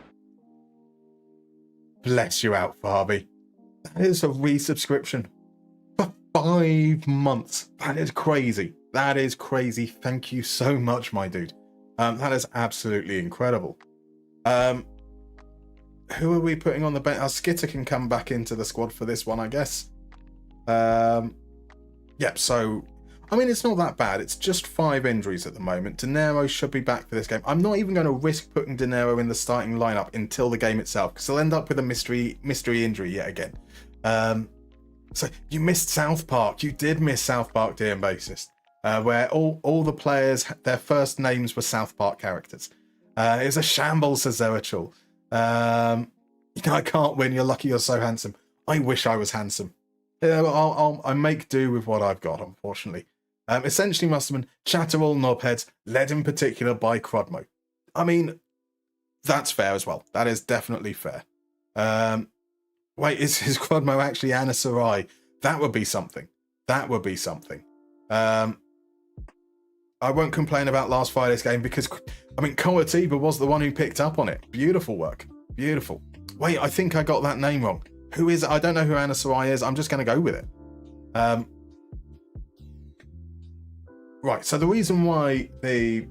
Bless you out, Farby. That is a resubscription for 5 months. That is crazy. That is crazy. Thank you so much, my dude. That is absolutely incredible. Who are we putting on the bench? Skitter can come back into the squad for this one, I guess. Yep, so I mean, it's not that bad. It's just 5 injuries at the moment. De Niro should be back for this game. I'm not even going to risk putting De Niro in the starting lineup until the game itself, because he'll end up with a mystery injury yet again. So you missed South Park. You did miss South Park, dear bassist, where all the players, their first names were South Park characters. It was a shambles, says Zerachul. I can't win. You're lucky you're so handsome. I wish I was handsome. I make do with what I've got, unfortunately. Essentially, Musterman, chatter all knobheads, led in particular by Crodmo. I mean, that's fair as well. That is definitely fair. Wait, is Crodmo actually Anna Sarai? That would be something. That would be something. I won't complain about last Friday's game because, I mean, Coatiba was the one who picked up on it. Beautiful work. Beautiful. Wait, I think I got that name wrong. Who is it? I don't know who Anna Sarai is. I'm just going to go with it. Right, so the reason why we'll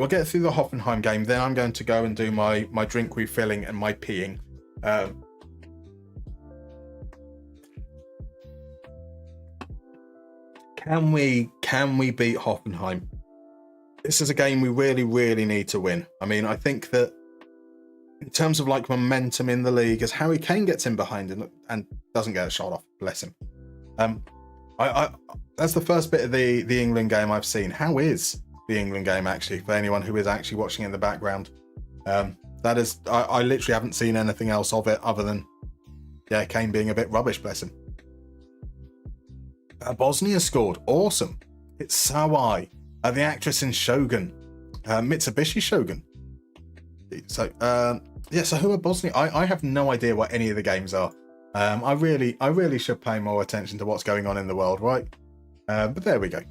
get through the Hoffenheim game, then I'm going to go and do my drink refilling and my peeing. Can we beat Hoffenheim? This is a game we really, really need to win. I mean, I think that in terms of like momentum in the league, as Harry Kane gets in behind and doesn't get a shot off, bless him. That's the first bit of the England game I've seen. How is the England game actually, for anyone who is actually watching in the background? That is, I literally haven't seen anything else of it other than, yeah, Kane being a bit rubbish, bless him. Bosnia scored. Awesome. It's Sawai, the actress in Shogun, Mitsubishi Shogun. So, so who are Bosnia? I have no idea what any of the games are. I really should pay more attention to what's going on in the world, right? But there we go.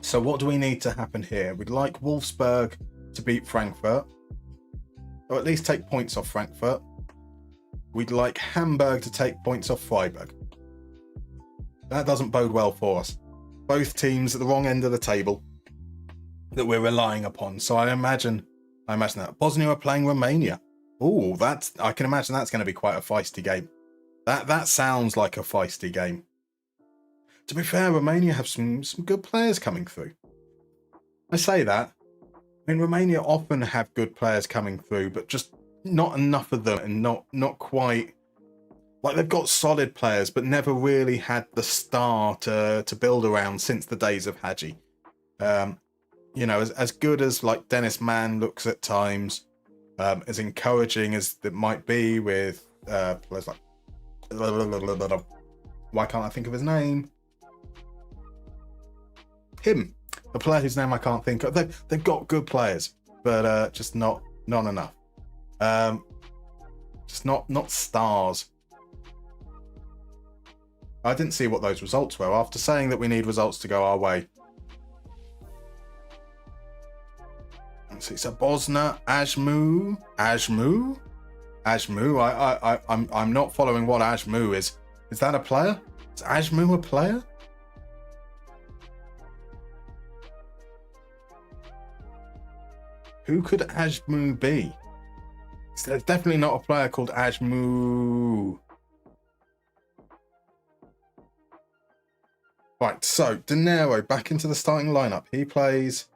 So what do we need to happen here? We'd like Wolfsburg to beat Frankfurt, or at least take points off Frankfurt. We'd like Hamburg to take points off Freiburg. That doesn't bode well for us. Both teams at the wrong end of the table that we're relying upon. So I imagine that. Bosnia are playing Romania. Oh, I can imagine that's going to be quite a feisty game. That sounds like a feisty game. To be fair, Romania have some good players coming through. I say that. I mean, Romania often have good players coming through, but just not enough of them, and not quite. Like, they've got solid players, but never really had the star to build around since the days of Hadji. As good as like Dennis Mann looks at times, as encouraging as it might be with players like, why can't I think of his name? Him, the player whose name I can't think of. They've got good players, but just not enough. Just not stars. I didn't see what those results were after saying that we need results to go our way. Let's see. So Bosna, Ajmu. I'm not following what Ajmu is. Is that a player? Is Ajmu a player? Who could Ajmu be? There's definitely not a player called Ajmu. Right, so De Niro back into the starting lineup. He plays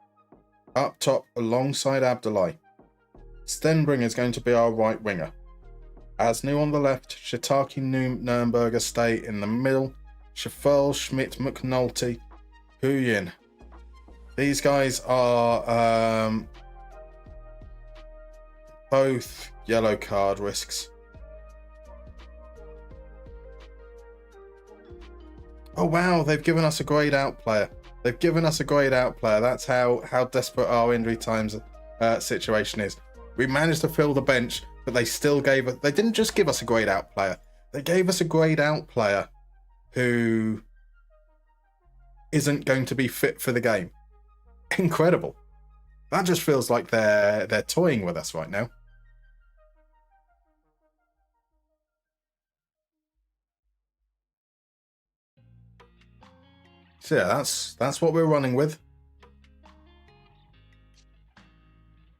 up top alongside Abdullahi. Stenbringer is going to be our right winger. Asnu on the left, Shitaki Nürnberger stay in the middle, Schafel, Schmidt, McNulty, Huyin. These guys are both yellow card risks. Oh wow, they've given us a grayed out player. That's how desperate our injury times situation is. We managed to fill the bench, but they still they didn't just give us a grayed out player. They gave us a grayed out player who isn't going to be fit for the game. Incredible. That just feels like they're toying with us right now. So yeah, that's what we're running with.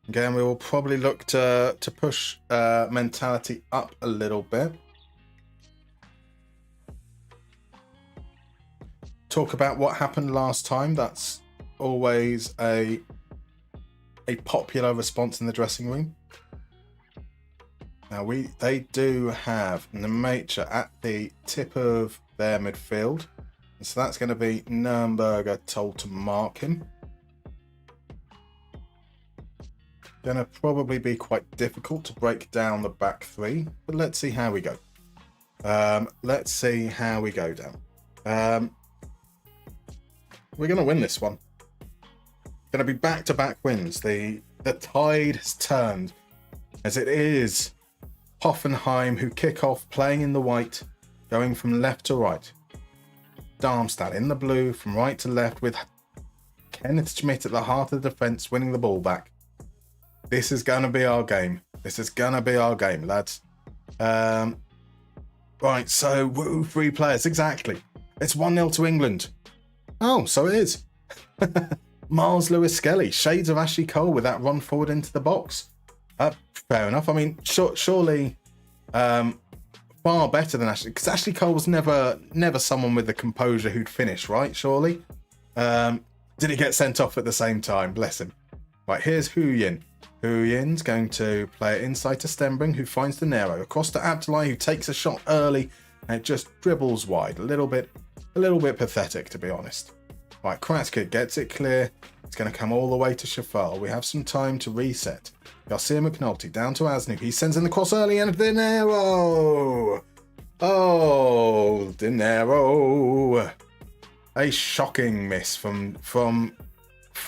Again, we will probably look to push mentality up a little bit. talk about what happened last time. That's always a popular response in the dressing room. Now they do have Nemacher at the tip of their midfield. And so that's going to be Nürnberger told to mark him. Going to probably be quite difficult to break down the back three, but let's see how we go. Let's see how we go down. We're going to win this one. Going to be back-to-back wins. The tide has turned, as it is Hoffenheim who kick off playing in the white, going from left to right. Darmstadt in the blue from right to left, with Kenneth Schmidt at the heart of the defence winning the ball back. This is going to be our game. This is going to be our game, lads. Right, so 3 players, exactly. It's 1-0 to England. Oh, so it is. Miles Lewis-Skelly, shades of Ashley Cole with that run forward into the box. Fair enough. I mean, surely far better than Ashley, because Ashley Cole was never someone with the composure who'd finish, right? Surely. Did he get sent off at the same time? Bless him. Right, here's Hu Yin. Hu Yin's going to play it inside to Stenbring, who finds De Niro. Across to Abdullahi, who takes a shot early, and it just dribbles wide. A little bit pathetic, to be honest. Right, Kratzkid gets it clear. It's going to come all the way to Schafel. We have some time to reset. Garcia McNulty down to Asnu. He sends in the cross early, and De Niro. Oh, De Niro. A shocking miss from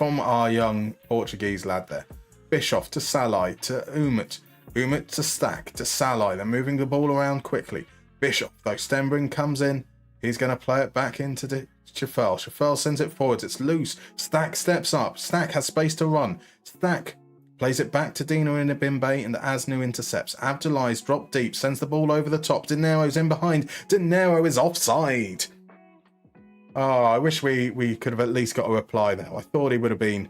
our young Portuguese lad there. Bischoff to Salai to Umut. Umut to Stack to Salai. They're moving the ball around quickly. Bischoff, though, Stenbring comes in. He's going to play it back into Schafel. Schafel sends it forwards. It's loose. Stack steps up. Stack has space to run. Stack plays it back to Dino in Abimbe, and Asnu intercepts. Abdullahi's dropped deep, sends the ball over the top. De Niro's in behind. De Niro is offside. Oh, I wish we could have at least got a reply there. I thought he would have been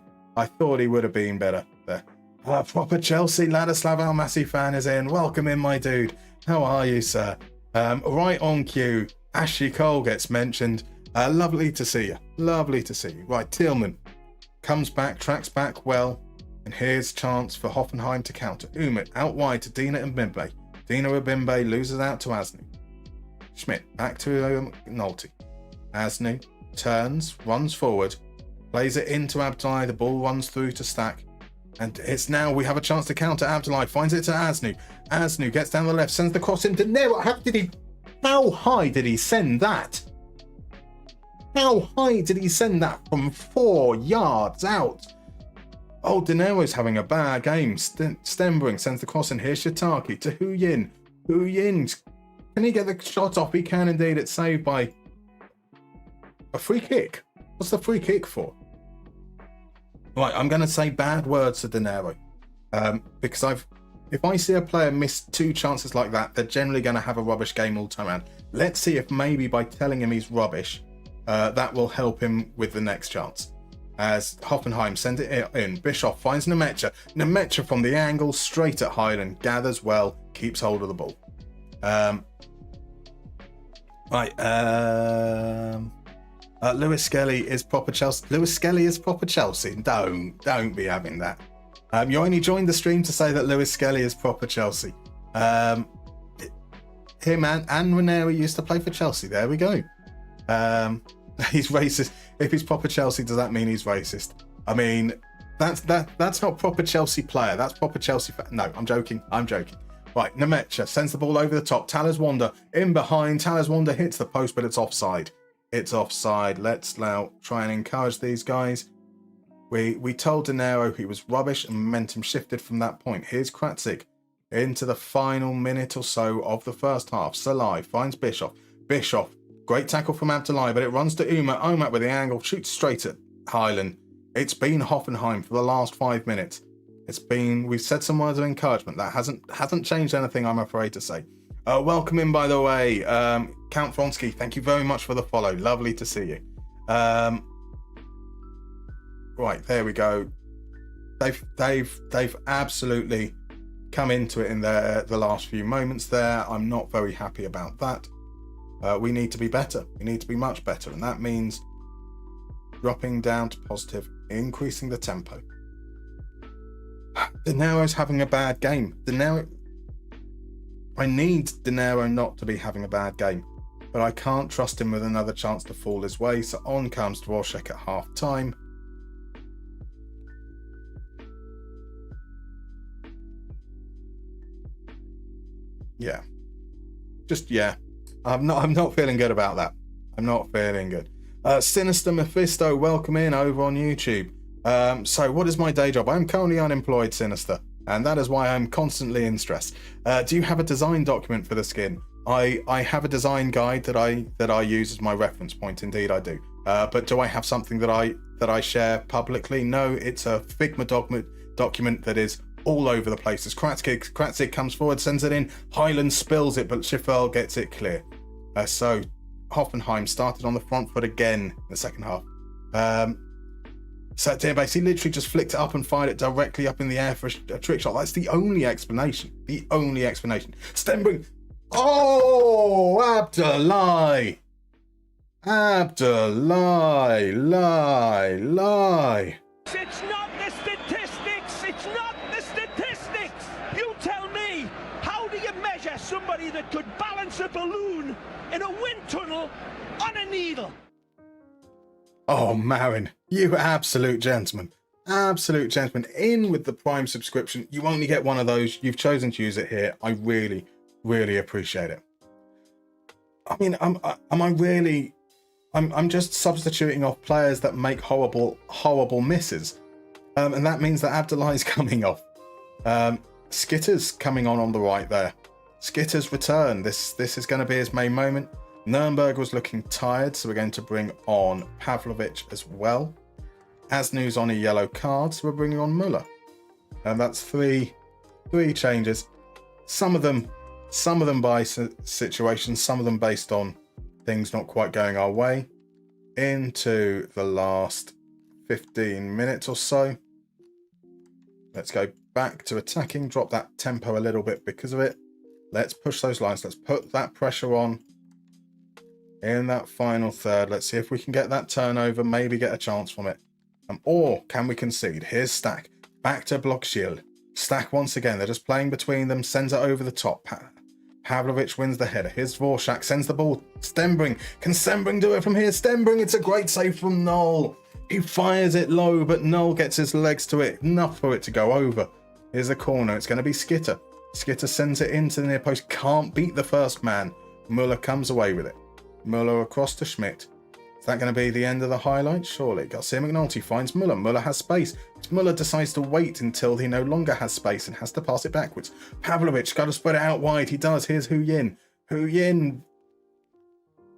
better there. Proper Chelsea Ladislav Almasi fan is in. Welcome in, my dude. How are you, sir? Right on cue, Ashley Cole gets mentioned. Lovely to see you. Lovely to see you. Right, Tillman comes back, tracks back well, and here's chance for Hoffenheim to counter. Umut out wide to Dina Abimbe. Dina Abimbe loses out to Asnu. Schmidt back to Nolte. Asnu turns, runs forward, plays it into Abdullahi. The ball runs through to Stack. And it's now we have a chance to counter. Abdullahi finds it to Asnu. Asnu gets down the left, sends the cross in. De Niro, how high did he send that? How high did he send that from 4 yards out? Oh, De Niro's having a bad game. Stenbring sends the cross in. Here's Shitaki to Hu Yin. Hu Yin, can he get the shot off? He can indeed. It's saved by a free kick. What's the free kick for? Right, I'm going to say bad words to De Niro. Because if I see a player miss 2 chances like that, they're generally going to have a rubbish game all the time around. Let's see if maybe by telling him he's rubbish, that will help him with the next chance. As Hoffenheim send it in, Bischoff finds Nemacher. Nemacher from the angle, straight at Highland, gathers well, keeps hold of the ball. Lewis Skelly is proper Chelsea. Lewis Skelly is proper Chelsea. Don't be having that. You only joined the stream to say that Lewis Skelly is proper Chelsea. Him and Ranieri used to play for Chelsea. There we go. He's racist. If he's proper Chelsea, does that mean he's racist? I mean, that's not proper Chelsea player. That's proper Chelsea. No, I'm joking. Right, Nemacher sends the ball over the top. Talas Wanda in behind. Talas Wanda hits the post, but it's offside. It's offside. Let's now try and encourage these guys. We told De Niro he was rubbish, and momentum shifted from that point. Here's Kratzig into the final minute or so of the first half. Salai finds Bischoff. Bischoff, great tackle from Abdullahi, but it runs to Umut. Umut with the angle, shoots straight at Highland. It's been Hoffenheim for the last 5 minutes. We've said some words of encouragement. That hasn't changed anything, I'm afraid to say. Welcome in, by the way, Count Vronsky. Thank you very much for the follow. Lovely to see you. Right, there we go. They've absolutely come into it in the last few moments there. I'm not very happy about that. We need to be better. We need to be much better. And that means dropping down to positive, increasing the tempo. De Niro's having a bad game. I need De Niro not to be having a bad game, but I can't trust him with another chance to fall his way. So on comes Dvorak at half time. Yeah. I'm not feeling good about that. I'm not feeling good. Sinister Mephisto, welcome in over on YouTube. So what is my day job? I'm currently unemployed, Sinister, and that is why I'm constantly in stress. Do you have a design document for the skin? I have a design guide that I use as my reference point. Indeed, I do. But do I have something that I share publicly? No, it's a Figma document that is all over the place. As Kratzig comes forward, sends it in, Highland spills it, but Schiffel gets it clear. So Hoffenheim started on the front foot again in the second half. So Deerbase, he literally just flicked it up and fired it directly up in the air for a trick shot. That's the only explanation. The only explanation. Stenbring. Oh, Abdullahi. Lie. It's not the statistics. It's not the statistics. You tell me, how do you measure somebody that could balance a balloon in a wind tunnel on a needle? Oh, Marin, you absolute gentleman. Absolute gentleman. In with the Prime subscription. You only get one of those. You've chosen to use it here. I really, really appreciate it. I mean, I'm just substituting off players that make horrible misses. And that means that Abdullahi's coming off. Skitter's coming on the right there. Skitter's return. This is going to be his main moment. Nürnberg was looking tired, so we're going to bring on Pavlovic as well. Asnu's on a yellow card, so we're bringing on Müller. And that's three changes. Some of them by situation, some of them based on things not quite going our way. Into the last 15 minutes or so. Let's go back to attacking, drop that tempo a little bit because of it. Let's push those lines. Let's put that pressure on in that final third. Let's see if we can get that turnover, maybe get a chance from it. Or can we concede? Here's Stack. Back to Blockshield. Stack once again. They're just playing between them. Sends it over the top. Pavlovic wins the header. Here's Dvorak. Sends the ball. Stenbring. Can Stenbring do it from here? Stenbring. It's a great save from Knoll. He fires it low, but Knoll gets his legs to it. Enough for it to go over. Here's a corner. It's going to be Skitter. Skitter sends it into the near post. Can't beat the first man. Müller comes away with it. Müller across to Schmidt. Is that going to be the end of the highlight? Surely. Garcia McNulty finds Müller. Müller has space. Müller decides to wait until he no longer has space and has to pass it backwards. Pavlovic got to spread it out wide. He does. Here's Hu Yin. Hu Yin.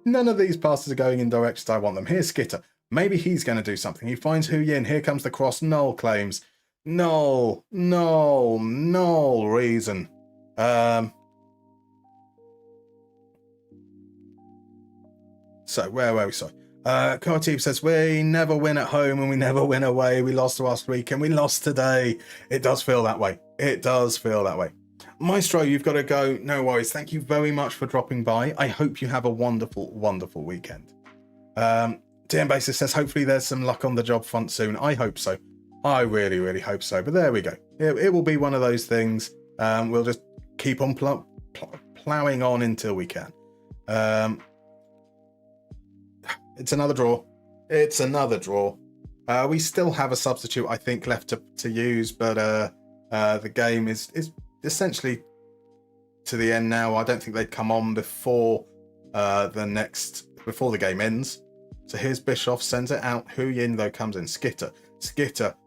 None of these passes are going in directions I want them. Here's Skitter. Maybe he's going to do something. He finds Hu Yin. Here comes the cross. Knoll claims. No reason. So where were we? Sorry. Khartib says, we never win at home and we never win away. We lost last week and we lost today. It does feel that way. It does feel that way. Maestro, you've got to go. No worries. Thank you very much for dropping by. I hope you have a wonderful, wonderful weekend. DM Basis says, hopefully there's some luck on the job front soon. I hope so. I really, really hope so. But there we go. It will be one of those things. We'll just keep on ploughing on until we can. It's another draw. It's another draw. We still have a substitute, I think, left to use, but the game is essentially to the end now. I don't think they'd come on before the game ends. So here's Bischoff, sends it out. Hu Yin, though, comes in. Skitter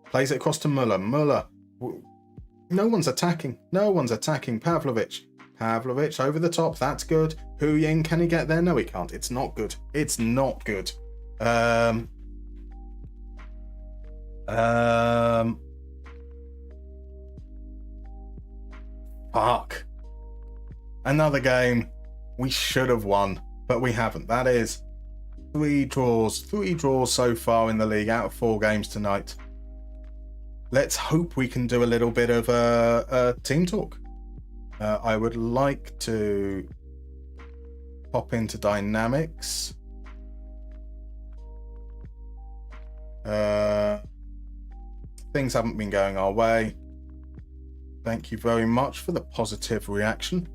plays it across to Müller. No one's attacking. Pavlovic over the top. That's good. Hu Yin, can he get there? No, he can't. It's not good. Fuck. Another game we should have won, but we haven't. That is 3 draws so far in the league out of 4 games tonight. Let's hope we can do a little bit of a team talk. I would like to pop into dynamics. Things haven't been going our way. Thank you very much for the positive reaction.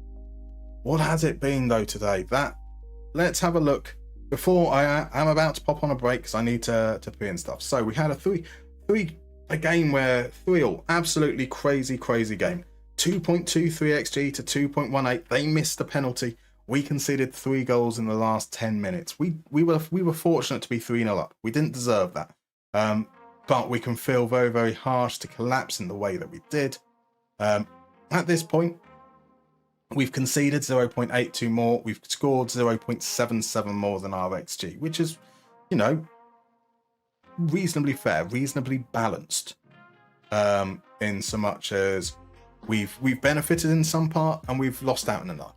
What has it been though today? Let's have a look before I'm about to pop on a break because I need to pee and stuff. So we had a game where 3-3, absolutely crazy game. 2.23 XG to 2.18. They missed the penalty. We conceded 3 goals in the last 10 minutes. We were fortunate to be 3-0 up. We didn't deserve that. But we can feel very harsh to collapse in the way that we did. At this point, we've conceded 0.82 more. We've scored 0.77 more than our XG, which is, you know, reasonably fair, reasonably balanced. In so much as we've benefited in some part and we've lost out in another.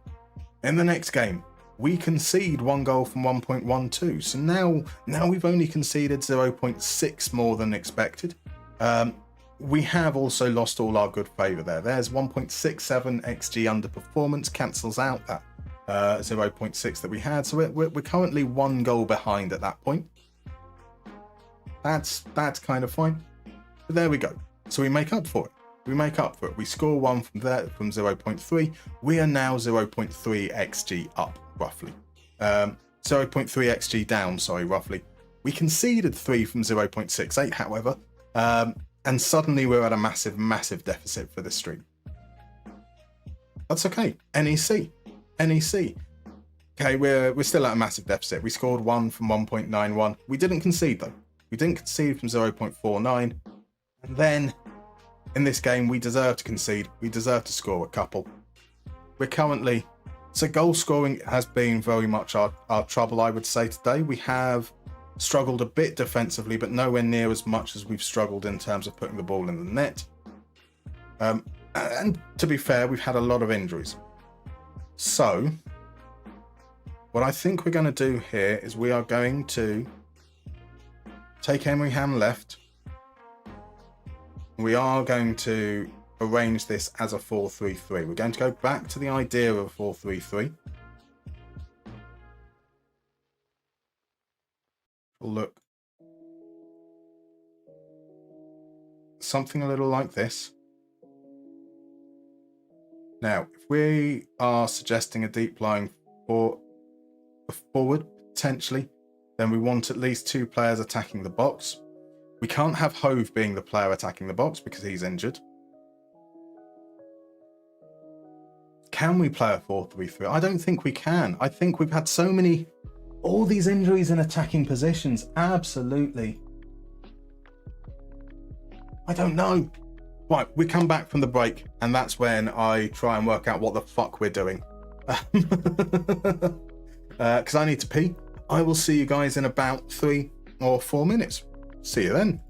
In the next game, we concede 1 goal from 1.12. So now we've only conceded 0.6 more than expected. We have also lost all our good favour there. There's 1.67 XG underperformance, cancels out that 0.6 that we had. So we're currently 1 goal behind at that point. That's kind of fine. But there we go. So we make up for it. We score 1 from there from 0.3. We are now 0.3 XG up, roughly. 0.3 XG down, sorry, roughly. We conceded 3 from 0.68, however. And suddenly we're at a massive deficit for this stream. That's okay. NEC. Okay, we're still at a massive deficit. We scored 1 from 1.91. We didn't concede though. We didn't concede from 0.49. And then in this game, we deserve to concede. We deserve to score a couple. We're currently... So goal scoring has been very much our trouble, I would say, today. We have struggled a bit defensively, but nowhere near as much as we've struggled in terms of putting the ball in the net. And to be fair, we've had a lot of injuries. So what I think we're going to do here is we are going to take Emery Ham left. We are going to arrange this as a 4-3-3. We're going to go back to the idea of a 4-3-3. Look. Something a little like this. Now, if we are suggesting a deep lying forward, potentially, then we want at least 2 players attacking the box. We can't have Hove being the player attacking the box because he's injured. Can we play a 4-3-3? I don't think we can. I think we've had so many... All these injuries in attacking positions. Absolutely. I don't know. Right, we come back from the break, and that's when I try and work out what the fuck we're doing. Because I need to pee. I will see you guys in about 3 or 4 minutes. See you then.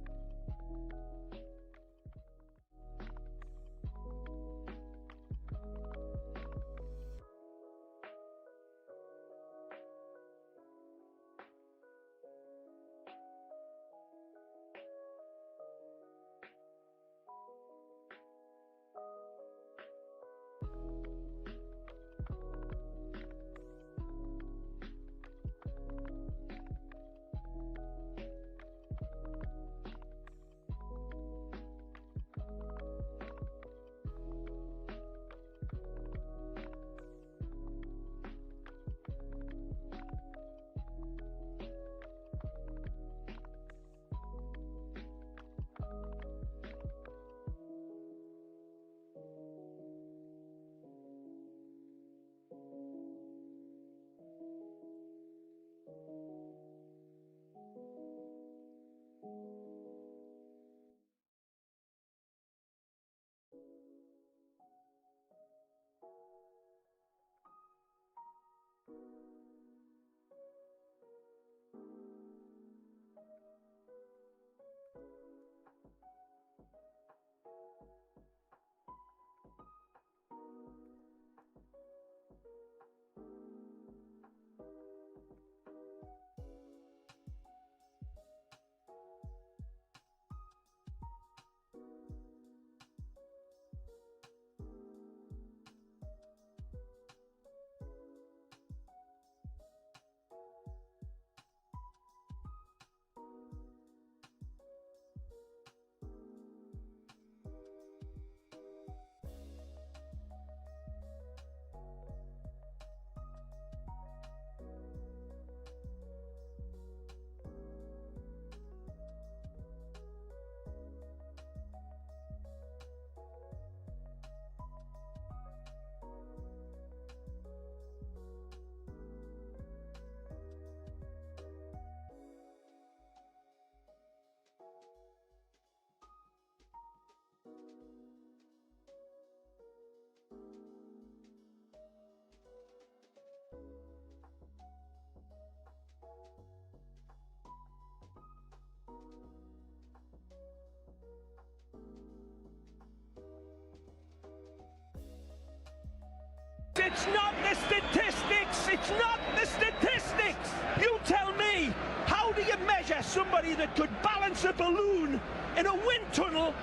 in a wind tunnel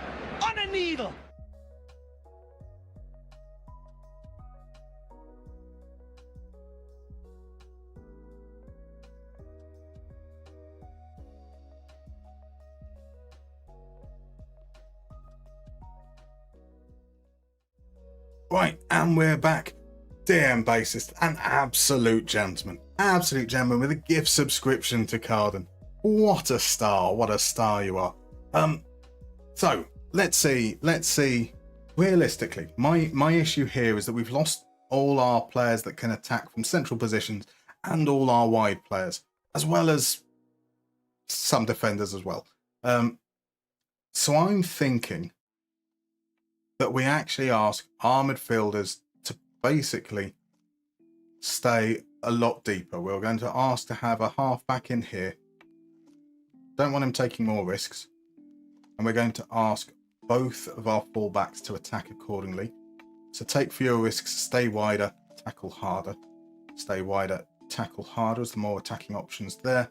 on a needle. Right, and we're back. DM bassist, an absolute gentleman with a gift subscription to Carden. What a star you are. So let's see. Realistically, my issue here is that we've lost all our players that can attack from central positions and all our wide players, as well as some defenders as well. So I'm thinking that we actually ask our midfielders to basically stay a lot deeper. We're going to ask to have a half back in here. Don't want him taking more risks. And we're going to ask both of our fullbacks to attack accordingly. So take fewer risks, stay wider, tackle harder. Stay wider, tackle harder as the more attacking options there.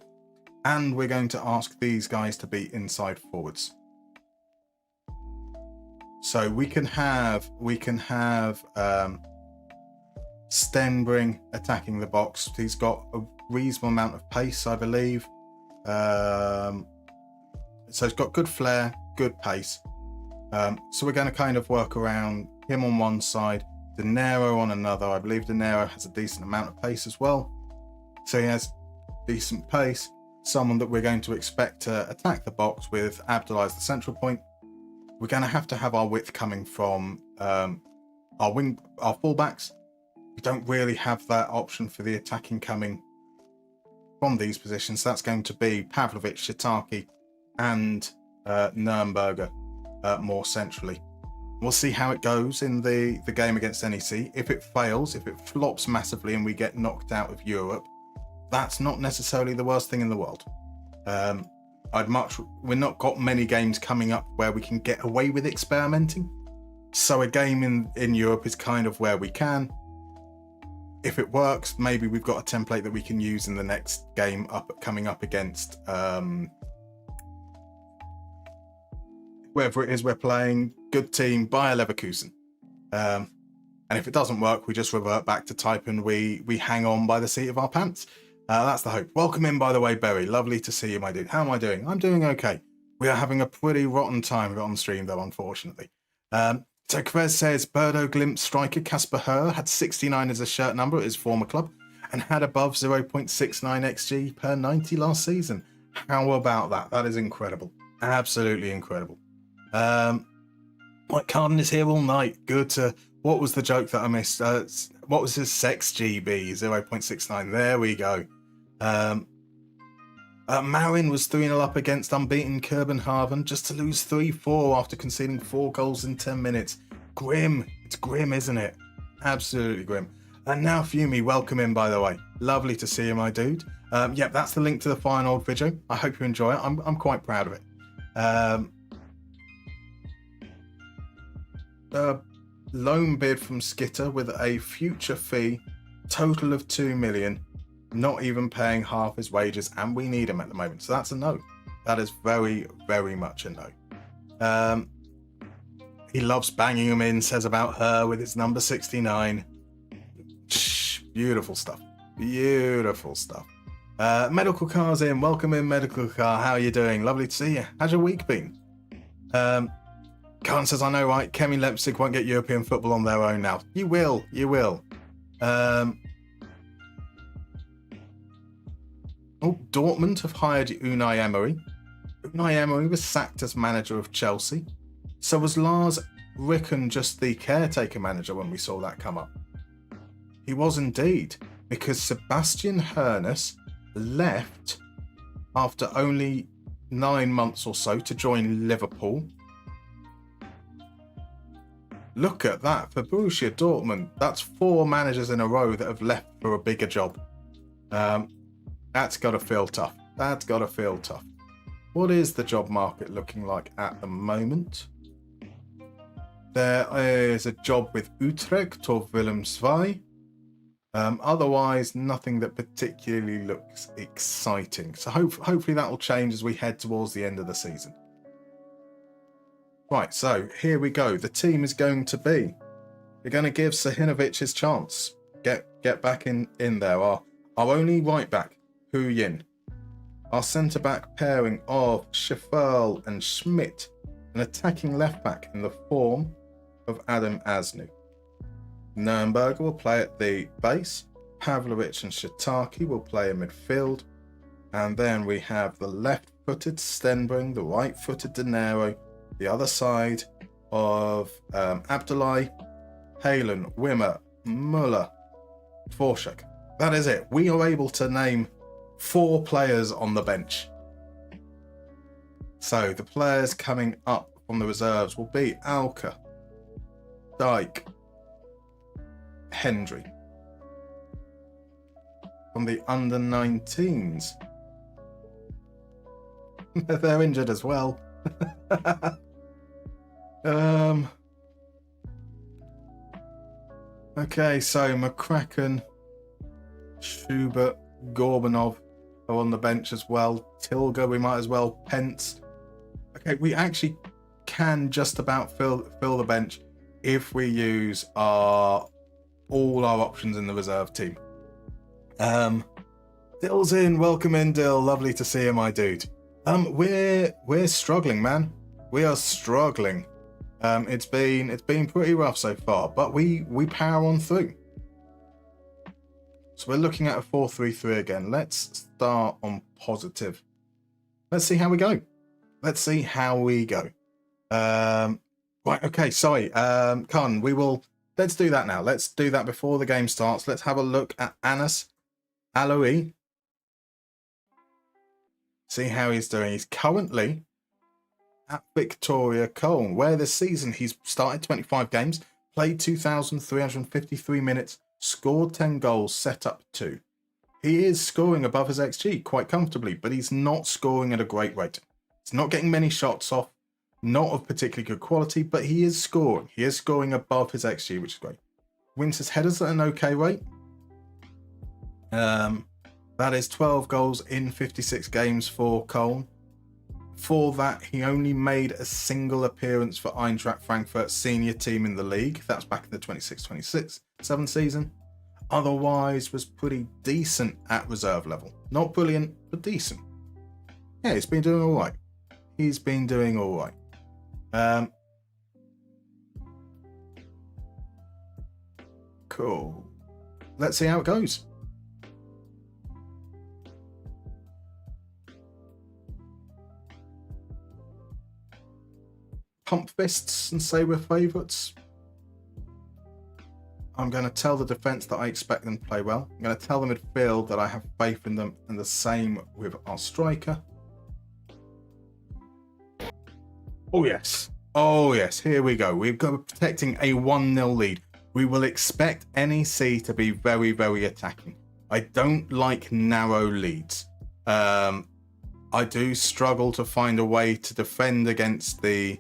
And we're going to ask these guys to be inside forwards. So we can have Stenbring attacking the box. He's got a reasonable amount of pace, I believe. So he's got good flair, good pace. So we're going to kind of work around him on one side, De Niro on another. I believe De Niro has a decent amount of pace as well. So he has decent pace. Someone that we're going to expect to attack the box with Abdullah as the central point. We're going to have our width coming from our fullbacks. We don't really have that option for the attacking coming from these positions. That's going to be Pavlovic, Shiitake, and Nürnberger more centrally. We'll see how it goes in the game against NEC. If it fails, if it flops massively and we get knocked out of Europe, that's not necessarily the worst thing in the world. We're not got many games coming up where we can get away with experimenting. So a game in Europe is kind of where we can. If it works, maybe we've got a template that we can use in the next game coming up against whoever it is we're playing. Good team, Bayer Leverkusen. And if it doesn't work, we just revert back to type and we hang on by the seat of our pants. That's the hope. Welcome in, by the way, Berry. Lovely to see you, my dude. How am I doing? I'm doing okay. We are having a pretty rotten time on stream, though, unfortunately. So Kvez says, Birdo glimpse striker Casper Herr had 69 as a shirt number at his former club and had above 0.69 XG per 90 last season. How about that? That is incredible. Absolutely incredible. Mike Carden is here all night. Good to... What was the joke that I missed? What was his sex GB? 0.69. There we go. Marin was 3-0 up against unbeaten Kopenhagen just to lose 3-4 after conceding 4 goals in 10 minutes. Grim. It's grim, isn't it? Absolutely grim. And now Fumi, welcome in, by the way. Lovely to see you, my dude. Yep, that's the link to the fine old video. I hope you enjoy it. I'm quite proud of it. Loan bid from Skitter with a future fee, total of 2 million, not even paying half his wages, and we need him at the moment. So that's a no. That is very, very much a no. He loves banging him in, says about her with his number 69. Beautiful stuff. Beautiful stuff. Medical Car's in. Welcome in, Medical Car. How are you doing? Lovely to see you. How's your week been? Khan says, I know, right? Kemi Leipzig won't get European football on their own now. You will. You will. Dortmund have hired Unai Emery. Unai Emery was sacked as manager of Chelsea. So was Lars Ricken just the caretaker manager when we saw that come up? He was indeed, because Sebastian Hoeneß left after only 9 months or so to join Liverpool. Look at that for Borussia Dortmund. That's 4 managers in a row that have left for a bigger job. That's got to feel tough. That's got to feel tough. What is the job market looking like at the moment? There is a job with Utrecht or Willem II. Otherwise, nothing that particularly looks exciting. So hopefully that will change as we head towards the end of the season. Right, so here we go. The team is going to be... We're going to give Sahinovic his chance. Get back in there. Our only right back, Hu Yin. Our centre-back pairing of Schifferl and Schmidt. An attacking left-back in the form of Adam Asnu. Nürnberger will play at the base. Pavlovic and Shitaki will play in midfield. And then we have the left-footed Stenbring, the right-footed De Niro, the other side of Abdullahi, Halen, Wimmer, Muller, Dvorak. That is it. We are able to name 4 players on the bench. So the players coming up from the reserves will be Alka, Dyke, Hendry. From the under-19s, they're injured as well. Okay, so McCracken, Schubert, Gorbanov are on the bench as well. Tilger, we might as well. Pence. Okay, we actually can just about fill the bench if we use all our options in the reserve team. Dill's in. Welcome in, Dill. Lovely to see you, my dude. We're struggling, man. We are struggling. It's been pretty rough so far, but we power on through. So we're looking at a 4-3-3 again. Let's start on positive. Let's see how we go. Let's Right, okay, sorry. Khan, let's do that now. Let's do that before the game starts. Let's have a look at Anas Aloui. See how he's doing. He's currently at Victoria Köln, where this season he's started 25 games, played 2,353 minutes, scored 10 goals, set up 2. He is scoring above his XG quite comfortably, but he's not scoring at a great rate. He's not getting many shots off, not of particularly good quality, but he is scoring. He is scoring above his XG, which is great. Wins his headers at an okay rate. That is 12 goals in 56 games for Köln. For that, he only made a single appearance for Eintracht Frankfurt senior team in the league. That's back in the 26-27 season. Otherwise, was pretty decent at reserve level. Not brilliant, but decent. Yeah, he's been doing all right. Cool. Let's see how it goes. Pump fists and say we're favourites. I'm going to tell the defence that I expect them to play well. I'm going to tell the midfield that I have faith in them, and the same with our striker. Oh yes, here we go. We've got protecting a 1-0 lead. We will expect NEC to be very, very attacking. I don't like narrow leads. I do struggle to find a way to defend against the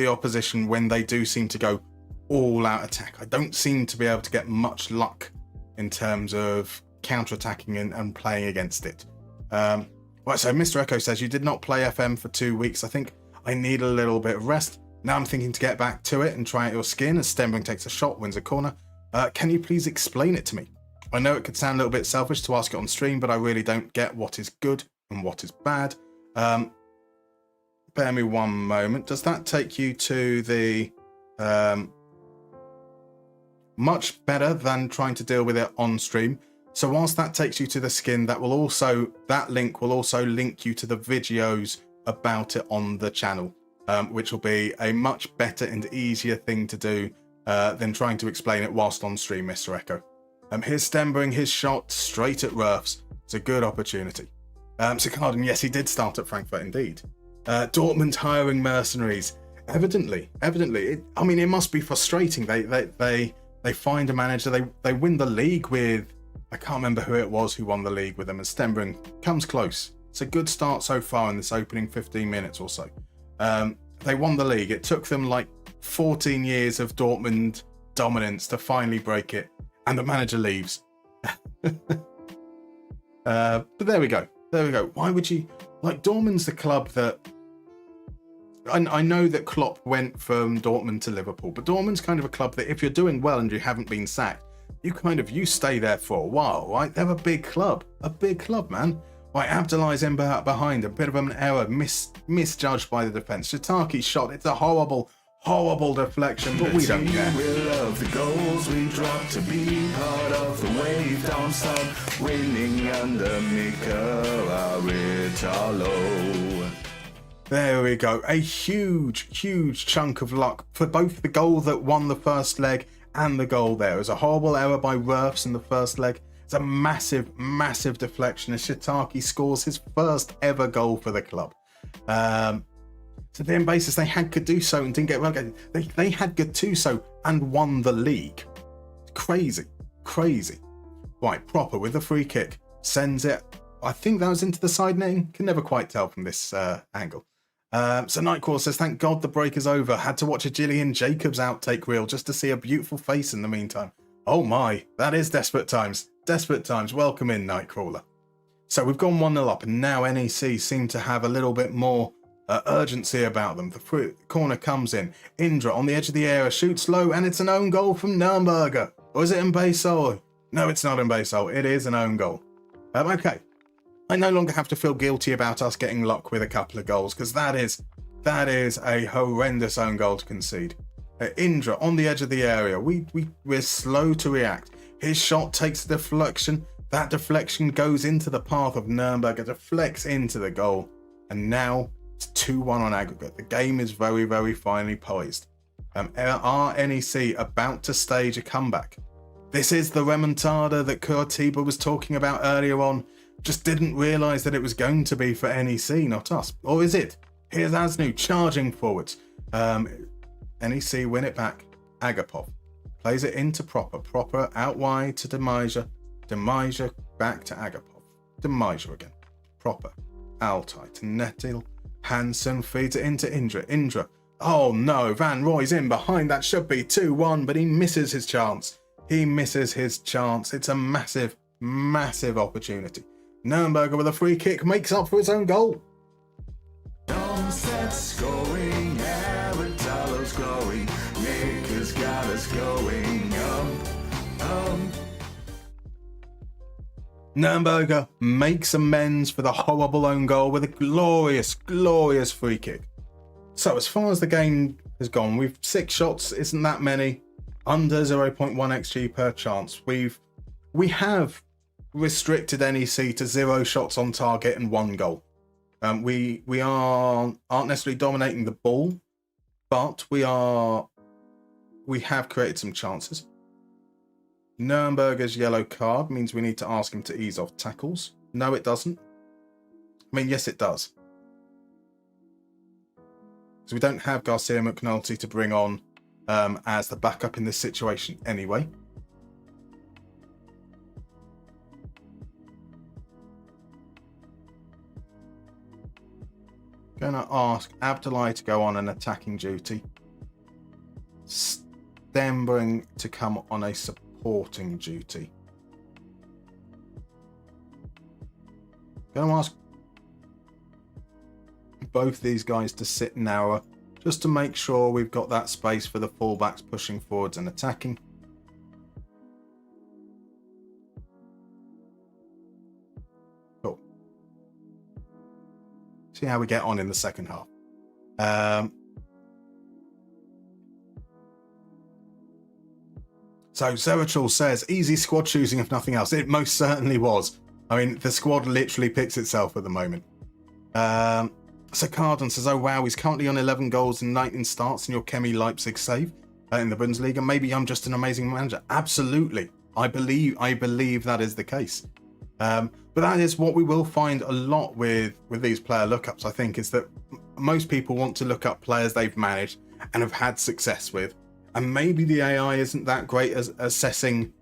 opposition when they do seem to go all-out attack. I don't seem to be able to get much luck in terms of counter-attacking and playing against it. Right, so Mr. Echo says, you did not play FM for 2 weeks. I think I need a little bit of rest. Now I'm thinking to get back to it and try out your skin as Stenbring takes a shot, wins a corner. Can you please explain it to me? I know it could sound a little bit selfish to ask it on stream, but I really don't get what is good and what is bad. Bear me one moment. Does that take you to the... much better than trying to deal with it on stream. So whilst that takes you to the skin, that link will also link you to the videos about it on the channel, which will be a much better and easier thing to do than trying to explain it whilst on stream, Mr. Echo. Here's Stenbring, his shot straight at Roefs. It's a good opportunity. So Carden, yes, he did start at Frankfurt indeed. Dortmund hiring mercenaries. Evidently. I mean, it must be frustrating. They find a manager. They win the league with, I can't remember who it was who won the league with them, and Stenbring comes close. It's a good start so far in this opening 15 minutes or so. They won the league. It took them like 14 years of Dortmund dominance to finally break it, and the manager leaves. But there we go. Why would you... Like, Dortmund's the club that I know that Klopp went from Dortmund to Liverpool, but Dortmund's kind of a club that if you're doing well and you haven't been sacked, you stay there for a while, right? They're a big club, man. Right, Abdullah's in behind, a bit of an error, misjudged by the defence. Shitaki's shot, it's a horrible deflection, but we don't care. We love the goals we drop to be part of the wave. Darmstadt winning under Mikel Artalo. There we go. A huge chunk of luck for both the goal that won the first leg and the goal there. It was a horrible error by Wirfs in the first leg. It's a massive deflection as Shitaki scores his first ever goal for the club. So then basis they had Gattuso and didn't get relegated. They had Gattuso and won the league. Crazy. Right, Proper with the free kick. Sends it. I think that was into the side netting. Can never quite tell from this angle. So Nightcrawler says, thank God the break is over. Had to watch a Gillian Jacobs outtake reel just to see a beautiful face in the meantime. Oh my, that is desperate times. Desperate times. Welcome in, Nightcrawler. So we've gone 1-0 up, and now NEC seem to have a little bit more urgency about them. The corner comes in. Indra on the edge of the area, shoots low, and it's an own goal from Nürnberger. Or is it Mbaysol? No, it's not Mbaysol. It is an own goal. Okay. I no longer have to feel guilty about us getting luck with a couple of goals, because that is a horrendous own goal to concede. Indra on the edge of the area. We're slow to react. His shot takes a deflection. That deflection goes into the path of Nürnberger, deflects into the goal, and now it's 2-1 on aggregate. The game is very finely poised. Are NEC about to stage a comeback? This is the remontada that Curitiba was talking about earlier on. Just didn't realise that it was going to be for NEC, not us. Or is it? Here's Asnu charging forwards. NEC win it back. Agapov plays it into Proper. Proper out wide to Demija. Demija back to Agapov. Demija again. Proper. Altai to Netil. Hansen feeds it into Indra. Indra. Oh no, Van Rooy's in behind. That should be 2-1, but he misses his chance. It's a massive opportunity. Nürnberger with a free kick makes up for his own goal. Darmstadt scoring, Artalo's glowing. Nick has got us going Nürnberger makes amends for the horrible own goal with a glorious free kick. So as far as the game has gone, we've 6 shots, isn't that many, under 0.1 xG per chance. We have restricted NEC to 0 shots on target and 1 goal. We aren't necessarily dominating the ball, but we have created some chances. Nürnberger's yellow card means we need to ask him to ease off tackles. No, it doesn't. I mean, yes, it does. So we don't have Garcia McNulty to bring on as the backup in this situation anyway. Going to ask Abdullahi to go on an attacking duty. Stenbring to come on a supporting duty. Going to ask both these guys to sit narrower, just to make sure we've got that space for the fullbacks pushing forwards and attacking. Cool. See how we get on in the second half. So Zeratul says, easy squad choosing if nothing else. It most certainly was. I mean, the squad literally picks itself at the moment. So Carden says, oh wow, he's currently on 11 goals and 19 starts in your RB Leipzig save in the Bundesliga. Maybe I'm just an amazing manager. Absolutely. I believe that is the case. But that is what we will find a lot with these player lookups, I think, is that most people want to look up players they've managed and have had success with. And maybe the AI isn't that great as assessing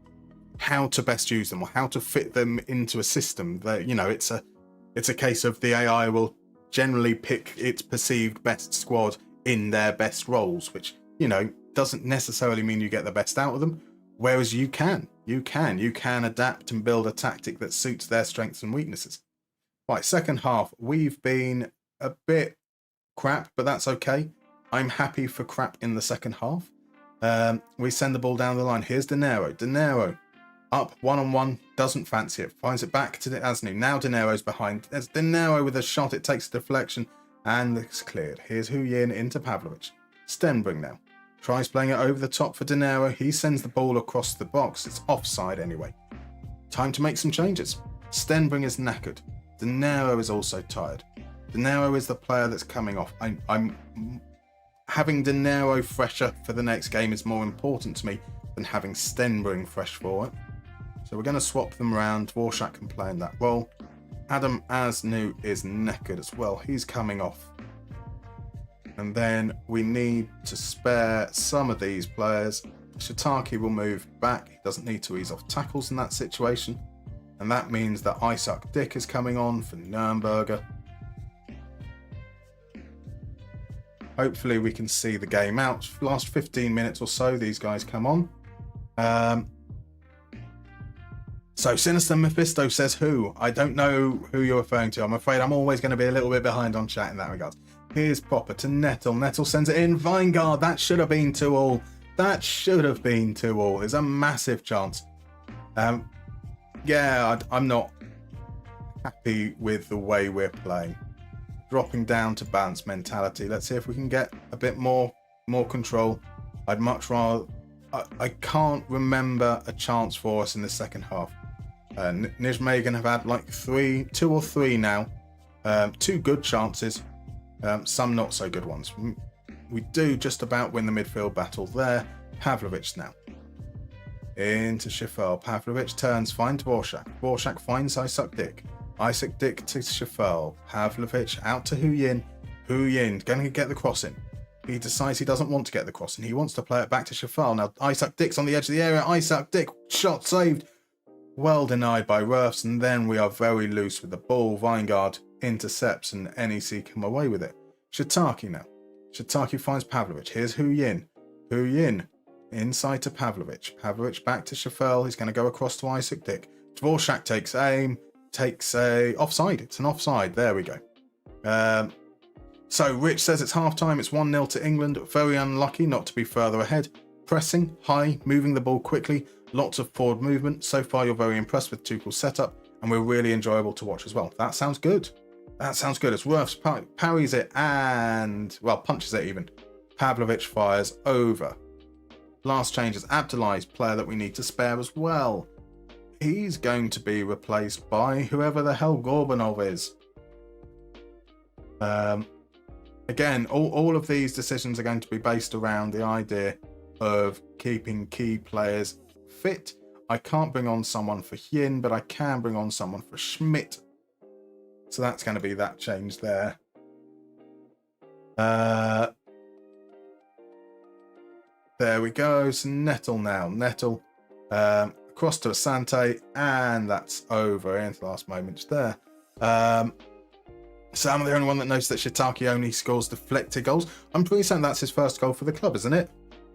how to best use them or how to fit them into a system. That, you know, it's a case of the AI will generally pick its perceived best squad in their best roles, which, you know, doesn't necessarily mean you get the best out of them. Whereas you can adapt and build a tactic that suits their strengths and weaknesses. Right, second half, we've been a bit crap, but that's okay. I'm happy for crap in the second half. We send the ball down the line. Here's De Niro up one-on-one, doesn't fancy it, finds it back to Asnu. Now De Niro's behind. There's De Niro with a shot. It takes a deflection and it's cleared. Here's Huyin into Pavlovic. Stenbring now tries playing it over the top for De Niro. He sends the ball across the box. It's offside anyway. Time to make some changes. Stenbring is knackered. De Niro is also tired. De Niro is the player that's coming off. I'm having De Niro fresher for the next game is more important to me than having Stenbring fresh for it. So we're going to swap them around. Dvorak can play in that role. Adam Asnu is knackered as well. He's coming off. And then we need to spare some of these players. Shitaki will move back. He doesn't need to ease off tackles in that situation. And that means that Isaac Dick is coming on for Nürnberger. Hopefully we can see the game out. Last 15 minutes or so, these guys come on. So Sinister Mephisto says who? I don't know who you're referring to. I'm afraid I'm always going to be a little bit behind on chat in that regard. Here's Popper to Nettle. Nettle sends it in. Weingart, that should have been 2-2. That should have been 2-2. There's a massive chance. Yeah, I'm not happy with the way we're playing. Dropping down to balance mentality. Let's see if we can get a bit more control. I'd much rather... I can't remember a chance for us in the second half. Nijmegen have had like 2 or 3 now. 2 good chances. Some not so good ones. We do just about win the midfield battle there. Pavlovic now. Into Schifel. Pavlovic turns, finds Dvorak. Dvorak finds Isaac Dick. Isaac Dick to Schifel. Pavlovic out to Huyin. Huyin going to get the cross in. He decides he doesn't want to get the cross in. He wants to play it back to Schifel. Now Isaac Dick's on the edge of the area. Isaac Dick, shot saved. Well denied by Rurfs. And then we are very loose with the ball. Weingart intercepts and NEC come away with it. Shitaki now. Shitaki finds Pavlovic. Here's Huyin. Huyin inside to Pavlovic. Pavlovic back to Schifel. He's going to go across to Isaac Dick. Dvorak takes aim. Takes a offside. It's an offside. There we go. So Rich says it's half-time. It's 1-0 to England. Very unlucky not to be further ahead. Pressing, high, moving the ball quickly. Lots of forward movement. So far, you're very impressed with Tuchel's setup. And we're really enjoyable to watch as well. That sounds good. That sounds good. As Rurfs parries it and, well, punches it even. Pavlovic fires over. Last change is Abdullah's player that we need to spare as well. He's going to be replaced by whoever the hell Gorbanov is. Again, all of these decisions are going to be based around the idea of keeping key players fit. I can't bring on someone for Hyin, but I can bring on someone for Schmidt. So that's going to be that change there. There we go. So Nettle now. Nettle across to Asante, and that's over into the last moments there. So I'm the only one that knows that Shitaki only scores deflected goals. I'm pretty certain that's his first goal for the club, isn't it?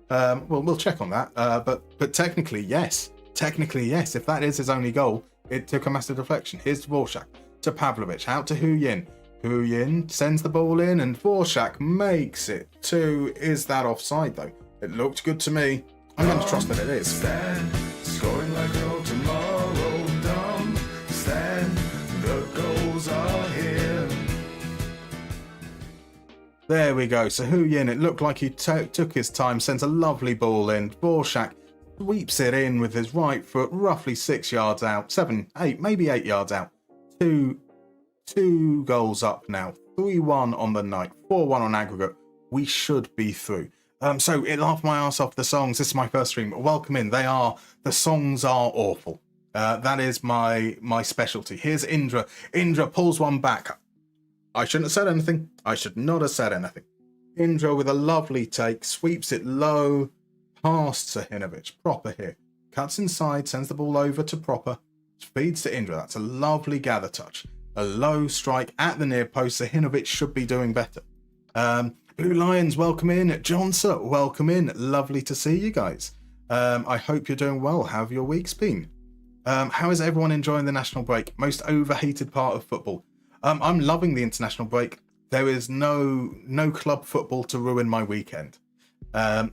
Well, we'll check on that. But technically, yes. Technically, yes. If that is his only goal, it took a massive deflection. Here's Dvorak to Pavlovic, out to Huyin. Huyin sends the ball in, and Dvorak makes it 2. Is that offside, though? It looked good to me. I'm going to trust that it is. Stand, scoring like no tomorrow. Dumb, stand, the goals are here. There we go. So Huyin, it looked like he took his time, sends a lovely ball in. Dvorak sweeps it in with his right foot, roughly 6 yards out, 7, 8, maybe 8 yards out. Two goals up now. 3-1 on the night, 4-1 on aggregate. We should be through. So it laughed my ass off the songs. This is my first stream. Welcome in. The songs are awful. That is my specialty. Here's Indra. Indra pulls one back. I shouldn't have said anything. I should not have said anything. Indra with a lovely take, sweeps it low, past Sahinovic. Proper here. Cuts inside, sends the ball over to Proper. Feeds to Indra. That's a lovely gather touch. A low strike at the near post. Sahinovic should be doing better. Blue Lions, welcome in. Johnson, welcome in. Lovely to see you guys. I hope you're doing well. How have your weeks been? How is everyone enjoying the national break? Most overhated part of football. I'm loving the international break. there is no club football to ruin my weekend. The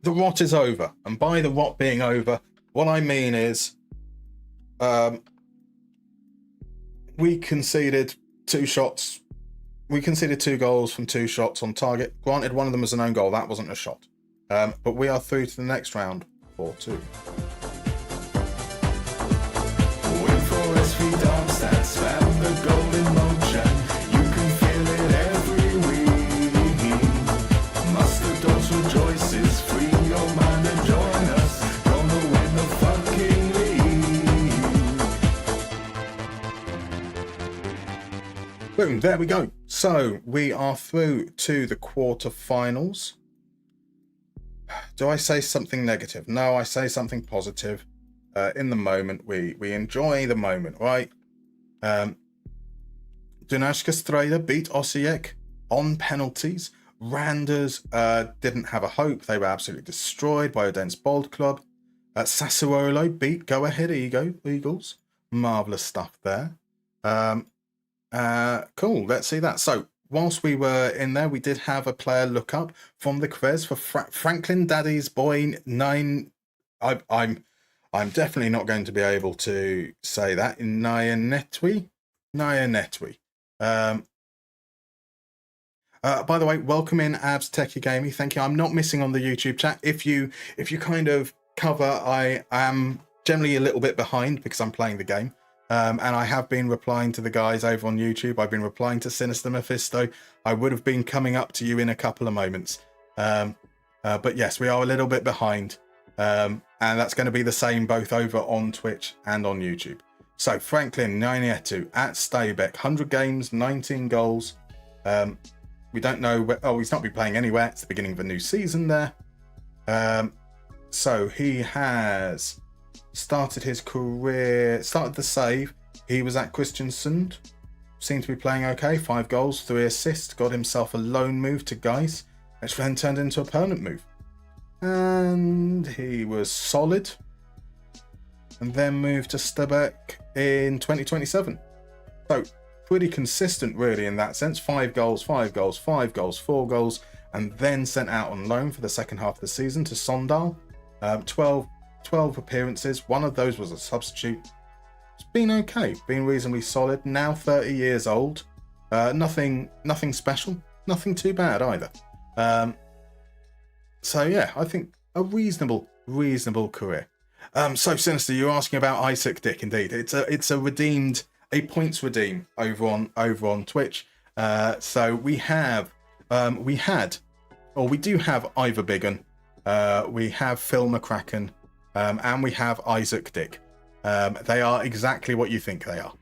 rot is over, and by the rot being over, what I mean is, we conceded 2 shots. We conceded 2 goals from 2 shots on target. Granted, one of them was an own goal. That wasn't a shot. But we are through to the next round, 4-2. Wait for SV Darmstadt, found the golden motion. You can feel it every week. Mustard rejoices, free your mind and join us. Gonna win the fucking league. Boom, there we go. So we are through to the quarterfinals. Do I say something negative? No, I say something positive. In the moment, we enjoy the moment, right? Dunajska Streda beat Osijek on penalties. Randers didn't have a hope. They were absolutely destroyed by Odense Bold Club. Sassuolo beat Go Ahead Eagles. Marvellous stuff there. Cool, let's see that. So, whilst we were in there, we did have a player look up from the quiz for Franklin Daddy's Boy 9. I'm definitely not going to be able to say that. Nyanetwi. By the way, welcome in Abs Techie Gaming. Thank you. I'm not missing on the YouTube chat. If you kind of cover, I am generally a little bit behind because I'm playing the game. And I have been replying to the guys over on YouTube. I've been replying to Sinister Mephisto. I would have been coming up to you in a couple of moments. But yes, we are a little bit behind. And that's going to be the same both over on Twitch and on YouTube. So Franklin Nyanetu at Stabek, 100 games, 19 goals. We don't know where, he's not been playing anywhere. It's the beginning of a new season there. So he has started his career, started the save. He was at Kristiansund. Seemed to be playing okay. 5 goals, 3 assists. Got himself a loan move to Gais, which then turned into a permanent move. And he was solid. And then moved to Stabek in 2027. So pretty consistent really in that sense. 5 goals, 5 goals, 5 goals, 4 goals. And then sent out on loan for the second half of the season to Sondal. 12 appearances. One of those was a substitute. It's been okay. Been reasonably solid. Now 30 years old. Nothing special. Nothing too bad either. So yeah, I think a reasonable career. So Sinister, you're asking about Isaac Dick. Indeed, it's a points redeem over on Twitch. So we do have Ivor Biggin, we have Phil McCracken, and we have Isaac Dick. They are exactly what you think they are.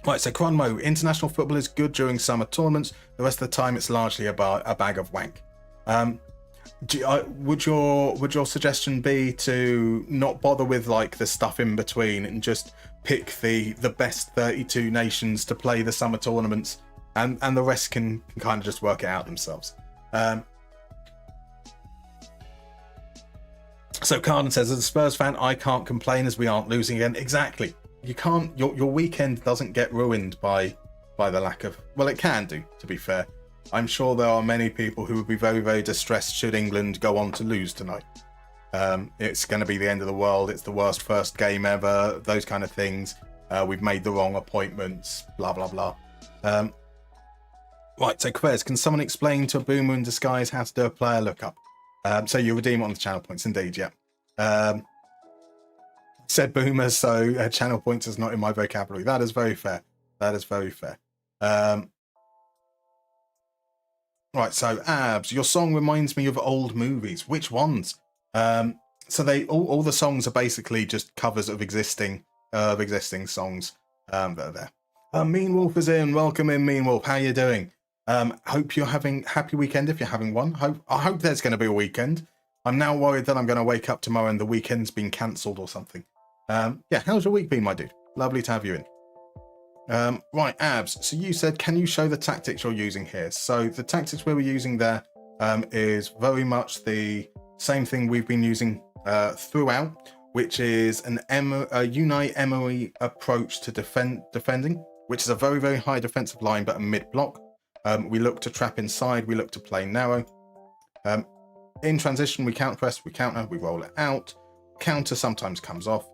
Right, so Cronmo, international football is good during summer tournaments. The rest of the time, it's largely a bag of wank. Would your suggestion be to not bother with like the stuff in between and just pick the best 32 nations to play the summer tournaments, and the rest can kind of just work it out themselves? So Carden says, as a Spurs fan, I can't complain as we aren't losing again. Exactly. You can't. Your weekend doesn't get ruined by the lack of. Well, it can do, to be fair. I'm sure there are many people who would be very, very distressed should England go on to lose tonight. It's going to be the end of the world. It's the worst first game ever. Those kind of things. We've made the wrong appointments. Blah blah blah. Right. So Quez, can someone explain to a boomer in disguise how to do a player lookup? So you redeem it on the channel points, indeed, yeah. Said boomer, so channel points is not in my vocabulary. That is very fair. That is very fair. Right, so Abs, your song reminds me of old movies. Which ones? So they all the songs are basically just covers of existing songs that are there. Mean Wolf is in. Welcome in, Mean Wolf. How you doing? Hope you're having a happy weekend if you're having one. I hope there's going to be a weekend. I'm now worried that I'm going to wake up tomorrow and the weekend's been cancelled or something. Yeah, how's your week been, my dude? Lovely to have you in. Right, Abs, so you said, can you show the tactics you're using here? So the tactics we were using there is very much the same thing we've been using throughout. which is a Unai Emery approach to defending, which is a very, very high defensive line, but a mid-block. We look to trap inside, we look to play narrow. In transition, we counter-press, we counter, we roll it out. Counter sometimes comes off.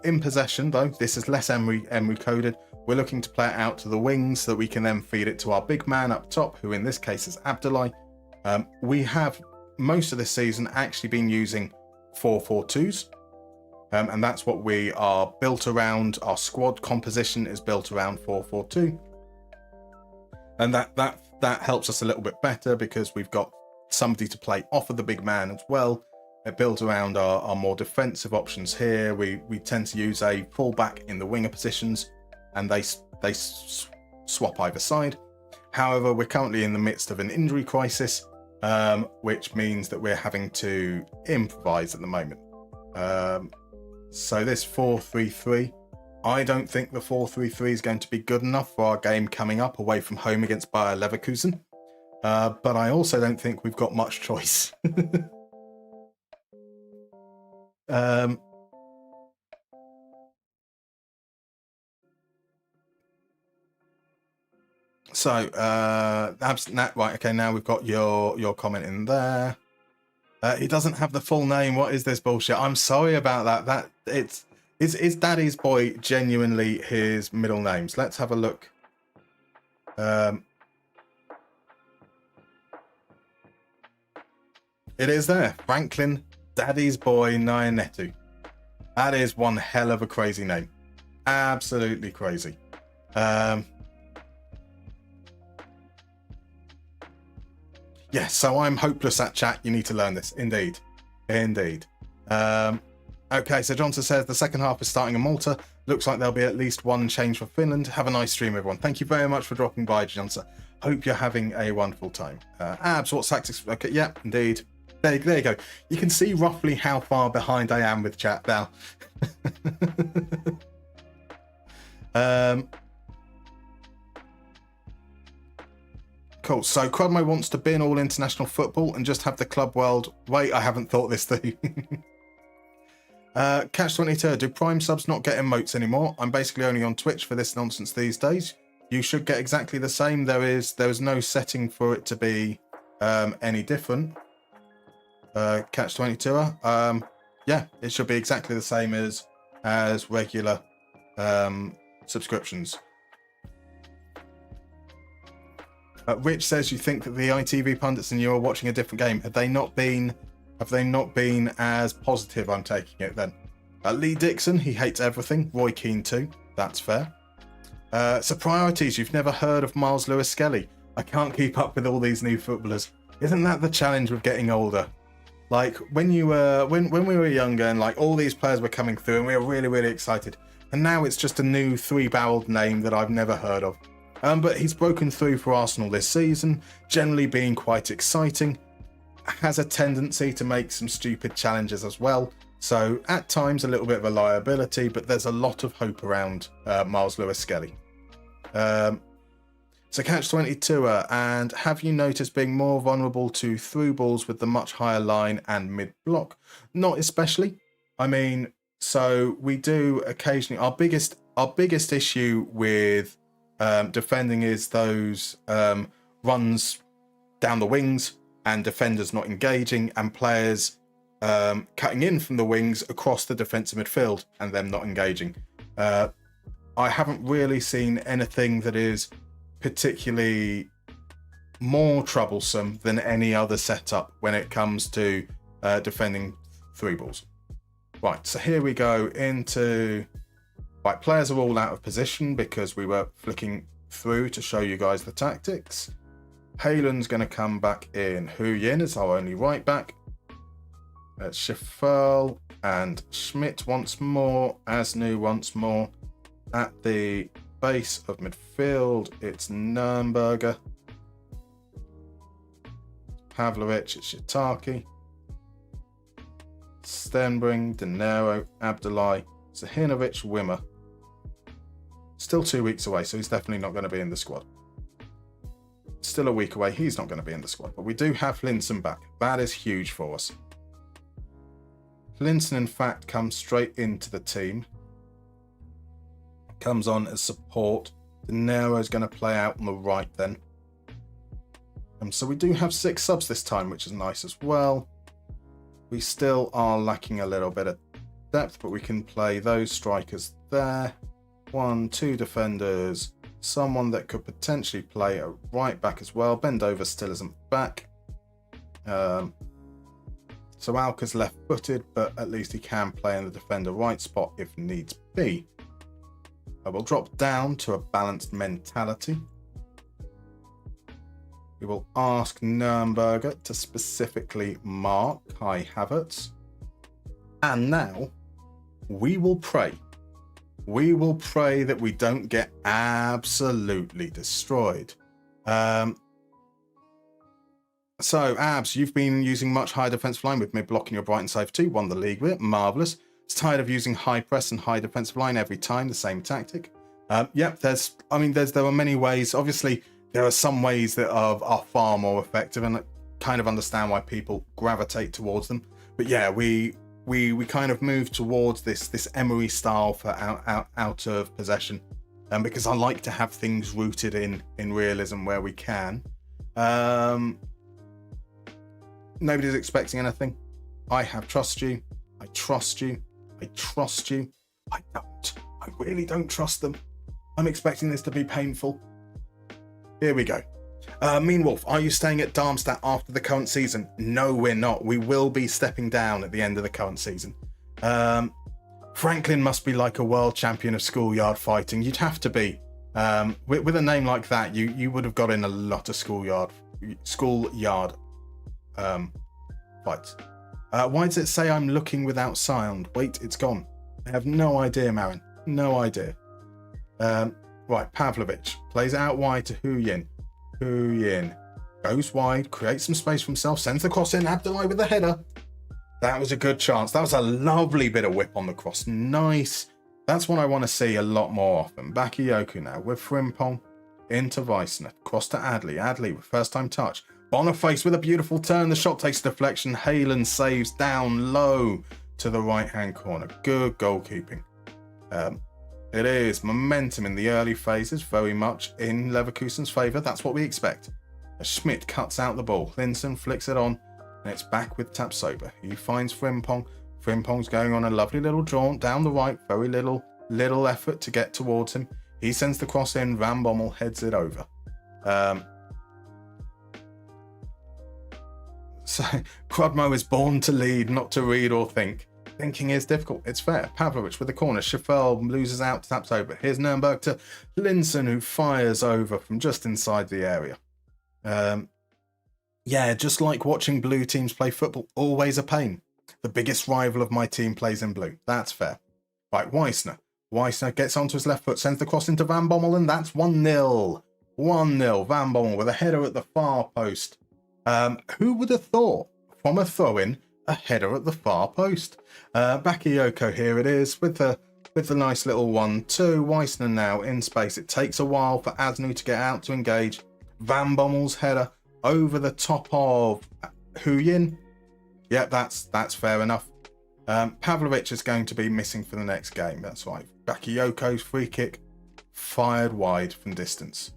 In possession, though, this is less Emery coded. We're looking to play it out to the wings so that we can then feed it to our big man up top, who in this case is Abdoulaye. We have most of this season actually been using 4-4-2s, and that's what we are built around. Our squad composition is built around 4-4-2, and that helps us a little bit better because we've got somebody to play off of the big man as well. It builds around our more defensive options here. We tend to use a fullback in the winger positions, and they swap either side. However, we're currently in the midst of an injury crisis, which means that we're having to improvise at the moment. So this 4-3-3, I don't think the 4-3-3 is going to be good enough for our game coming up away from home against Bayer Leverkusen. But I also don't think we've got much choice. Right, okay, now we've got your comment in there. He doesn't have the full name. What is this bullshit? I'm sorry about that. Is Daddy's Boy genuinely his middle names? Let's have a look. It is there. Franklin Daddy's Boy Nyanetu. That is one hell of a crazy name. Absolutely crazy. Yeah, so I'm hopeless at chat. You need to learn this. Indeed. Okay, so Johnson says the second half is starting in Malta. Looks like there'll be at least one change for Finland. Have a nice stream, everyone. Thank you very much for dropping by, Johnson. Hope you're having a wonderful time. Abs, what's tactics? Okay, yeah, indeed. There you go. You can see roughly how far behind I am with chat now. Cool. So Crudmo wants to bin all international football and just have the club world. Wait, I haven't thought this through. Catch22, do Prime subs not get emotes anymore? I'm basically only on Twitch for this nonsense these days. You should get exactly the same. There is no setting for it to be any different. Catch22, yeah, it should be exactly the same as regular subscriptions. Rich says you think that the ITV pundits and you are watching a different game. Have they not been as positive? I'm taking it then. Lee Dixon, he hates everything. Roy Keane too. That's fair. So priorities. You've never heard of Miles Lewis Skelly? I can't keep up with all these new footballers. Isn't that the challenge with getting older? Like when we were younger and like all these players were coming through and we were really, really excited. And now it's just a new three-barreled name that I've never heard of. But he's broken through for Arsenal this season, generally being quite exciting. Has a tendency to make some stupid challenges as well. So at times a little bit of a liability, but there's a lot of hope around Miles Lewis Skelly. So Catch22, and have you noticed being more vulnerable to through balls with the much higher line and mid block? Not especially. I mean, so we do occasionally. Our biggest issue with defending is those runs down the wings and defenders not engaging and players cutting in from the wings across the defensive midfield and them not engaging. I haven't really seen anything that is particularly more troublesome than any other setup when it comes to defending through balls. Right, so here we go into... Right, players are all out of position because we were flicking through to show you guys the tactics. Halen's going to come back in. Hu Yin is our only right back. Schifferl and Schmidt once more. Asnu once more. At the base of midfield, it's Nürnberger. Pavlovic, it's Yataki. Stenbring, De Niro, Abdoulaye, Zahinovic, Wimmer. Still 2 weeks away, so he's definitely not going to be in the squad. Still a week away, he's not going to be in the squad. But we do have Linson back. That is huge for us. Linson, in fact, comes straight into the team. Comes on as support. De Niro is going to play out on the right then. So we do have 6 subs this time, which is nice as well. We still are lacking a little bit of depth, but we can play those strikers there. 1, 2 defenders. Someone that could potentially play a right back as well. Bendover still isn't back. So Alka's left-footed, but at least he can play in the defender right spot if needs be. I will drop down to a balanced mentality. We will ask Nürnberger to specifically mark Kai Havertz. And now, we will pray. We will pray that we don't get absolutely destroyed. So, Abs, you've been using much higher defensive line with me blocking your Brighton save 2. Won the league with it. Marvellous. It's tired of using high press and high defensive line every time, the same tactic. Yep, there are many ways. Obviously, there are some ways that are far more effective, and I kind of understand why people gravitate towards them. But yeah, we kind of move towards this Emery style for out of possession, because I like to have things rooted in realism where we can. Nobody's expecting anything. I trust you. I trust you. I trust you. I don't. I really don't trust them. I'm expecting this to be painful. Here we go. Mean Wolf, are you staying at Darmstadt after the current season? No, we're not. We will be stepping down at the end of the current season. Franklin must be like a world champion of schoolyard fighting. You'd have to be. With a name like that, you would have got in a lot of schoolyard fights. Why does it say I'm looking without sound? Wait, it's gone. I have no idea, Marin. No idea. Right, Pavlovic plays it out wide to Huyin. Huyin goes wide, creates some space for himself, sends the cross in. Abdulai with the header. That was a good chance. That was a lovely bit of whip on the cross. Nice. That's what I want to see a lot more often. Bakayoko now with Frimpong into Weissner. Cross to Adley. Adley with first time touch. Boniface with a beautiful turn. The shot takes a deflection. Haaland saves down low to the right hand corner. Good goalkeeping. It is momentum in the early phases, very much in Leverkusen's favour. That's what we expect. As Schmidt cuts out the ball, Linson flicks it on, and it's back with Tapsoba. He finds Frimpong. Frimpong's going on a lovely little jaunt down the right, very little effort to get towards him. He sends the cross in, Van Bommel heads it over. So Crudmo is born to lead, not to read or think. Thinking is difficult. It's fair. Pavlovic with the corner. Schaffel loses out to Tapsoba. Here's Nürnberg to Linson, who fires over from just inside the area. Yeah, just like watching blue teams play football, always a pain. The biggest rival of my team plays in blue. That's fair. Right, Weissner. Weissner gets onto his left foot, sends the cross into Van Bommel, and that's 1-0. 1-0. Van Bommel with a header at the far post. Who would have thought from a throw-in, a header at the far post? Bakayoko here it is with the nice little 1-2. Weissner now in space. It takes a while for Asnu to get out to engage. Van Bommel's header over the top of Huyin. Yep, that's fair enough. Pavlovic is going to be missing for the next game. That's right. Bakayoko's free kick fired wide from distance.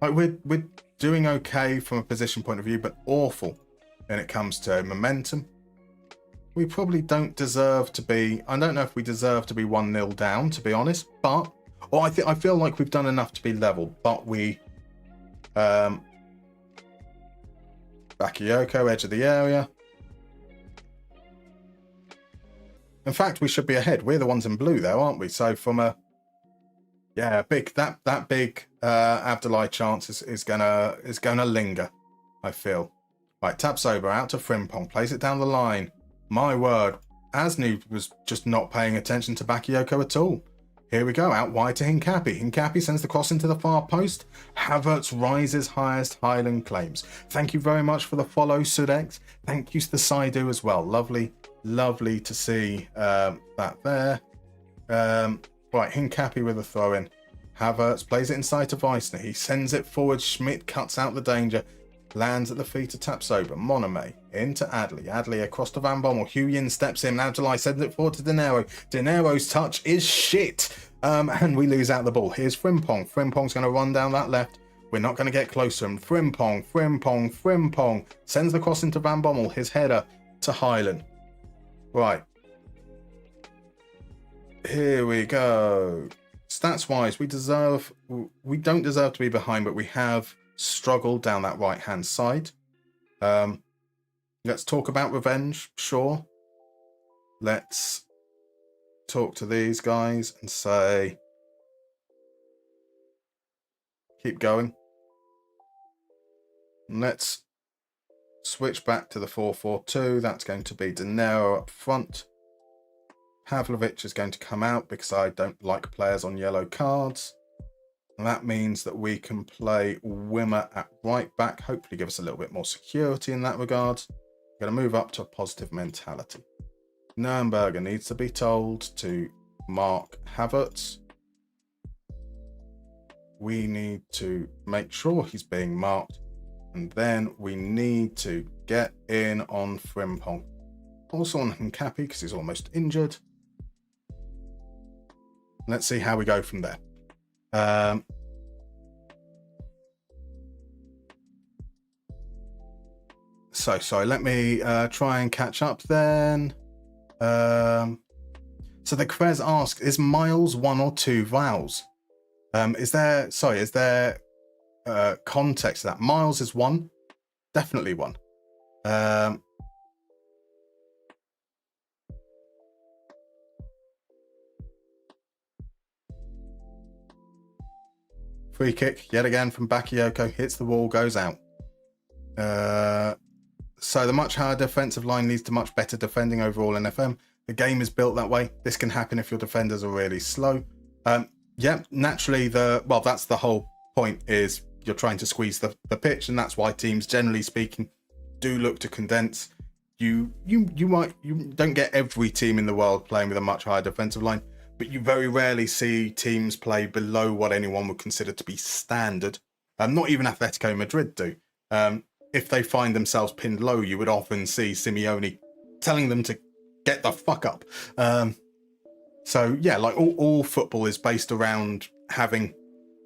Like we're doing okay from a position point of view, but awful when it comes to momentum. We probably don't deserve to be. I don't know if we deserve to be 1-0 down, to be honest. But I feel like we've done enough to be level. But we, Bakayoko edge of the area. In fact, we should be ahead. We're the ones in blue, though, aren't we? So from a big Abdulai chance is gonna linger, I feel. Right, Tapsoba out to Frimpong, plays it down the line. My word, Asnu was just not paying attention to Bakayoko at all. Here we go, out wide to Hincapi. Hincapi sends the cross into the far post. Havertz rises highest Highland claims. Thank you very much for the follow, Sudex. Thank you to the Saidu as well. Lovely to see that there. Right, Hincapi with a throw in. Havertz plays it inside to Weissner. He sends it forward. Schmidt cuts out the danger. Lands at the feet of taps over. Monome into Adley. Adley across to Van Bommel. Huyen steps in. Abdulai sends it forward to De Niro. De Niro's touch is shit. And we lose out the ball. Here's Frimpong. Frimpong's going to run down that left. We're not going to get close to him. Frimpong. Sends the cross into Van Bommel. His header to Highland. Right. Here we go. Stats-wise, we don't deserve to be behind, but we have struggled down that right-hand side. Let's talk about revenge, sure. Let's talk to these guys and say, keep going. Let's switch back to the 4-4-2. That's going to be De Niro up front. Pavlovic is going to come out because I don't like players on yellow cards. And that means that we can play Wimmer at right back, hopefully give us a little bit more security in that regard. We're going to move up to a positive mentality. Nürnberger needs to be told to mark Havertz. We need to make sure he's being marked. And then we need to get in on Frimpong. Also on Hincapi because he's almost injured. Let's see how we go from there. Sorry, let me try and catch up then. So the Quez asks, is Miles 1 or 2 vowels? Is there context to that? Miles is 1, definitely 1. Free kick, yet again from Bakayoko, hits the wall, goes out. So the much higher defensive line leads to much better defending overall in FM. The game is built that way. This can happen if your defenders are really slow. Yeah, naturally, that's the whole point, is you're trying to squeeze the pitch, and that's why teams, generally speaking, do look to condense. You don't get every team in the world playing with a much higher defensive line, but you very rarely see teams play below what anyone would consider to be standard. Not even Atletico Madrid do. If they find themselves pinned low, you would often see Simeone telling them to get the fuck up. So yeah, like all football is based around having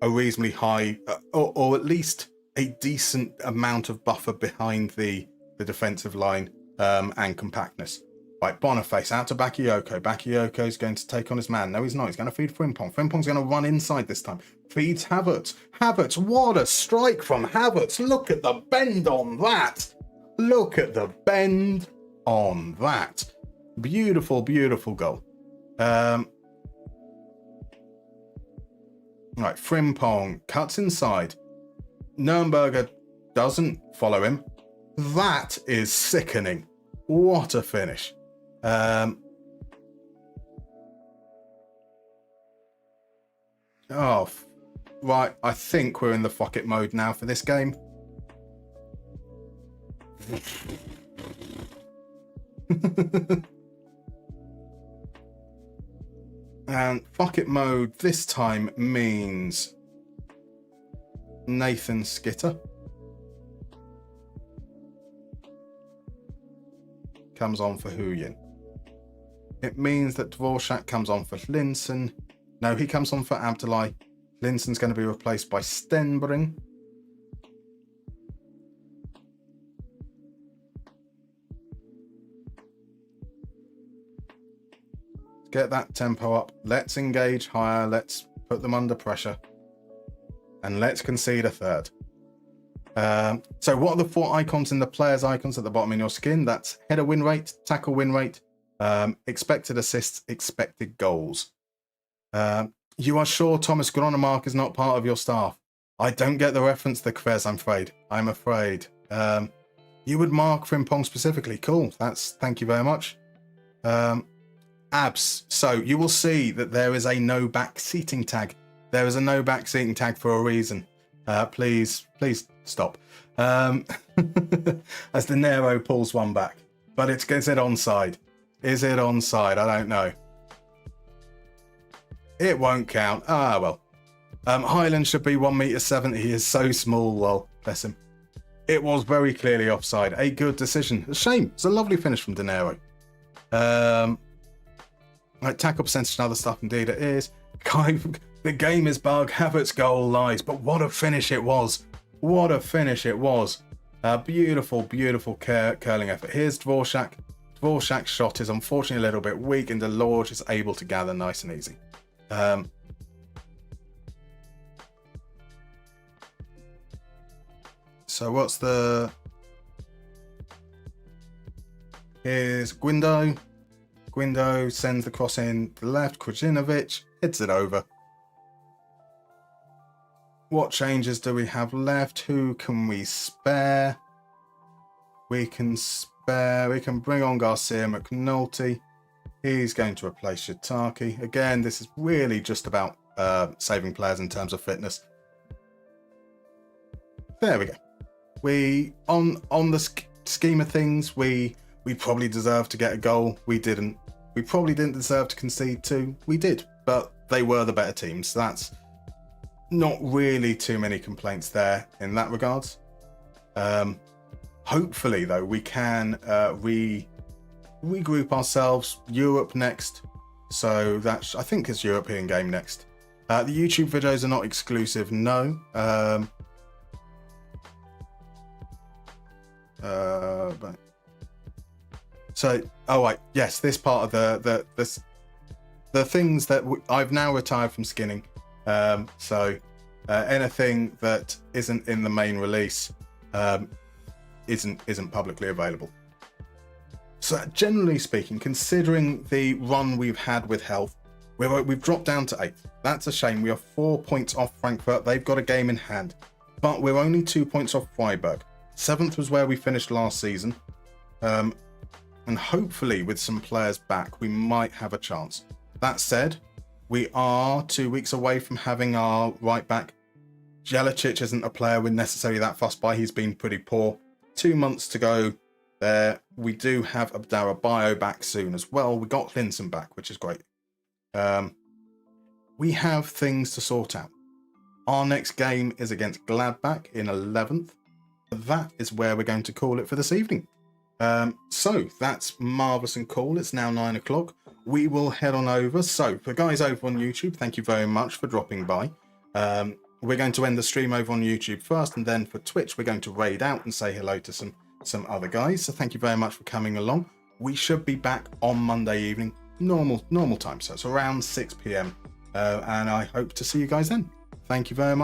a reasonably high, or at least a decent amount of buffer behind the defensive line and compactness. Right, Boniface out to Bakayoko. Bakayoko is going to take on his man. No, he's not. He's going to feed Frimpong. Frimpong's going to run inside this time. Feeds Havertz. Havertz, what a strike from Havertz. Look at the bend on that. Look at the bend on that. Beautiful, beautiful goal. Right, Frimpong cuts inside. Nürnberger doesn't follow him. That is sickening. What a finish. Right, I think we're in the fuck it mode now for this game. And fuck it mode this time means Nathan Skitter comes on for Huyen. It means that Dvorak comes on for Linson. No, he comes on for Abdulai. Linson's going to be replaced by Stenbring. Get that tempo up. Let's engage higher. Let's put them under pressure. And let's concede a third. So what are the 4 icons in the players' icons at the bottom in your skin? That's header win rate, tackle win rate, expected assists, expected goals. You are sure Thomas Gronemark is not part of your staff? I don't get the reference to Kvez, I'm afraid. You would mark Frimpong specifically. Cool. Thank you very much. Abs. So you will see that there is a no backseating tag. There is a no backseating tag for a reason. Please stop. As De Niro pulls one back. But is it onside? Is it onside? I don't know. It won't count. Ah, well. Highland should be 1.70 m. He is so small. Well, bless him. It was very clearly offside. A good decision. A shame. It's a lovely finish from De Niro. Like tackle percentage and other stuff, indeed it is. The game is bug. Havertz's goal lies. But what a finish it was. What a finish it was. Beautiful, beautiful curling effort. Here's Dvorak. Dvorak's shot is unfortunately a little bit weak, and Delorge is able to gather nice and easy. So what's the... Here's Guindo. Guindo sends the cross in to the left. Krajinovic hits it over. What changes do we have left? Who can we spare? We can bring on Garcia McNulty. He's going to replace Shiitake. Again, this is really just about saving players in terms of fitness. There we go. On the scheme of things, we probably deserved to get a goal. We didn't. We probably didn't deserve to concede 2. We did, but they were the better team. So that's not really too many complaints there in that regards. Hopefully, though, we can regroup ourselves. Europe next. So that's, I think, it's European game next. The YouTube videos are not exclusive, no. But so, oh right, yes, this part of the things that I've now retired from skinning. So anything that isn't in the main release isn't publicly available. So generally speaking, considering the run we've had with health, we've dropped down to 8th. That's a shame. We are 4 points off Frankfurt. They've got a game in hand, but we're only 2 points off Freiburg. 7th was where we finished last season. And hopefully with some players back, we might have a chance. That said, we are 2 weeks away from having our right back. Jelicic isn't a player we're necessarily that fussed by. He's been pretty poor. 2 months to go there. We do have Abdarabayo back soon as well. We got Linson back, which is great. We have things to sort out. Our next game is against Gladbach in 11th. That is where we're going to call it for this evening. So that's marvellous and cool. It's now 9 o'clock. We will head on over. So for guys over on YouTube, thank you very much for dropping by. We're going to end the stream over on YouTube first, and then for Twitch, we're going to raid out and say hello to some other guys. So thank you very much for coming along. We should be back on Monday evening, normal time. So it's around 6 p.m. And I hope to see you guys then. Thank you very much.